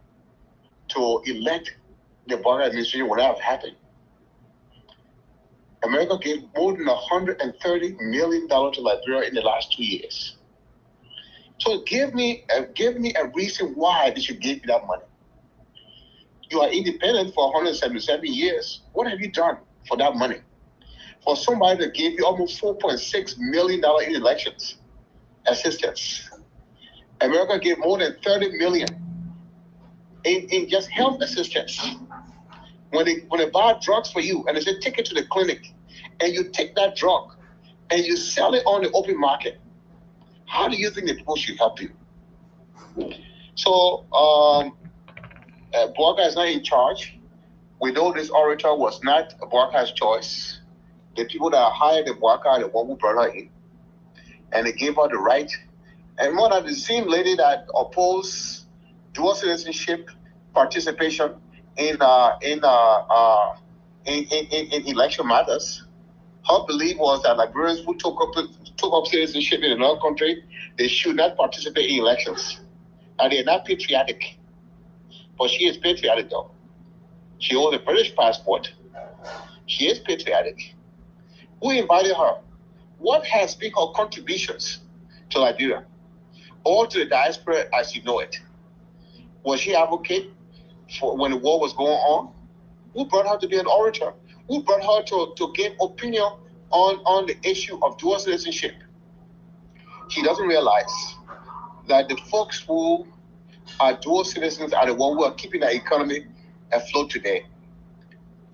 to elect the Obama administration would have happened. America gave more than $130 million to Liberia in the last 2 years. So give me a reason why they should give you that money. You are independent for 177 years. What have you done for that money? For somebody that gave you almost $4.6 million in elections assistance. America gave more than $30 million in just health assistance. When they buy drugs for you and they say take it to the clinic and you take that drug and you sell it on the open market, how do you think the people should help you? So Bwarka is not in charge. We know this orator was not Bwarka's choice. The people that hired the Bwarka are the one who brought her in. And they gave her the right. And more than the same lady that opposed dual citizenship participation in election matters. Her belief was that Liberians who took up citizenship in another country, they should not participate in elections. And they are not patriotic. But she is patriotic though. She owns a British passport. She is patriotic. Who invited her? What has been her contributions to Liberia or to the diaspora as you know it? Was she advocate for when the war was going on? Who brought her to be an orator? Who brought her to give opinion on the issue of dual citizenship? She doesn't realize that the folks who are dual citizens are the ones who are keeping the economy afloat today.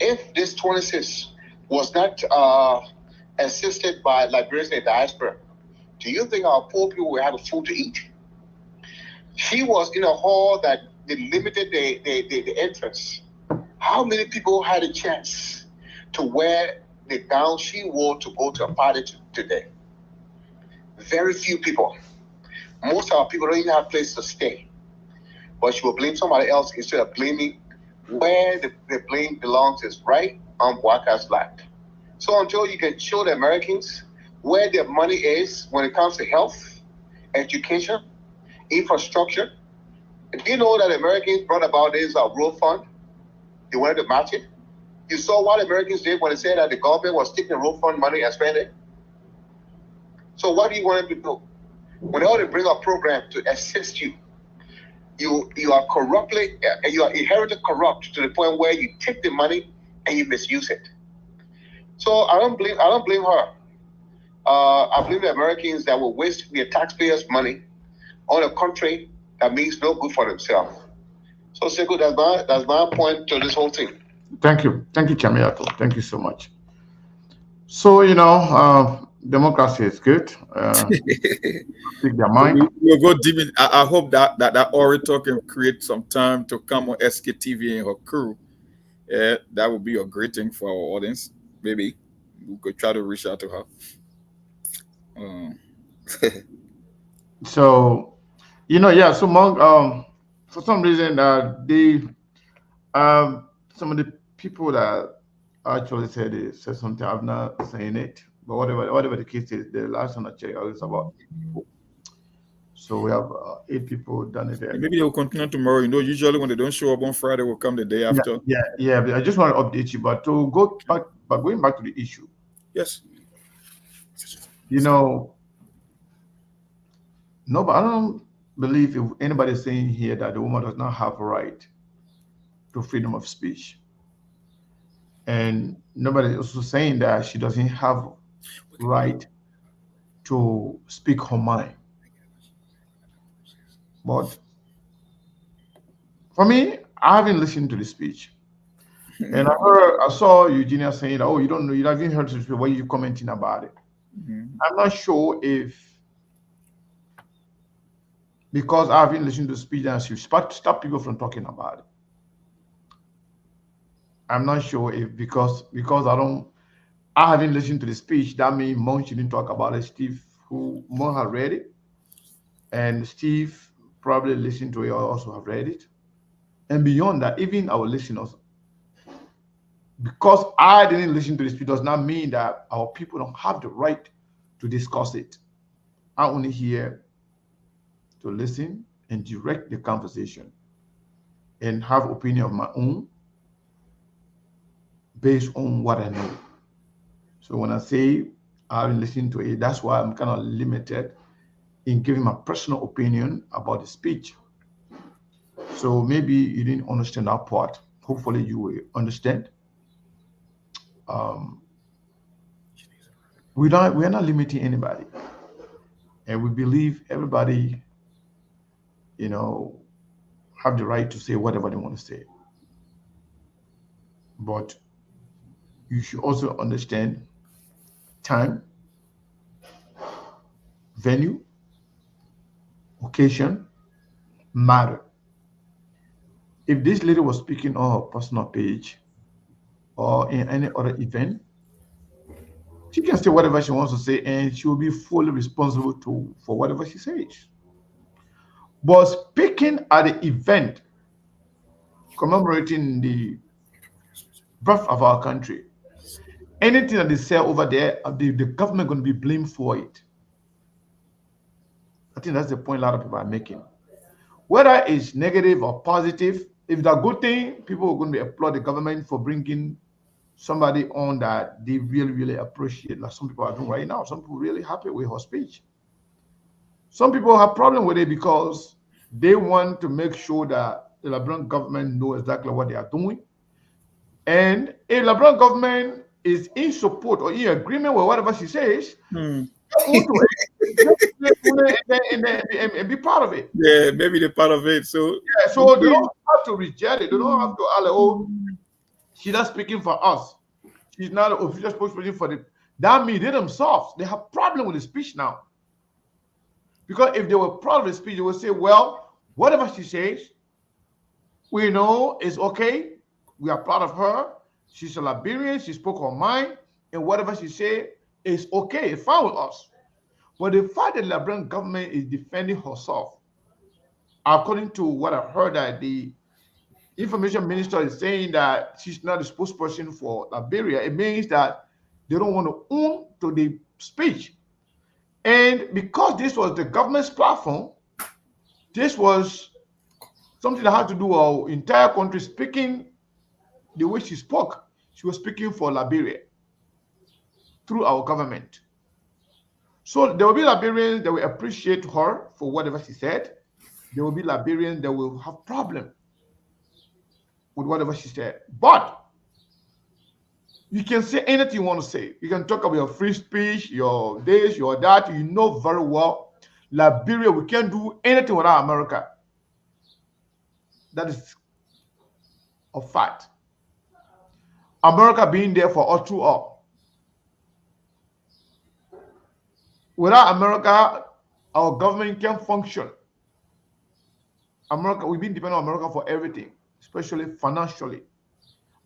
If this 26 was not assisted by Liberians in the diaspora, do you think our poor people will have a food to eat? She was in a hall that they limited the entrance. How many people had a chance to wear the gown she wore to go to a party today? Very few people. Most of our people don't even have a place to stay. But she will blame somebody else instead of blaming where the blame belongs is right on Walkout's land. So until you can show the Americans where their money is when it comes to health, education, infrastructure. Do you know that Americans brought about this road fund? They wanted to match it. You saw what Americans did when they said that the government was taking the road fund money and spending it. So what do you want them to do? When they want to bring a program to assist you, you are corruptly, you are inherently corrupt to the point where you take the money and you misuse it. So I don't blame her. I blame the Americans that will waste their taxpayers' money on a country that means no good for themselves. So Sekou, that's my point to this whole thing. Thank you, Chamiato. Thank you so much. So democracy is good. Speak their mind. We'll go deep in. I hope that orator can create some time to come on SKTV and her crew. That would be a great thing for our audience. Maybe we could try to reach out to her. So, so Monk, for some reason, some of the people that actually said something, I'm not saying it, but whatever the case is, the last one I checked out is about 8 people. So we have 8 people done it there. Maybe they will continue tomorrow. Usually when they don't show up on Friday, will come the day after. Yeah. But I just want to update you, but to go back, but going back to the issue. Yes. No, but I don't believe if anybody is saying here that the woman does not have a right to freedom of speech. And nobody is also saying that she doesn't have right to speak her mind. But for me, I haven't listened to the speech. And I saw Eugenia saying, "Oh, you don't know, you haven't heard the speech. Why are you commenting about it?" I'm not sure if because I haven't listened to the speech and she stop people from talking about it. I'm not sure if because I haven't listened to the speech, that means Mon shouldn't talk about it. Steve, who Mon had read it, and Steve probably listened to it or also have read it. And beyond that, even our listeners, because I didn't listen to the speech does not mean that our people don't have the right to discuss it. I'm only here to listen and direct the conversation and have opinion of my own based on what I know. So when I say I haven't listened to it, that's why I'm kind of limited in giving my personal opinion about the speech. So maybe you didn't understand that part. Hopefully you will understand. We are not limiting anybody. And we believe everybody, have the right to say whatever they want to say. But you should also understand time, venue, occasion matter. If this lady was speaking on her personal page or in any other event, she can say whatever she wants to say and she will be fully responsible for whatever she says. But speaking at the event commemorating the birth of our country, anything that they say over there, the government going to be blamed for it. I think that's the point a lot of people are making. Whether it's negative or positive, if it's a good thing, people are going to applaud the government for bringing somebody on that they really, really appreciate, like some people are doing right now. Some people are really happy with her speech. Some people have problem with it because they want to make sure that the Liberian government know exactly what they are doing. And if the Liberian government is in support or in agreement with whatever she says, and be part of it. Yeah, maybe they're part of it. So they don't have to reject it. They don't have to, she's not speaking for us. she's not an official spokesperson for the. That means they themselves, they have problem with the speech now. Because if they were proud of the speech, they would say, well, whatever she says, we know is okay. We are proud of her. She's a Liberian. She spoke her mind. And whatever she said is okay. It's fine with us. But the fact that the Liberian government is defending herself, according to what I've heard, that the information minister is saying that she's not a spokesperson for Liberia, it means that they don't want to own to the speech. And because this was the government's platform, this was something that had to do with our entire country speaking the way she spoke. She was speaking for Liberia through our government. So there will be Liberians that will appreciate her for whatever she said. There will be Liberians that will have problem with whatever she said. But you can say anything you want to say. You can talk about your free speech, your this, your that. You know very well, Liberia, we can't do anything without America. That is a fact. America being there for us through all. Without America, our government can't function. America, we've been dependent on America for everything, especially financially.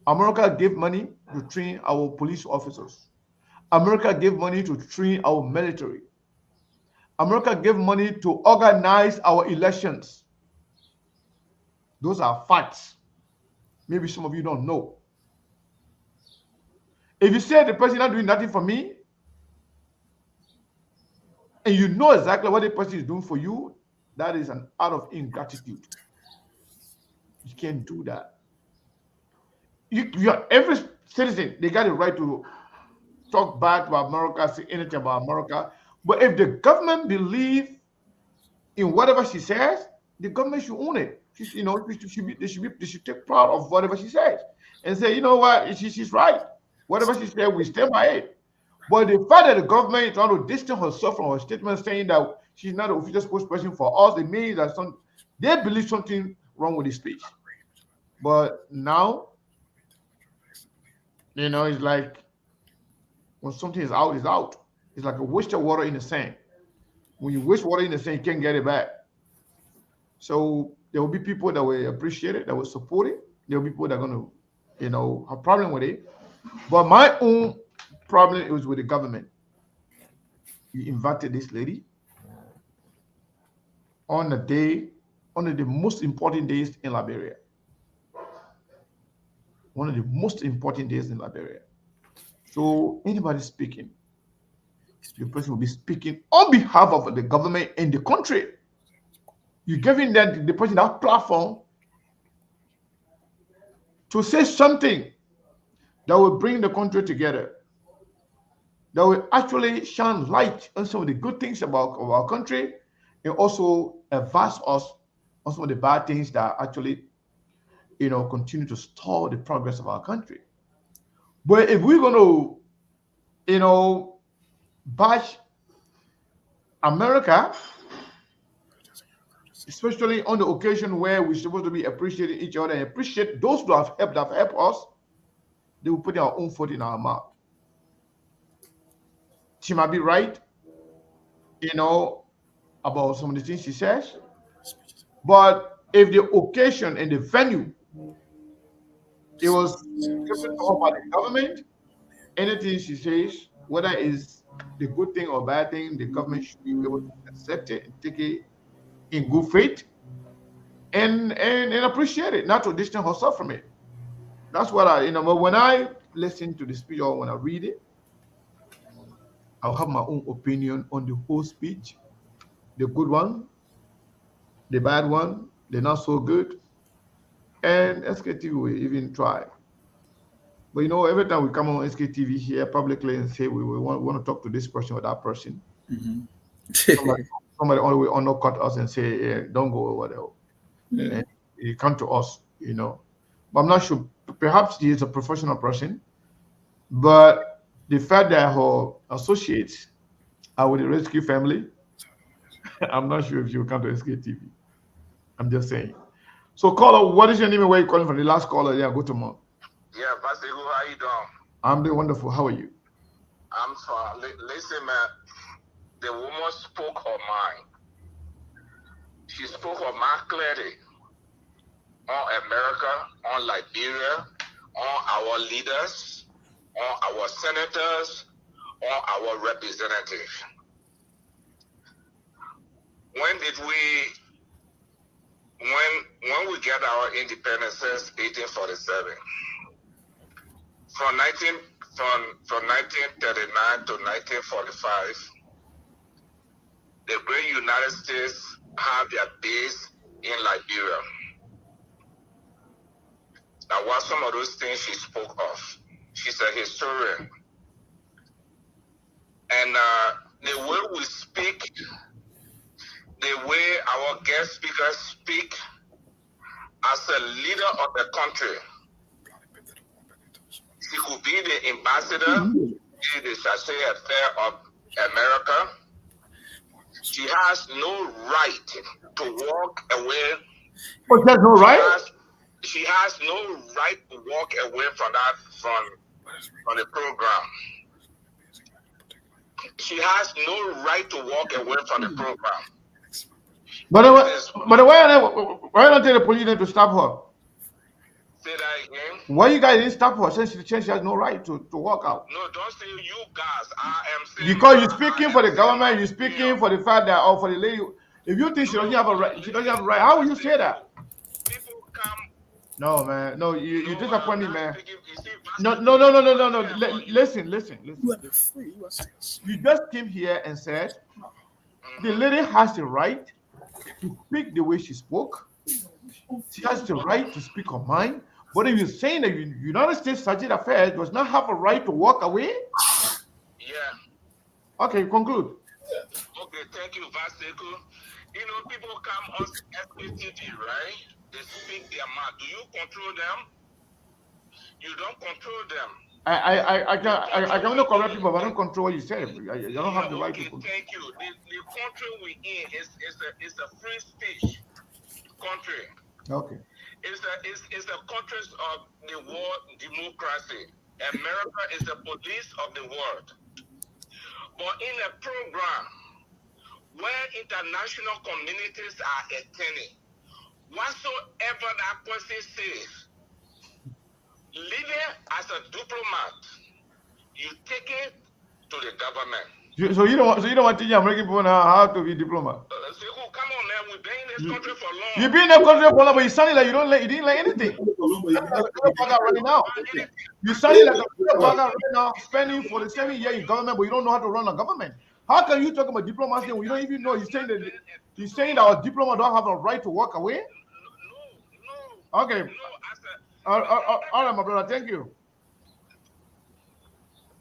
America gave money to train our police officers. America gave money to train our military. America gave money to organize our elections. Those are facts. Maybe some of you don't know. If you say the person not doing nothing for me, and you know exactly what the person is doing for you, that is an act of ingratitude. You can't do that. Every citizen, they got the right to talk bad about America, say anything about America. But if the government believes in whatever she says, the government should own it. They should take pride of whatever she says and say, you know what, she's right. Whatever she said, we stand by it. But the fact that the government is trying to distance herself from her statement saying that she's not an official spokesperson for us, it means that they believe something wrong with the speech. But now, it's like when something is out, it's out. It's like a waste of water in the sand. When you waste water in the sand, you can't get it back. So there will be people that will appreciate it, that will support it. There will be people that are going to, have problem with it. But my own problem is with the government. You invited this lady on one of the most important days in Liberia. One of the most important days in Liberia. So anybody speaking, the person will be speaking on behalf of the government and the country. You're giving the person that platform to say something that will bring the country together, that will actually shine light on some of the good things about our country, and also advise us on some of the bad things that actually, continue to stall the progress of our country. But if we're going to, bash America, especially on the occasion where we're supposed to be appreciating each other and appreciate those who have helped us, they will put their own foot in our mouth. She might be right, about some of the things she says. But if the occasion and the venue, it was given to her by the government, anything she says, whether it's the good thing or bad thing, the government should be able to accept it and take it in good faith and appreciate it, not to distance herself from it. That's what but when I listen to the speech or when I read it, I'll have my own opinion on the whole speech, the good one, the bad one, the not so good, and SKTV will even try. But every time we come on SKTV here publicly and say we want to talk to this person or that person, somebody always undercut us and say, yeah, don't go over there. Yeah. And it come to us, But I'm not sure. Perhaps he is a professional person, but the fact that her associates are with the rescue family, I'm not sure if she will come to SKTV. I'm just saying. So, caller, what is your name and where you calling from? The last caller, yeah, go to Mom. Yeah, Pastor, how you doing? I'm doing wonderful. How are you? I'm fine. Listen, man. The woman spoke her mind. She spoke her mind clearly on America, on Liberia, on our leaders, on our senators, on our representatives. When did we? When we get our independence since 1847, from 1939 to 1945, the great United States have their base in Liberia. Now, what some of those things she spoke of? She's a historian, and the way we speak, the way our guest speakers speak, as a leader of the country, she could be the ambassador, be the chargé d'affaires of America. She has no right to walk away. Oh, she has no right? She has no right to walk away from that, from the program. She has no right to walk away from the program. But why don't the police to stop her? Say that again. Why you guys didn't stop her since she has no right to walk out? No, don't say you guys. I am saying because you're speaking for the government, you're speaking for the fact that, or for the lady. If you think she doesn't have a right, how will you say that? People come. No, man. No, you disappoint me, man. No. Listen. You just came here and said the lady has the right to speak the way she spoke. She has the right to speak her mind. But if you're saying that United States Sergeant Affairs does not have a right to walk away? Yeah. Okay, conclude. Okay, thank you, Vaseko. You know, people come on SPTV, right? They speak their mouth. Do you control them? You don't control them. I can only correct people, but I don't control what you say. I don't have the right to control. Thank you. The country we're in is a free speech country. Okay. It's the countries of the world democracy. America is the police of the world. But in a program where international communities are attending, whatsoever that person says, living as a diplomat, you take it to the government. So you don't want to teach American people now how to be diplomat. Come on, man. We've been in this country for long. You've been in the country for long, but you sounded like you didn't like anything. Right now. You sounded like a right now, spending for the 7 years in government, but you don't know how to run a government. How can you talk about diplomacy when you don't even know? You're saying that our diplomat don't have a right to walk away? No. Okay. All right, my brother. Thank you.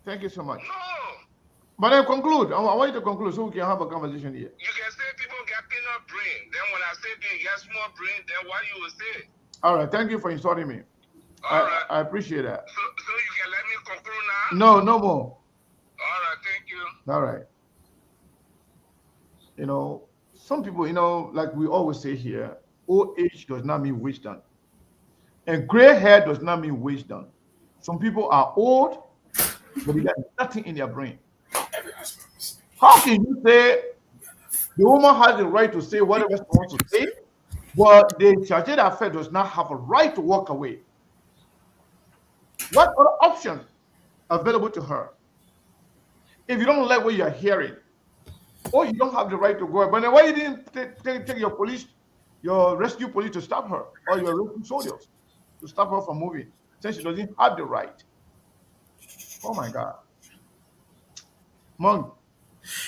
Thank you so much. But then conclude. I want you to conclude so we can have a conversation here. You can say people get peanut brain. Then when I say they get small brain, then what you will say? All right. Thank you for insulting me. I appreciate that. So you can let me conclude now? No more. All right. Thank you. All right. You know, some people, like we always say here, old age does not mean wisdom. And gray hair does not mean wisdom. Some people are old, but they got nothing in their brain. How can you say the woman has the right to say whatever she wants to say, but the charge d'affaires does not have a right to walk away? What other options are available to her? If you don't like what you're hearing, or you don't have the right to go, but then why you didn't take your rescue police to stop her, or your rescue soldiers to stop her from moving, since she doesn't have the right? Oh my God. Monk.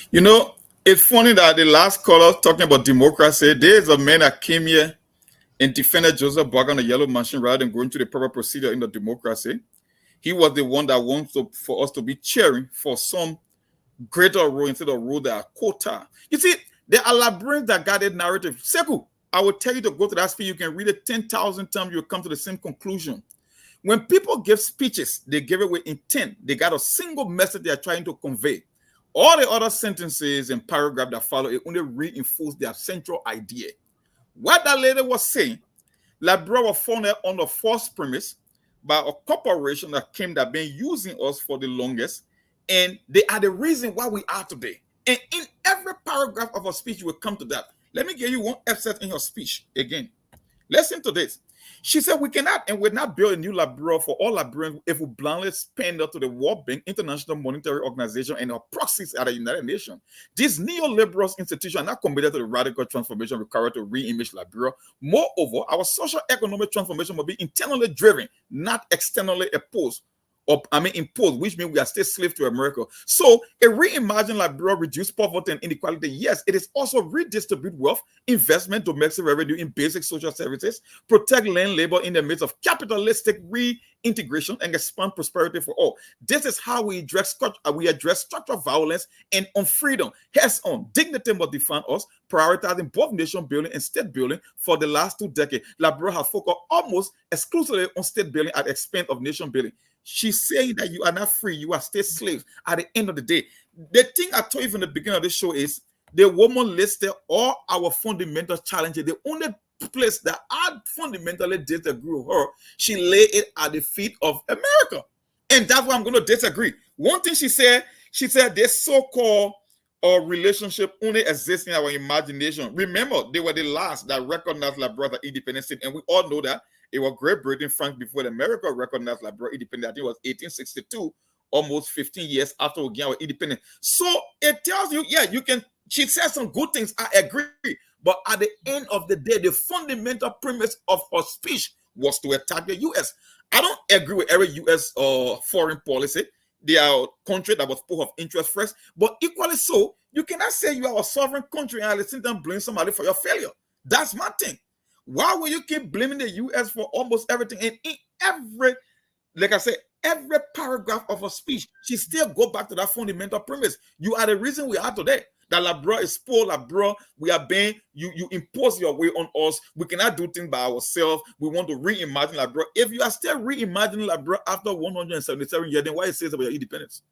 You know, it's funny that the last caller talking about democracy, there's a man that came here and defended Joseph Boakai on the yellow machine rather than going through the proper procedure in the democracy. He was the one that wants for us to be cheering for some greater role instead of role that are quota. You see, there are Liberians that got that narrative. Sekou, I will tell you to go to that speech. You can read it 10,000 times. You'll come to the same conclusion. When people give speeches, they give it with intent. They got a single message they are trying to convey. All the other sentences and paragraphs that follow, it only reinforce their central idea. What that lady was saying, Liberia was founded on the false premise by a corporation that came that been using us for the longest, and they are the reason why we are today. And in every paragraph of her speech, you will come to that. Let me give you one excerpt in her speech again. Listen to this. She said, we cannot and will not build a new Liberia for all Liberians if we blindly spend to the World Bank, International Monetary Organization, and our proxies at the United Nations. These neoliberal institutions are not committed to the radical transformation required to re-image Liberia. Moreover, our social economic transformation will be internally driven, not externally imposed, which means we are still slaves to America. So a reimagined Liberia reduce poverty and inequality. Yes, it is also redistribute wealth, investment, domestic revenue in basic social services, protect land labor in the midst of capitalistic reintegration, and expand prosperity for all. This is how we address structural violence and unfreedom. Heads on, dignity must define us, prioritizing both nation building and state building for the last 2 decades. Liberia has focused almost exclusively on state building at the expense of nation building. She's saying that you are not free, you are still slaves at the end of the day. The thing I told you from the beginning of the show is the woman listed all our fundamental challenges. The only place that I fundamentally disagree with her, she laid it at the feet of America. And that's why I'm going to disagree. One thing she said this so-called relationship only exists in our imagination. Remember, they were the last that recognized Liberia as independent state, and we all know that. It was Great Britain, France, before America recognized Liberia independent. I think it was 1862, almost 15 years after we gained our independence. So it tells you, yeah, you can. She said some good things. I agree. But at the end of the day, the fundamental premise of her speech was to attack the U.S. I don't agree with every U.S. foreign policy. They are a country that was full of interest first. But equally so, you cannot say you are a sovereign country and at the same time blame somebody for your failure. That's my thing. Why will you keep blaming the U.S. for almost everything? And in every, like I said, every paragraph of her speech, she still go back to that fundamental premise. You are the reason we are today. That Liberia is poor, Liberia, we are being, you impose your way on us. We cannot do things by ourselves. We want to reimagine Liberia. If you are still reimagining Liberia after 177 years, then why it says about your independence?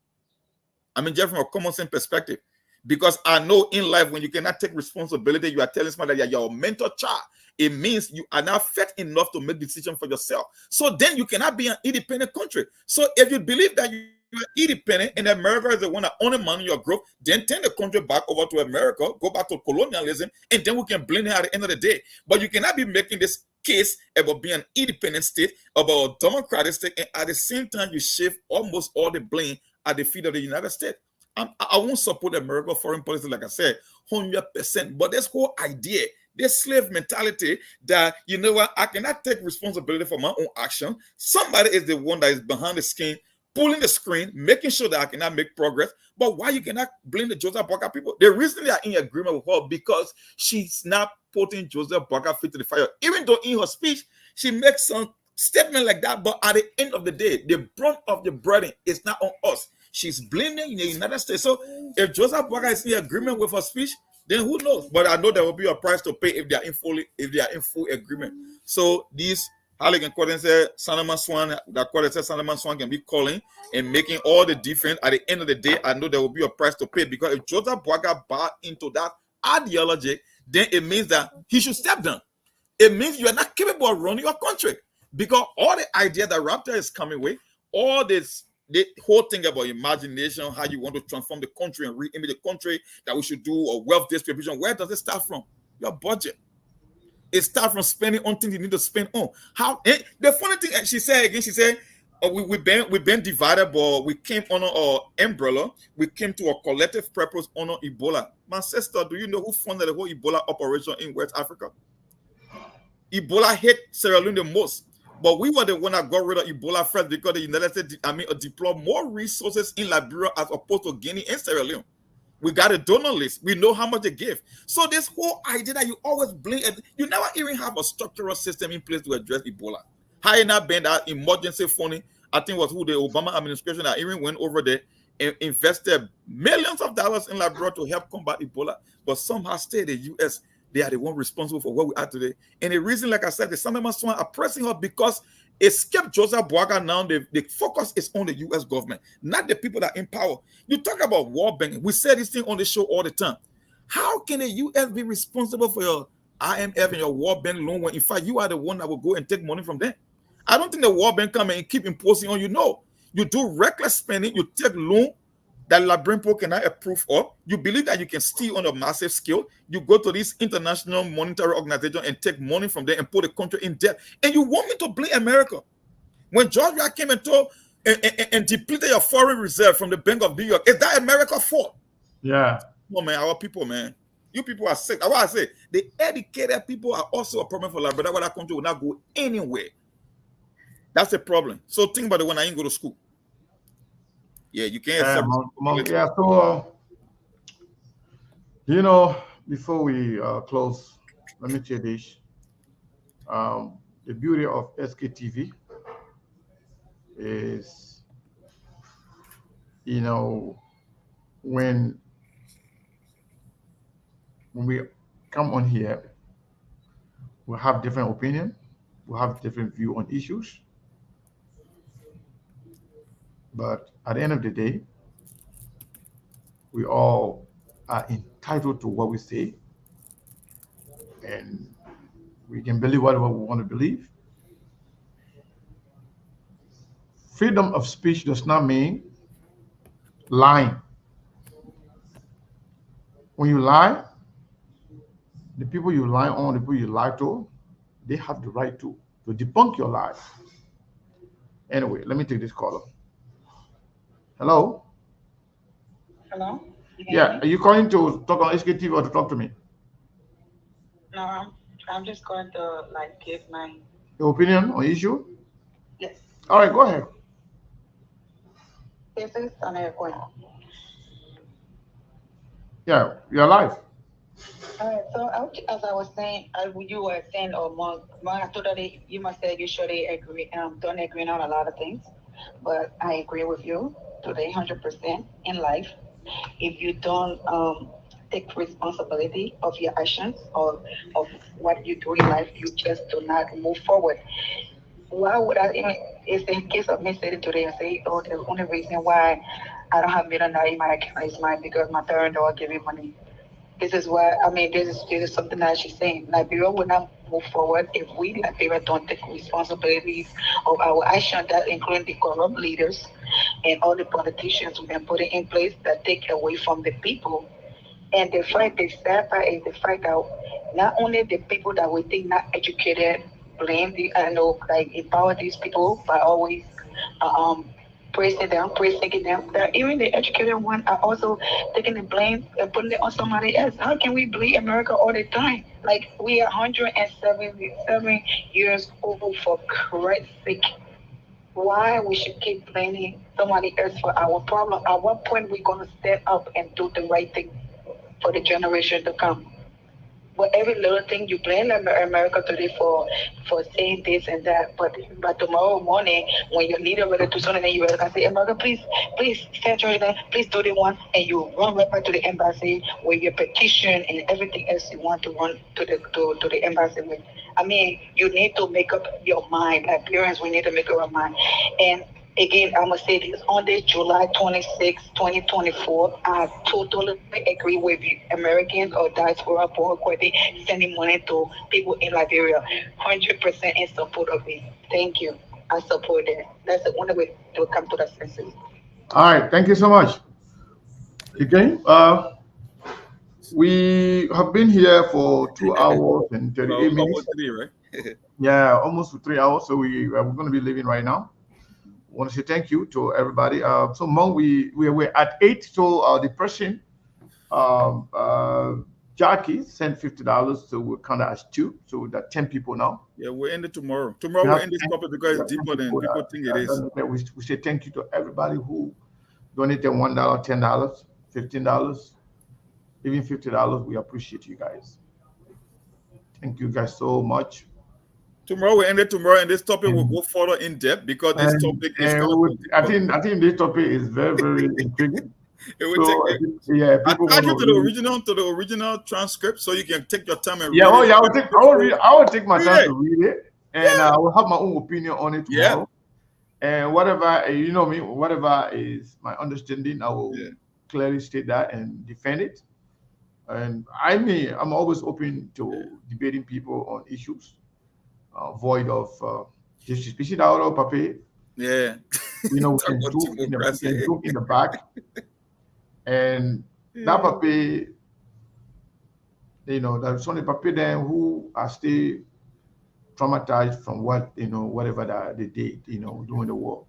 I mean, just from a common sense perspective. Because I know in life, when you cannot take responsibility, you are telling somebody that you're a mentor child. It means you are not fit enough to make decisions for yourself. So then you cannot be an independent country. So if you believe that you are independent and America is the one that only money your growth, then turn the country back over to America, go back to colonialism, and then we can blame it at the end of the day. But you cannot be making this case about being an independent state, about a democratic state, and at the same time you shift almost all the blame at the feet of the United States. I won't support America foreign policy, like I said, 100%. But this whole idea, this slave mentality that, you know what, I cannot take responsibility for my own action. Somebody is the one that is behind the screen, pulling the screen, making sure that I cannot make progress. But why you cannot blame the Joseph Boakai people? The reason they are in agreement with her because she's not putting Joseph Boakai feet to the fire. Even though in her speech, she makes some statement like that. But at the end of the day, the brunt of the burden is not on us. She's blaming the United States. So if Joseph Boakai is in agreement with her speech, then who knows? But I know there will be a price to pay if they are in full agreement. So these Halligan Corden said Solomon Swan, that Corden said Solomon Swan can be calling and making all the difference. At the end of the day, I know there will be a price to pay because if Joseph Boakai bought into that ideology, then it means that he should step down. It means you are not capable of running your country because all the idea that Raptor is coming with, all this. The whole thing about imagination, how you want to transform the country and re-image the country, that we should do a wealth distribution. Where does it start from? Your budget. It starts from spending on things you need to spend on. How? The funny thing she said again, she said, we've been divided, but we came under our umbrella. We came to a collective purpose under Ebola. My sister, do you know who funded the whole Ebola operation in West Africa? Ebola hit Sierra Leone the most. But we were the one that got rid of Ebola first because the United States, deployed more resources in Liberia as opposed to Guinea and Sierra Leone. We got a donor list. We know how much they give. So this whole idea that you always blame, you never even have a structural system in place to address Ebola. How you not been that emergency funding? I think was who the Obama administration that even went over there and invested millions of dollars in Liberia to help combat Ebola. But somehow still the U.S., they are the one responsible for where we are today. And the reason, like I said, the Solomon Swan are pressing her because it skipped Joseph Boakai now. The focus is on the U.S. government, not the people that are in power. You talk about World Bank. We say this thing on the show all the time. How can the U.S. be responsible for your IMF and your World Bank loan when, in fact, you are the one that will go and take money from them? I don't think the World Bank come and keep imposing on you. No, you do reckless spending. You take loan that Liberian people cannot approve of. You believe that you can steal on a massive scale. You go to this international monetary organization and take money from there and put the country in debt. And you want me to blame America? When Georgia came and told and depleted your foreign reserve from the Bank of New York, is that America's fault? Yeah. No, man, our people, man. You people are sick. That's why I say the educated people are also a problem for Liberia. That's why that country will not go anywhere. That's a problem. So think about it when I ain't go to school. Yeah, you can't accept yeah, so you know, before we close, let me say this. The beauty of SKTV is, you know, when we come on here, we have different opinion, we have different view on issues, but at the end of the day, we all are entitled to what we say, and we can believe whatever we want to believe. Freedom of speech does not mean lying. When you lie, the people you lie on, the people you lie to, they have the right to debunk your lies. Anyway, let me take this caller. Hello? Hello? Yeah, are you calling to talk on SKTV or to talk to me? No, I'm just going to like give my Your opinion on issue? yes. All right, go ahead. This is on air going. Yeah, you're live. All right, so as I was saying, you were saying, I totally, you must say you surely agree, don't agree on a lot of things, but I agree with you today 100% in life. If you don't take responsibility of your actions or of what you do in life, you just do not move forward. Why would I even, it's in case of me sitting today and say, oh, the only reason why I don't have millionaire in my account is mine because my parents don't give me money. This is why I mean this is something that she's saying. Liberia will not move forward if we Liberia don't take responsibilities of our action, that including the corrupt leaders and all the politicians we've been putting in place that take away from the people. And the fight, the sad part is the fight that not only the people that we think not educated blame the I know like empower these people by always um praising them. That even the educated one are also taking the blame and putting it on somebody else. How can we blame America all the time? Like we are 177 years old for Christ's sake. Why we should keep blaming somebody else for our problem? At what point we gonna step up and do the right thing for the generation to come? But every little thing you blame America today for saying this and that, but tomorrow morning when your leader will do something and you will say, America, please censure them, please do the one, and you run right back to the embassy with your petition and everything else you want to run to the embassy with. I mean, you need to make up your mind. Like parents, we need to make up our mind. And again, I'm going to say this on this July 26, 2024, I totally agree with you, Americans or diaspora for sending money to people in Liberia. 100% in support of it. Thank you. I support that. That's the only way to come to the senses. All right, thank you so much. Again, we have been here for 2 hours and 38 minutes. Almost 3, right? Yeah, almost 3 hours. So we're going to be leaving right now. I want to say thank you to everybody. So Mong, we're at 8. So the person, Jackie, sent $50. So we're kind of as 2. So that's 10 people now. Yeah, we'll end it tomorrow. Tomorrow we'll end this topic because it's deeper than people think it is. We say thank you to everybody who donated $1, $10, $15, even $50. We appreciate you guys. Thank you guys so much. Tomorrow we end it tomorrow, and this topic will go further in depth because this topic is kind of. I think this topic is very, very intriguing. It will take. Yeah, people attach it to the original transcript, so you can take your time and read it. Oh yeah, I will take my time to read it, and I will have my own opinion on it tomorrow. And whatever whatever is my understanding, I will clearly state that and defend it. And I'm always open to debating people on issues void of Just species out of papi. Yeah. We Talk can about zoom democracy. in the back, and that papi, there's some papi then who are still traumatized from whatever that they did, during the war.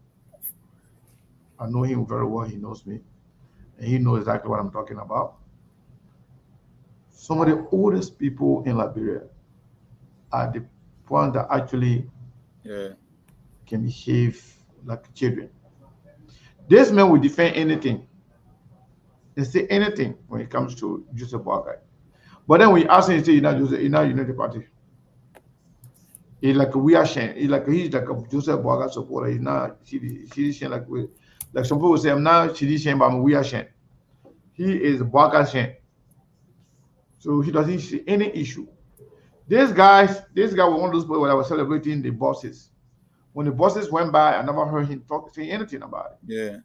I know him very well. He knows me, and he knows exactly what I'm talking about. Some of the oldest people in Liberia are the ones that actually can behave like children. This man will defend anything and say anything when it comes to Joseph Boakai. But then we ask him, he say, you know the party. He's like we are Shen. He's like a Joseph Boakai supporter. He's not Shidi Shen like some people say, I'm not Shidi Shen, but I'm we are Shen. He is Boakai Shen. So he doesn't see any issue. This guy was one of those people that was celebrating the bosses. When the bosses went by, I never heard him say anything about it. Yeah.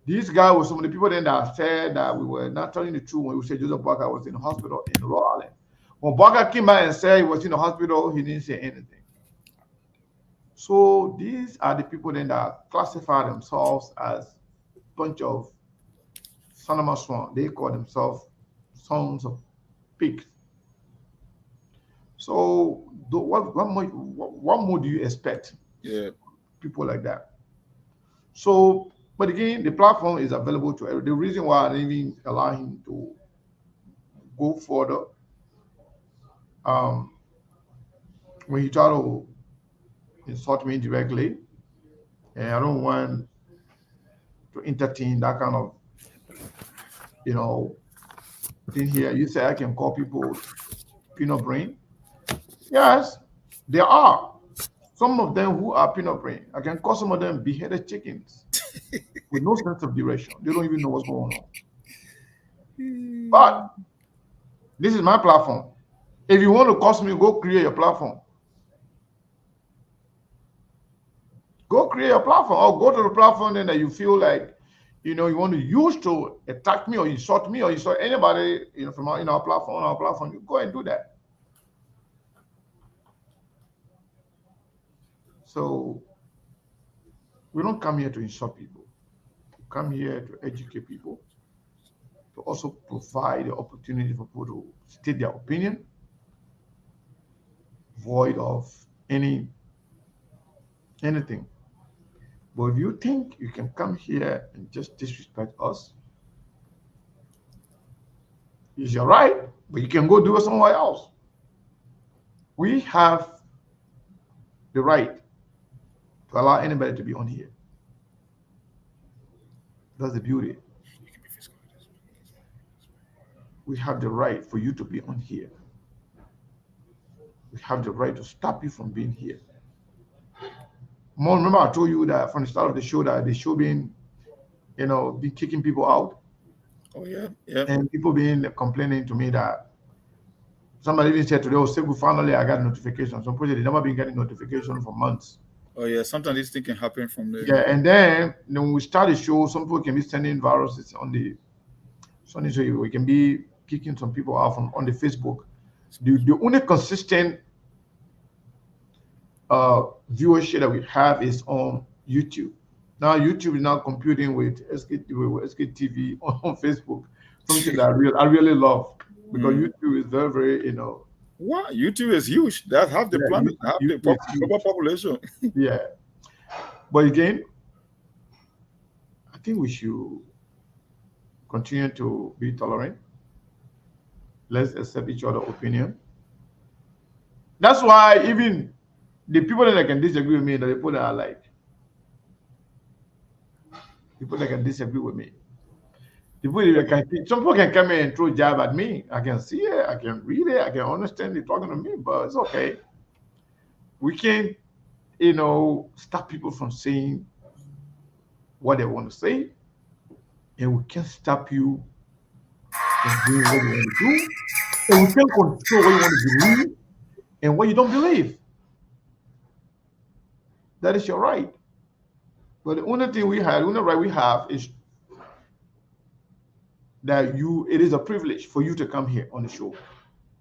This guy was some of the people then that said that we were not telling the truth when we said Joseph Boakai was in the hospital in Rhode Island. When Boakai came back and said he was in the hospital, he didn't say anything. So these are the people then that classify themselves as a bunch of Sanama Swan. They call themselves sons of pigs. So what more do you expect? Yeah. People like that. So, but again, the platform is available to everyone. The reason why I didn't even allow him to go further, when he tried to insult me directly, and I don't want to entertain that kind of, thing here. You say I can call people peanut brain. Yes, there are some of them who are peanut brain. I can call some of them beheaded chickens with no sense of direction. They don't even know what's going on. But this is my platform. If you want to cost me, go create your platform. Go create a platform, or go to the platform then that you feel like, you want to use to attack me or insult anybody, from our platform. You go and do that. So we don't come here to insult people. We come here to educate people, to also provide the opportunity for people to state their opinion, void of anything. But if you think you can come here and just disrespect us, it's your right, but you can go do it somewhere else. We have the right to allow anybody to be on here. That's the beauty. We have the right for you to be on here. We have the right to stop you from being here. More, remember I told you that from the start of the show that the show being, be kicking people out. Oh yeah, yeah. And people being complaining to me that somebody even said today, oh, Segu, finally I got a notification. Some people they never been getting notification for months. Oh yeah, sometimes this thing can happen from there. Yeah, and then when we start the show, some people can be sending viruses on the Sunday, so we can be kicking some people out on the Facebook. The only consistent viewership that we have is on YouTube. Now YouTube is now competing with SKTV on Facebook, something that I really love, because YouTube is very, very, What? YouTube is huge. That's half the planet, half the global population. Yeah. But again, I think we should continue to be tolerant. Let's accept each other's opinion. That's why even the people that can disagree with me, the people that are like, people that can disagree with me, people that can, some people can come in and throw jab at me. I can see it, I can read it, I can understand it talking to me, but it's okay. We can't, stop people from saying what they want to say, and we can't stop you from doing what you want to do, and we can't control what you want to believe and what you don't believe. That is your right. But the only thing we have, the only right we have is that it is a privilege for you to come here on the show.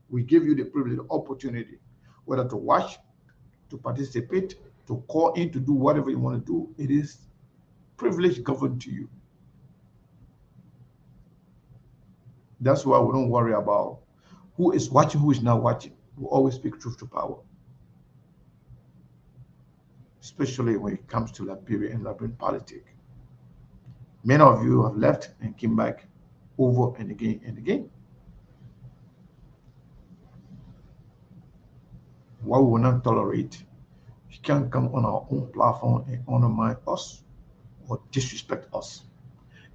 We give you the privilege, the opportunity, whether to watch to participate, to call in, to do whatever you want to do. It is privilege given to you. That's why we don't worry about who is watching, who is not watching. We always speak truth to power, especially when it comes to Liberia and Liberian politics. Many of you have left and came back over and again and again. What we will not tolerate, you can't come on our own platform and undermine us or disrespect us.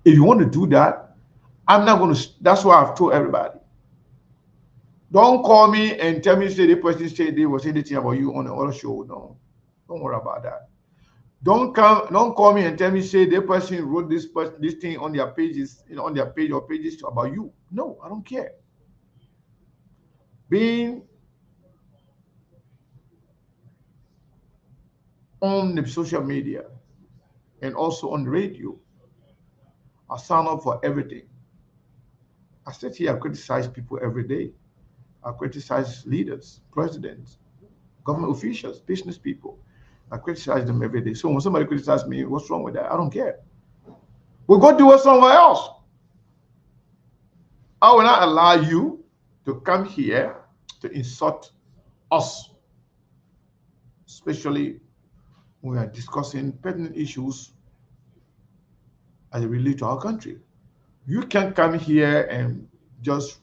If you want to do that, I'm not going to. That's why I've told everybody. Don't call me and tell me, say the person said they was anything about you on the other show. No, don't worry about that. Don't call me and tell me, say the person wrote this thing on their pages, on their page or pages about you. No, I don't care. Being on the social media and also on the radio, I sign up for everything. I sit here, I criticize people every day. I criticize leaders, presidents, government officials, business people. I criticize them every day. So when somebody criticizes me, what's wrong with that? I don't care. We'll go do it somewhere else. I will not allow you to come here to insult us, especially when we are discussing pertinent issues as it relates to our country. You can't come here and just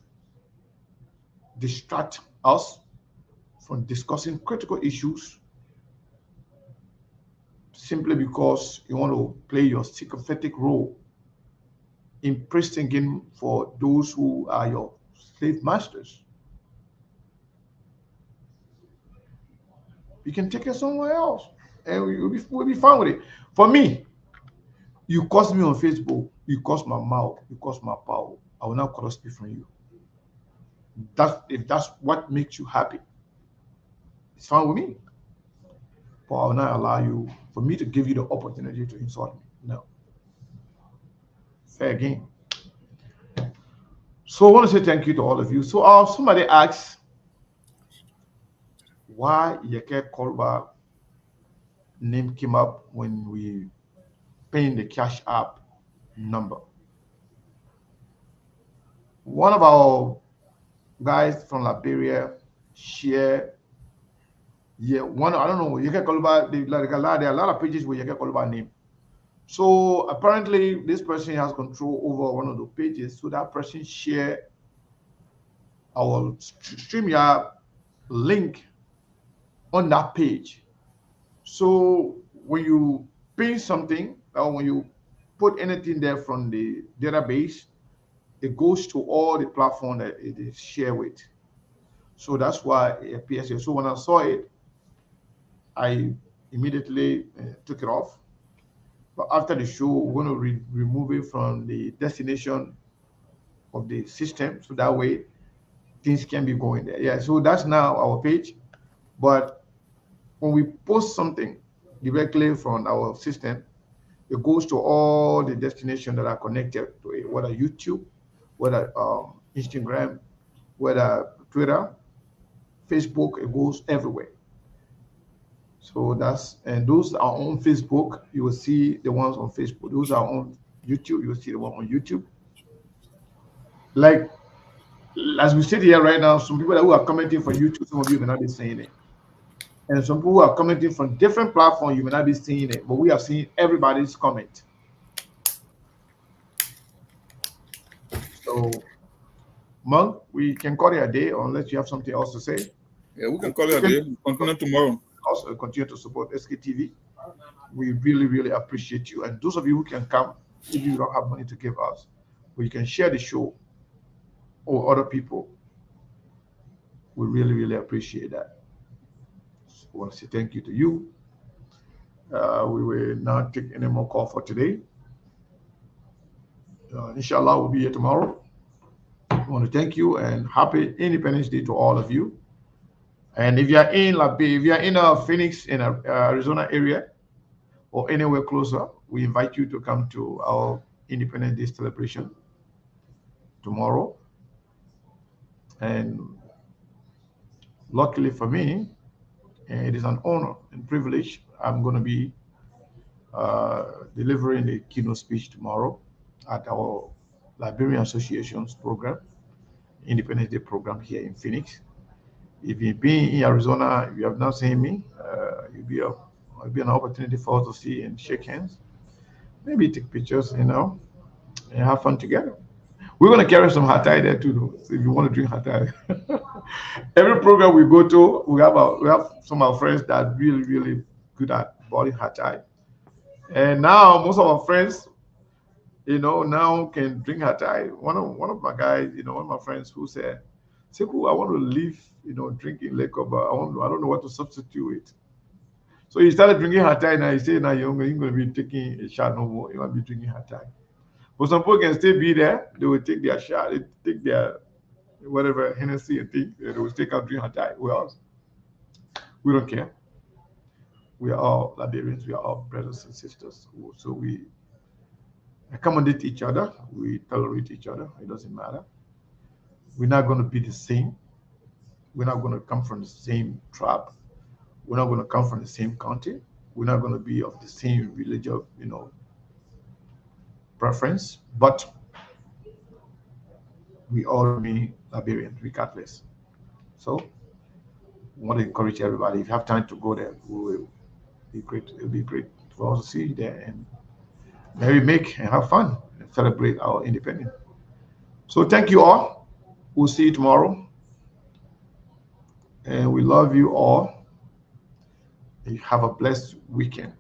distract us from discussing critical issues simply because you want to play your sympathetic role in pressing for those who are your slave masters. You can take it somewhere else and we'll be fine with it. For me, you curse me on Facebook, you curse my mouth, you curse my power. I will not cross me from you. If that's what makes you happy, it's fine with me. But I will not allow you, for me to give you the opportunity to insult me. No. Fair game. So I want to say thank you to all of you. So somebody asked why Yeke Kolba name came up when we paying the Cash App number. One of our guys from Liberia share, I don't know, Yeke Kolba, there are a lot of pages with Yeke Kolba name. So apparently this person has control over one of the pages, so that person share our StreamYard link on that page. So when you pin something or when you put anything there from the database, it goes to all the platform that it is shared with. So that's why it appears here. So when I saw it, I immediately took it off. But after the show, we're going to remove it from the destination of the system, so that way things can be going there. Yeah, so that's now our page. But when we post something directly from our system, it goes to all the destinations that are connected to it, whether YouTube, whether Instagram, whether Twitter, Facebook, it goes everywhere. So and those are on Facebook. You will see the ones on Facebook. Those are on YouTube. You will see the one on YouTube. Like, as we sit here right now, some people who are commenting from YouTube, some of you may not be seeing it. And some people who are commenting from different platforms, you may not be seeing it, but we have seen everybody's comment. So, Monk, we can call it a day unless you have something else to say. Yeah, we can call it a day. We'll continue tomorrow. Also, continue to support SKTV. We really, really appreciate you. And those of you who can come, if you don't have money to give us, but you can share the show or other people, we really, really appreciate that. So I want to say thank you to you. We will not take any more call for today. Inshallah, we'll be here tomorrow. I want to thank you and happy Independence Day to all of you. And if you're in Phoenix, in Arizona area, or anywhere closer, we invite you to come to our Independence Day celebration tomorrow. And luckily for me, And it is an honor and privilege. I'm going to be delivering a keynote speech tomorrow at our Liberian Association's program, Independence Day program here in Phoenix. If you've been in Arizona, if you have not seen me, it'll be an opportunity for us to see and shake hands. Maybe take pictures, and have fun together. We're going to carry some hatai there too, though. So if you want to drink hatai, every program we go to, we have some of our friends that are really, really good at boiling hatai. And now most of our friends, now can drink hatai. One of my guys, one of my friends who said, Seku, I want to leave, drinking liquor, but I don't know what to substitute it. So he started drinking hatai. Now he said, now you're going to be taking a shot no more. You're going to be drinking hatai. But some people can still be there. They will take their shot. They take their whatever Hennessy and things. They will take out drink hatai. Well, we don't care. We are all Liberians. We are all brothers and sisters. So we accommodate each other. We tolerate each other. It doesn't matter. We're not going to be the same. We're not going to come from the same tribe. We're not going to come from the same country. We're not going to be of the same religious, preference. But we all remain Liberians, regardless. So I want to encourage everybody. If you have time to go there, will be great. It'll be great for us to see you there, and maybe make and have fun and celebrate our independence. So thank you all. We'll see you tomorrow. And we love you all. You have a blessed weekend.